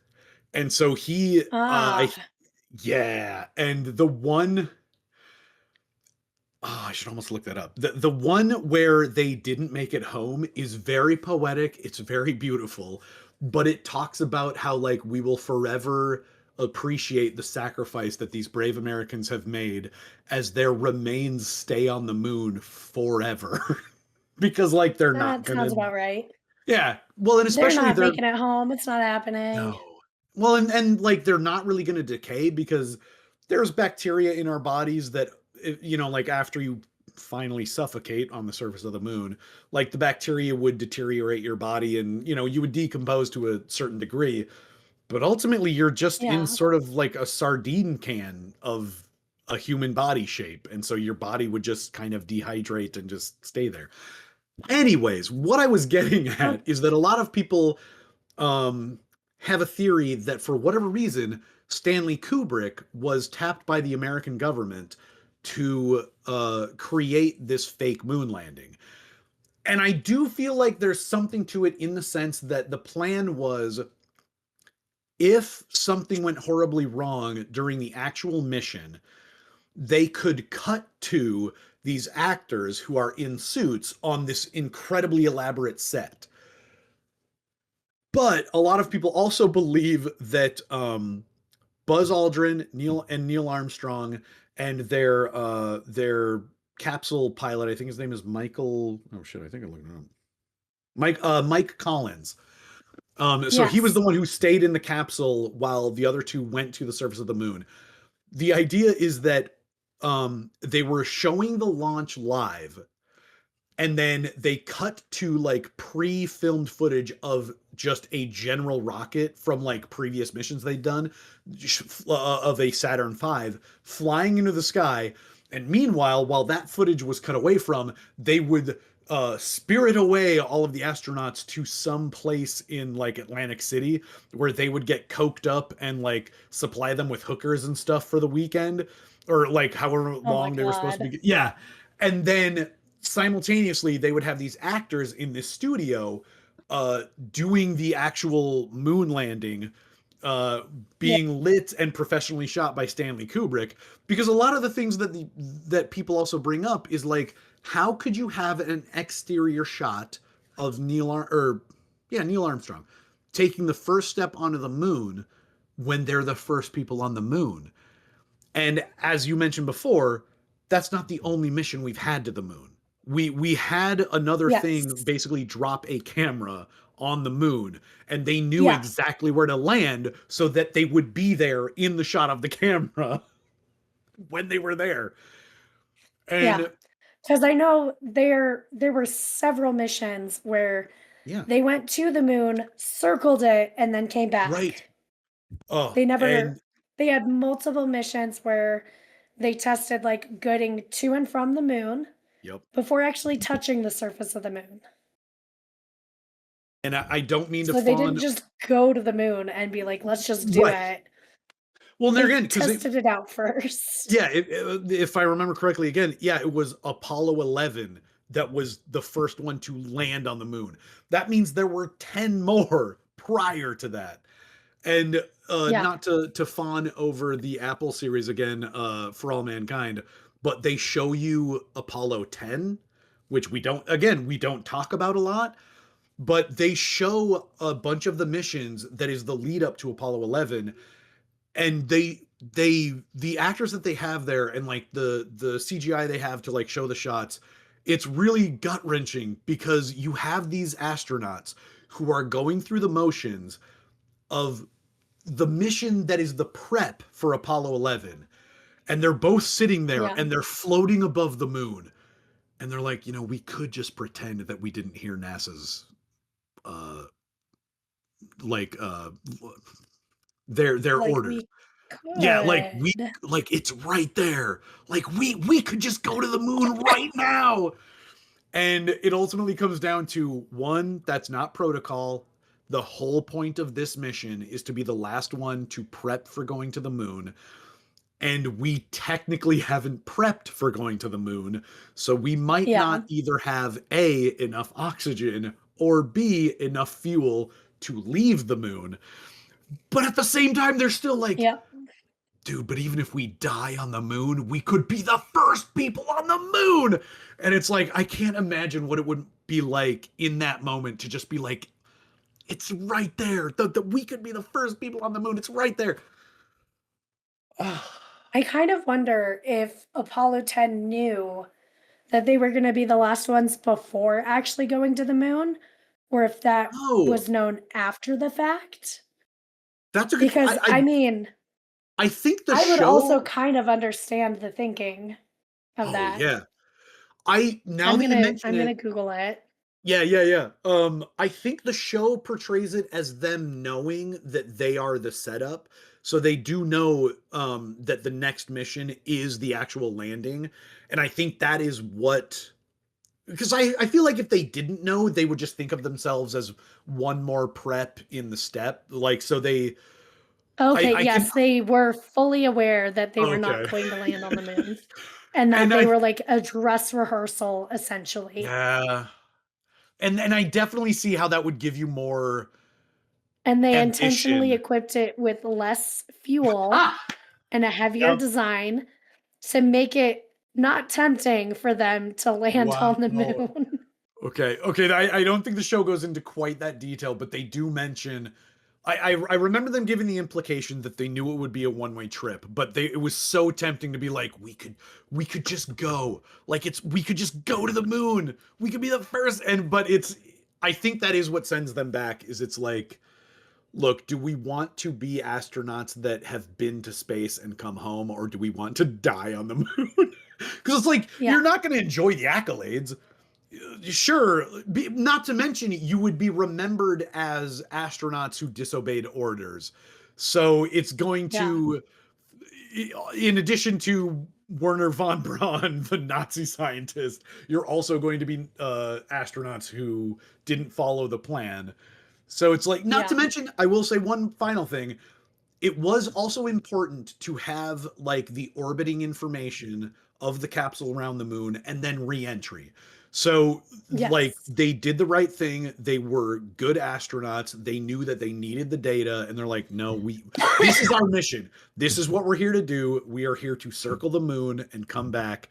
And so Ah. yeah, and the one, I should almost look that up. The one where they didn't make it home is very poetic. It's very beautiful, but it talks about how like we will forever appreciate the sacrifice that these brave Americans have made as their remains stay on the moon forever. Because like they're not That gonna, sounds about right. yeah. Well, and They're especially not they're making it home. It's not happening. no. Well, and like they're not really gonna decay because there's bacteria in our bodies that like after you finally suffocate on the surface of the moon, like the bacteria would deteriorate your body and, you would decompose to a certain degree. But ultimately, you're just in Yeah. sort of like a sardine can of a human body shape. And so your body would just kind of dehydrate and just stay there. Anyways, what I was getting Oh, at is that a lot of people um, have a theory that for whatever reason, Stanley Kubrick was tapped by the American government to create this fake moon landing. And I do feel like there's something to it in the sense that the plan was if something went horribly wrong during the actual mission, they could cut to these actors who are in suits on this incredibly elaborate set. But a lot of people also believe that Buzz Aldrin, Neil Armstrong, and their capsule pilot, I think his name is Michael. Oh shit, I think I looked it up. Mike Collins. So he was the yes. one who stayed in the capsule while the other two went to the surface of the moon. The idea is that they were showing the launch live, and then they cut to like pre-filmed footage of just a general rocket from like previous missions they'd done of a Saturn V flying into the sky. And meanwhile, while that footage was cut away from, they would spirit away all of the astronauts to some place in like Atlantic City where they would get coked up and like supply them with hookers and stuff for the weekend, or like however Oh my long they were supposed to God. be. Yeah. And then simultaneously they would have these actors in this studio doing the actual moon landing, uh, Yeah. being lit and professionally shot by Stanley Kubrick. Because a lot of the things that people also bring up is like, how could you have an exterior shot of Neil Armstrong taking the first step onto the moon when they're the first people on the moon? And as you mentioned before, that's not the only mission we've had to the moon. We had another thing Yes. basically drop a camera on the moon, and they knew Yeah. exactly where to land so that they would be there in the shot of the camera when they were there. Yeah. And Because I know there were several missions where yeah, they went to the moon, circled it, and then came right. back. Oh, They never and they had multiple missions where they tested like getting to and from the moon yep. before actually touching the surface of the moon. And I don't mean to So they didn't fawn just go to the moon and be like, let's just do right. it. Well, there They again, because tested it out first. yeah, if I remember correctly, again, yeah, it was Apollo 11 that was the first one to land on the moon. That means there were 10 more prior to that. And Yeah. not to fawn over the Apple series again, for all mankind, but they show you Apollo 10, which we don't talk about a lot, but they show a bunch of the missions that is the lead up to Apollo 11. And the actors that they have there and like the CGI they have to like show the shots, it's really gut-wrenching because you have these astronauts who are going through the motions of the mission that is the prep for Apollo 11, and they're both sitting there Yeah. and they're floating above the moon, and they're like, we could just pretend that we didn't hear NASA's uh like their Like orders. we Yeah, could. like it's right there. Like we could just go to the moon right now. And it ultimately comes down to one, that's not protocol. The whole point of this mission is to be the last one to prep for going to the moon. And we technically haven't prepped for going to the moon. So we might Yeah. not either have A, enough oxygen, or B, enough fuel to leave the moon. But at the same time, they're still like, Yep. dude, but even if we die on the moon, we could be the first people on the moon. And it's like, I can't imagine what it would be like in that moment to just be like, it's right there. We could be the first people on the moon. It's right there. I kind of wonder if Apollo 10 knew that they were going to be the last ones before actually going to the moon, or if that Oh, was known after the fact. that's a good. Because, I mean, I think the I would also show. kind of understand the thinking of Oh that. yeah, Now that you mention I'm gonna it, Google it. yeah. I think the show portrays it as them knowing that they are the setup. So they do know that the next mission is the actual landing. And I think that is what, because I feel like if they didn't know, they would just think of themselves as one more prep in the step. Like, so Okay, I can, yes, they were fully aware that they were not okay. going to land on the moon and that And they I, were like a dress rehearsal essentially. yeah. And I definitely see how that would give you more And they intentionally ambition. equipped it with less fuel Ah! and a heavier Yep. design to make it not tempting for them to land Wow. on the moon. Okay. I don't think the show goes into quite that detail, but they do mention. I remember them giving the implication that they knew it would be a one-way trip, but it was so tempting to be like, we could just go. Like we could just go to the moon. We could be the first. And but it's I think that is what sends them back, is it's like, look, do we want to be astronauts that have been to space and come home, or do we want to die on the moon? Because it's like, Yeah. you're not going to enjoy the accolades. Sure, not to mention you would be remembered as astronauts who disobeyed orders. So it's going Yeah. to, in addition to Werner von Braun, the Nazi scientist, you're also going to be astronauts who didn't follow the plan. So it's like, not to Yeah. mention, I will say one final thing. It was also important to have like the orbiting information of the capsule around the moon and then re-entry. So like Yes. they did the right thing. They were good astronauts. They knew that they needed the data, and they're like, no, we this is our mission. This is what we're here to do. We are here to circle the moon and come back.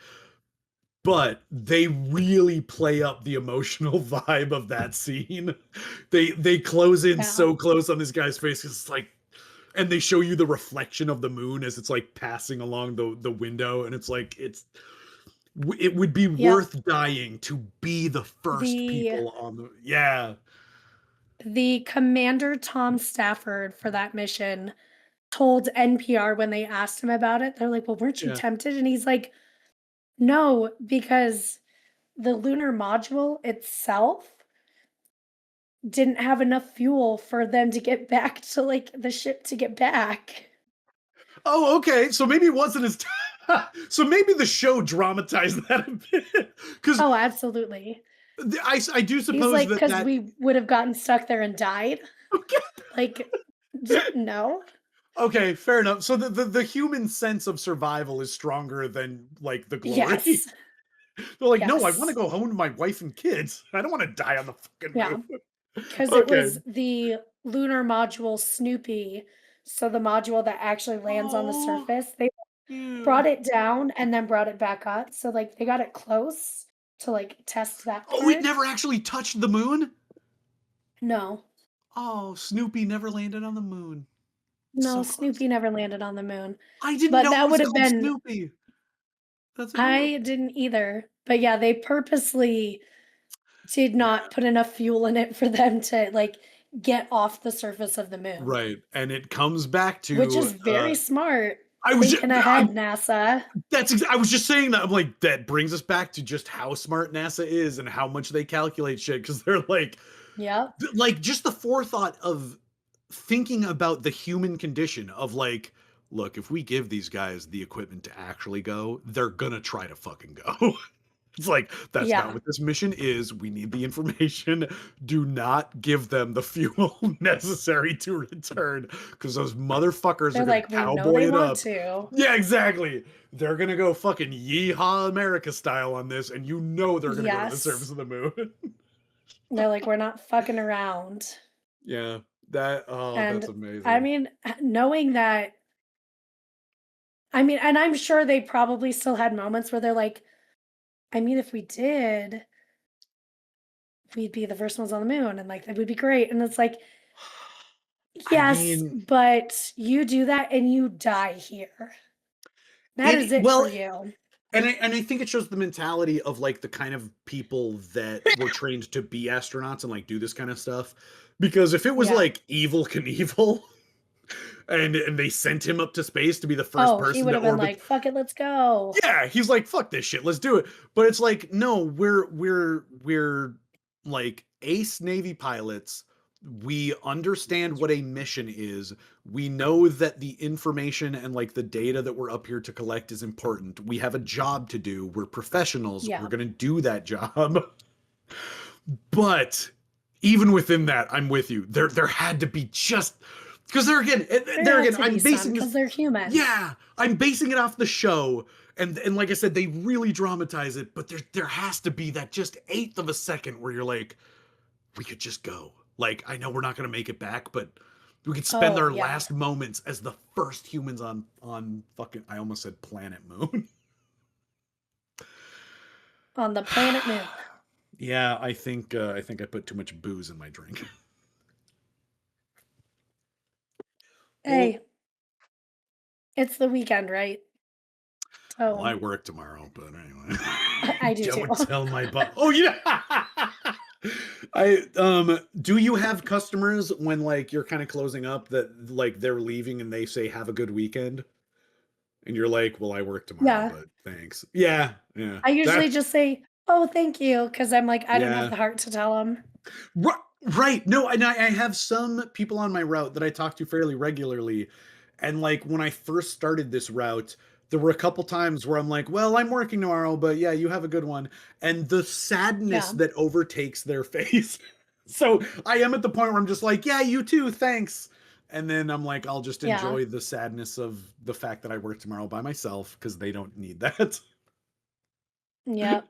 But they really play up the emotional vibe of that scene. They close in Yeah. so close on this guy's face. It's like, and they show you the reflection of the moon as it's like passing along the window, and it's like, it would be Yep. worth dying to be the first The people on the, yeah. the commander Tom Stafford for that mission told NPR when they asked him about it. They're like, "Well, weren't you Yeah. tempted?" And he's like, "No, because the lunar module itself didn't have enough fuel for them to get back to like the ship to get back." Oh, okay, so maybe it wasn't as so maybe the show dramatized that a bit, because Oh, absolutely. I do He's suppose like, that "'Cause that we would have gotten stuck there and died." okay. Like, no. Okay, fair enough. So the human sense of survival is stronger than like the glory. Yes. They're like, no, I want to Yes. go home to my wife and kids. I don't want to die on the fucking Yeah. moon. Because it Okay. was the lunar module Snoopy, so the module that actually lands on the Oh, surface, they brought ew. it down and then brought it back up, so, like, they got it close to, like, test that Oh, it part. never actually touched the moon? No. Oh, Snoopy never landed on the moon. No, So close. Snoopy never landed on the moon, I didn't but know it that would was have called been Snoopy. That's I adorable. didn't either, but yeah, they purposely did not put enough fuel in it for them to, like, get off the surface of the moon, Right. And it comes back which to is very smart. I was just, Thinking ahead, NASA. I was just saying that. I'm like, that brings us back to just how smart NASA is and how much they calculate shit, because they're Yep. like just the forethought of thinking about the human condition of like, look, if we give these guys the equipment to actually go, they're gonna try to fucking go. It's like, that's not Yeah. what this mission is. We need the information. Do not give them the fuel necessary to return, because those motherfuckers are They're gonna like, "We know cowboy they it want up. to." Yeah, exactly. They're gonna go fucking yeehaw America style on this, and you know they're gonna go to the surface Yes. of the moon. They're like, "We're not fucking around." Yeah, that, oh, that's And, I amazing. mean, knowing that I mean, and I'm sure they probably still had moments where they're like, "I mean, if we did, we'd be the first ones on the moon, and, like, that would be great." And it's like, I "Yes, mean, but you do that and you die here. That is it for well, you." and I think it shows the mentality of like the kind of people that were trained to be astronauts and like do this kind of stuff. Because if it was Yeah. like evil Knievel, and they sent him up to space to be the first Oh, he person would to have been orbit. like, "Fuck it, let's go." Yeah, he's like, fuck this shit, let's do it. But it's like, no, we're like ace Navy pilots. We understand what a mission is. We know that the information and like the data that we're up here to collect is important. We have a job to do. We're professionals. We're Yeah. gonna do that job. But even within that, I'm with you. There had to be just because There there had again, to I'm be some basing this. because they're human. Yeah, I'm basing it off the show, and like I said, they really dramatize it. But there has to be that just eighth of a second where you're like, we could just go. Like I know we're not gonna make it back, but we could spend Oh, our yeah. last moments as the first humans on fucking. I almost said planet Moon. On the planet Moon. Yeah, I think I put too much booze in my drink. Well, Hey, it's the weekend, right? well, I So, work tomorrow, but anyway. I do too. Don't tell my boss. Oh yeah. I do you have customers when like you're kind of closing up that like they're leaving and they say have a good weekend and you're like, "Well, I work tomorrow, Yeah. but thanks." Yeah, yeah. I usually That just say, "Oh, thank you," because 'cause I'm like, I don't have yeah. the heart to tell them. Ri right. No, and I have some people on my route that I talk to fairly regularly, and, like, when I first started this route, there were a couple times where I'm like, "Well, I'm working tomorrow, but yeah, you have a good one," and the sadness Yeah. that overtakes their face. So, I am at the point where I'm just like, "Yeah, you too, thanks," and then I'm like, I'll just Yeah. enjoy the sadness of the fact that I work tomorrow by myself because they don't need that. Yep.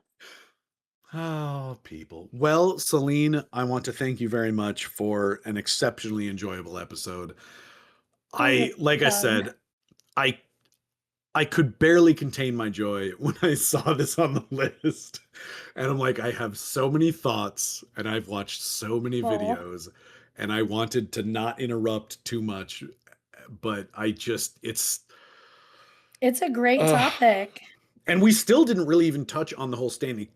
Oh, people. Well, Celine, I want to thank you very much for an exceptionally enjoyable episode. It was Like I fun. said, I I could barely contain my joy when I saw this on the list. And I'm like, I have so many thoughts and I've watched so many Oh, videos and I wanted to not interrupt too much, but I just it's a great uh topic. and we still didn't really even touch on the whole Stanley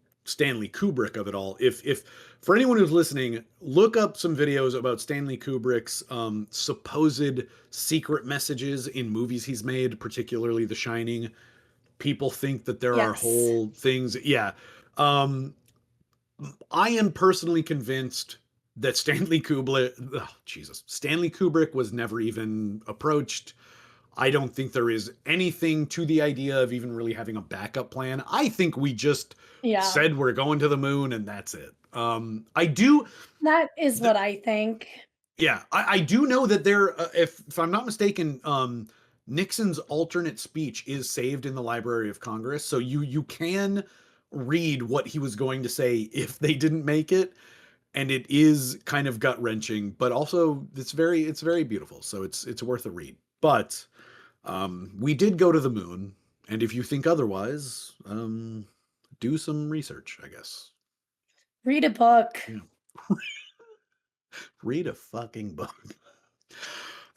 Kubrick of it all. If for anyone who's listening, look up some videos about Stanley Kubrick's supposed secret messages in movies he's made, particularly The Shining. People think that there are Yes. whole things. Yeah, um, I am personally convinced that Stanley Kubrick was never even approached. I don't think there is anything to the idea of even really having a backup plan. I think we just Yeah. said we're going to the moon and that's it. I do, That is th- what I think. yeah, I do know that there, if I'm not mistaken, Nixon's alternate speech is saved in the Library of Congress, so you can read what he was going to say if they didn't make it, and it is kind of gut wrenching, but also it's very beautiful, so it's worth a read. But we did go to the moon, and if you think otherwise, do some research, I guess. Read a book. Yeah. Read a fucking book. Yep.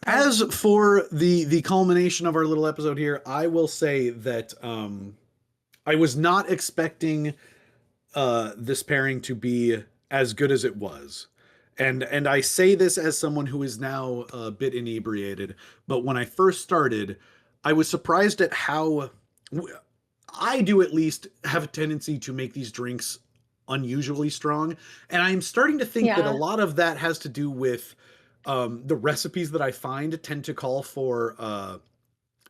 As for the culmination of our little episode here, I will say that I was not expecting this pairing to be as good as it was. And I say this as someone who is now a bit inebriated, but when I first started, I was surprised at how I do at least have a tendency to make these drinks unusually strong, and I'm starting to think that a Yeah. lot of that has to do with the recipes that I find tend to call for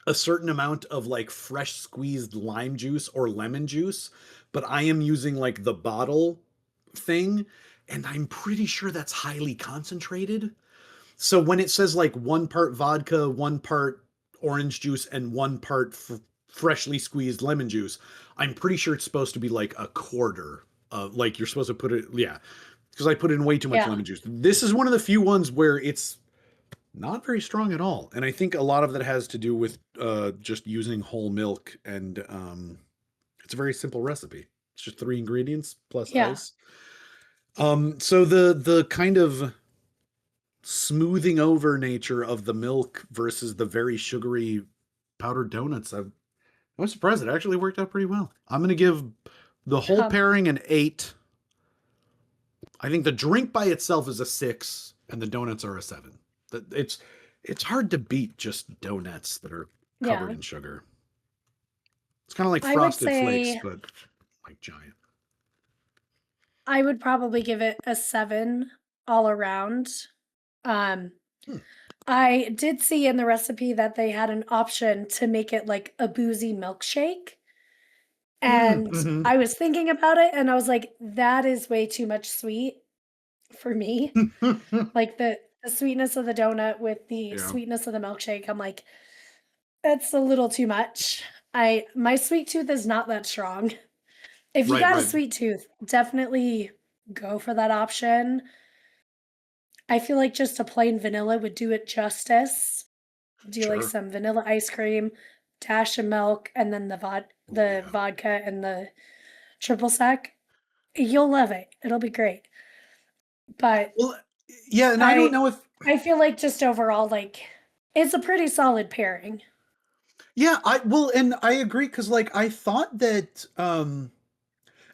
a certain amount of like fresh squeezed lime juice or lemon juice, but I am using like the bottle thing, and I'm pretty sure that's highly concentrated. So when it says like 1 part vodka, 1 part orange juice, and 1 part freshly squeezed lemon juice, I'm pretty sure it's supposed to be like a quarter of like you're supposed to put it, yeah, because I put in way too much Yeah. lemon juice. This is one of the few ones where it's not very strong at all. And I think a lot of that has to do with just using whole milk, and it's a very simple recipe. It's just 3 ingredients plus Yeah. ice. So the kind of smoothing over nature of the milk versus the very sugary powdered donuts, I was surprised it actually worked out pretty well. I'm gonna give the whole Yeah. pairing an 8. I think the drink by itself is a 6, and the donuts are a 7. It's It's hard to beat just donuts that are covered Yeah. in sugar. It's kind of like I would Frosted Flakes, say but like giant. I would probably give it a 7 all around. Um, Hmm. I did see in the recipe that they had an option to make it like a boozy milkshake. And Mm-hmm. I was thinking about it and I was like, that is way too much sweet for me. Like the sweetness of the donut with the Yeah. sweetness of the milkshake, I'm like, that's a little too much. I my sweet tooth is not that strong. If you Right, got a right. sweet tooth, definitely go for that option. I feel like just a plain vanilla would do it justice. Do like Sure. some vanilla ice cream, dash of milk, and then Oh the yeah. vodka and the triple sec. You'll love it. It'll be great. But Well, yeah, and I don't I know if I feel like just overall, like, it's a pretty solid pairing. yeah, I well, and I agree because like I thought that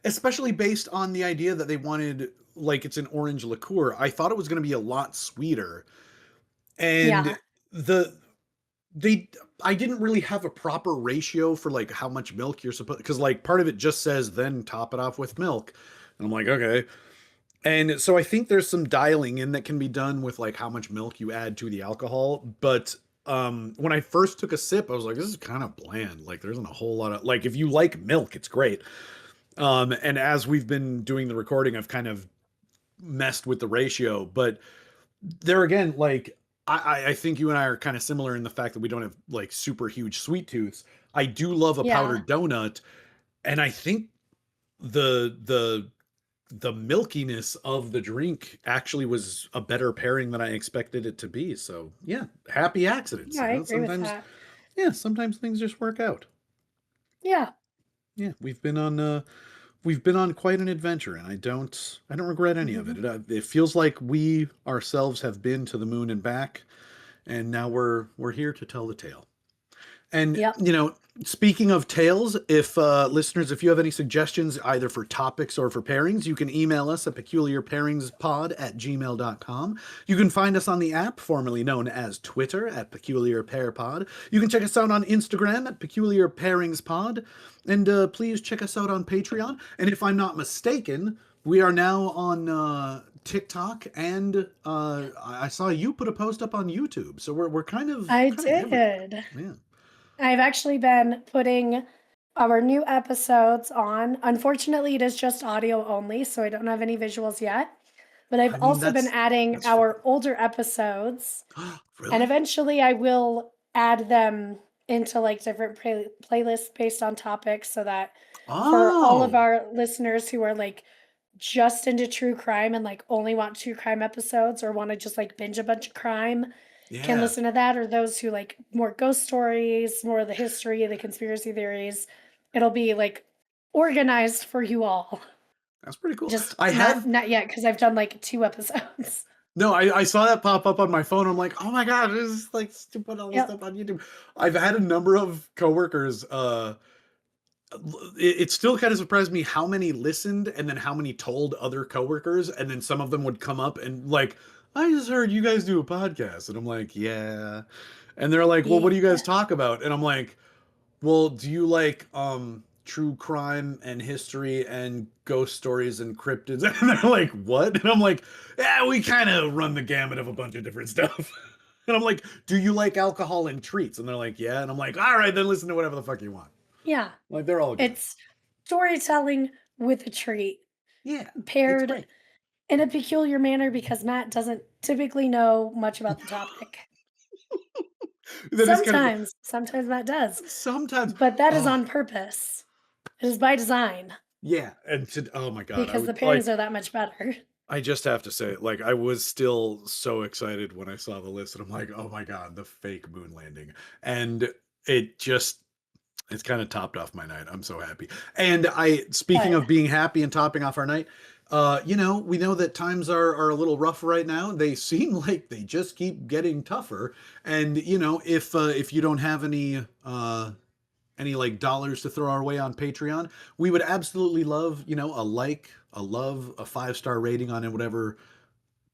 especially based on the idea that they wanted like it's an orange liqueur, I thought it was going to be a lot sweeter. And Yeah. the they I didn't really have a proper ratio for like how much milk you're supposed because like part of it just says then top it off with milk. And I'm like, okay. And so I think there's some dialing in that can be done with like how much milk you add to the alcohol. But when I first took a sip, I was like, this is kind of bland. Like there isn't a whole lot of like if you like milk, it's great. And as we've been doing the recording, I've kind of messed with the ratio. But there again, like I think you and I are kind of similar in the fact that we don't have like super huge sweet tooths. I do love a Yeah. powdered donut, and I think the the milkiness of the drink actually was a better pairing than I expected it to be. So yeah, happy accidents. Yeah, You I know, agree with sometimes that. yeah, sometimes things just work out. Yeah. Yeah, we've been on quite an adventure, and I don't regret any of it. Mhm. It feels like we ourselves have been to the moon and back, and now we're here to tell the tale. And Yep. you know, speaking of tales, if listeners, if you have any suggestions either for topics or for pairings, you can email us at peculiarpairingspod@gmail.com. You can find us on the app formerly known as Twitter at peculiarpairpod. You can check us out on Instagram at peculiarpairingspod. And please check us out on Patreon. And if I'm not mistaken, we are now on TikTok, and I saw you put a post up on YouTube, so we're I kind of everywhere. did. Yeah. I've actually been putting our new episodes on. Unfortunately, it is just audio only, so I don't have any visuals yet. But I've I mean, also been adding that's fair. our older episodes, and Really? eventually I will add them into like different playlists based on topics so that for all of Oh, our listeners who are like just into true crime and like only want true crime episodes or want to just like binge a bunch of crime can yeah. listen to that, or those who like more ghost stories, more of the history, the conspiracy theories. It'll be like organized for you all. That's pretty cool. Just I have not yet because I've done like 2 episodes. no, I saw that pop up on my phone. I'm like, oh my god, this is like to put all this Yep. stuff on YouTube. I've had a number of coworkers. It still kind of surprised me how many listened and then how many told other coworkers, and then some of them would come up and like, I just heard you guys do a podcast, and I'm like, yeah, and they're like, well, what Yeah. do you guys talk about? And I'm like, well, do you like true crime and history and ghost stories and cryptids? And they're like, what? And I'm like, yeah, we kind of run the gamut of a bunch of different stuff. And I'm like, do you like alcohol and treats? And they're like, yeah. And I'm like, all right, then listen to whatever the fuck you want. Yeah. Like they're all good. It's storytelling with a treat Yeah, it's paired great. in a peculiar manner because Matt doesn't typically know much about the topic. That is kind of Sometimes Matt does, sometimes. but that is Oh on purpose. It is by design yeah, and oh my god, I because the would like. pairings are that much better. I just have to say, like, I was still so excited when I saw the list, and I'm like, oh my god, the fake moon landing, and it just it's kind of topped off my night. I'm so happy. And speaking Good. of being happy and topping off our night, you know, we know that times are a little rough right now. They seem like they just keep getting tougher. And you know, if you don't have any like dollars to throw our way on Patreon, we would absolutely love, you know, a like, a love, a 5-star rating on whatever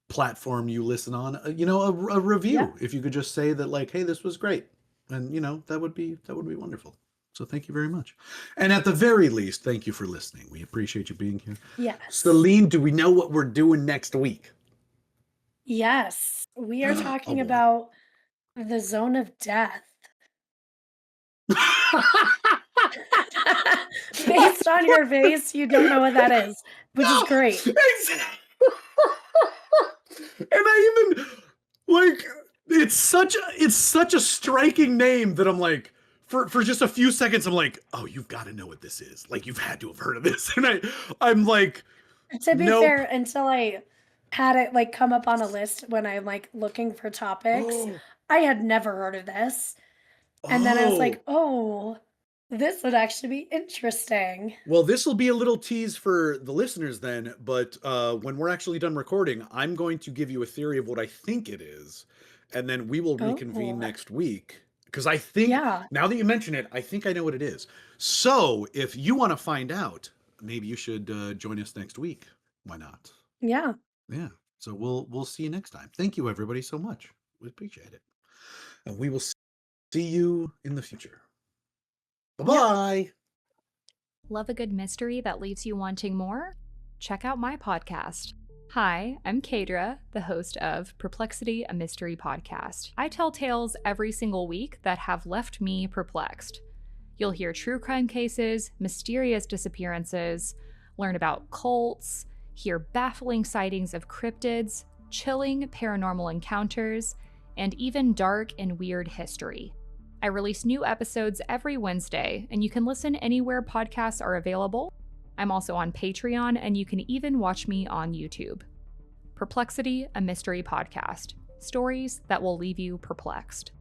platform you listen on, a Yeah. review. If you could just say that, like, hey, this was great, and that would be wonderful. So thank you very much, and at the very least, thank you for listening. We appreciate you being here. Yes. Celine, do we know what we're doing next week? Yes. We are Oh talking boy. about the zone of death. Based on your face, you don't know what that is, which is No, great. and I even like it's such a striking name that I'm like, for just a few seconds I'm like, oh, you've got to know what this is. Like, you've had to have heard of this, and I'm like, To be nope. fair, until I had it, like, come up on a list when I'm, like, looking for topics, Oh, I had never heard of this, and then I was like, oh. "Oh, this would actually be interesting." Well, this will be a little tease for the listeners then, but when we're actually done recording, I'm going to give you a theory of what I think it is, and then we will reconvene Oh, next week. Because I think, yeah, now that you mention it, I think I know what it is. So if you want to find out, maybe you should join us next week. Why not? yeah, Yeah. So we'll see you next time. Thank you everybody so much. We appreciate it. And we will see you in the future. yep, Bye-bye. Love a good mystery that leaves you wanting more? Check out my podcast. Hi, I'm Kadra, the host of Perplexity, a mystery podcast. I tell tales every single week that have left me perplexed. You'll hear true crime cases, mysterious disappearances, learn about cults, hear baffling sightings of cryptids, chilling paranormal encounters, and even dark and weird history. I release new episodes every Wednesday, and you can listen anywhere podcasts are available. I'm also on Patreon, and you can even watch me on YouTube. Perplexity, a mystery podcast. Stories that will leave you perplexed.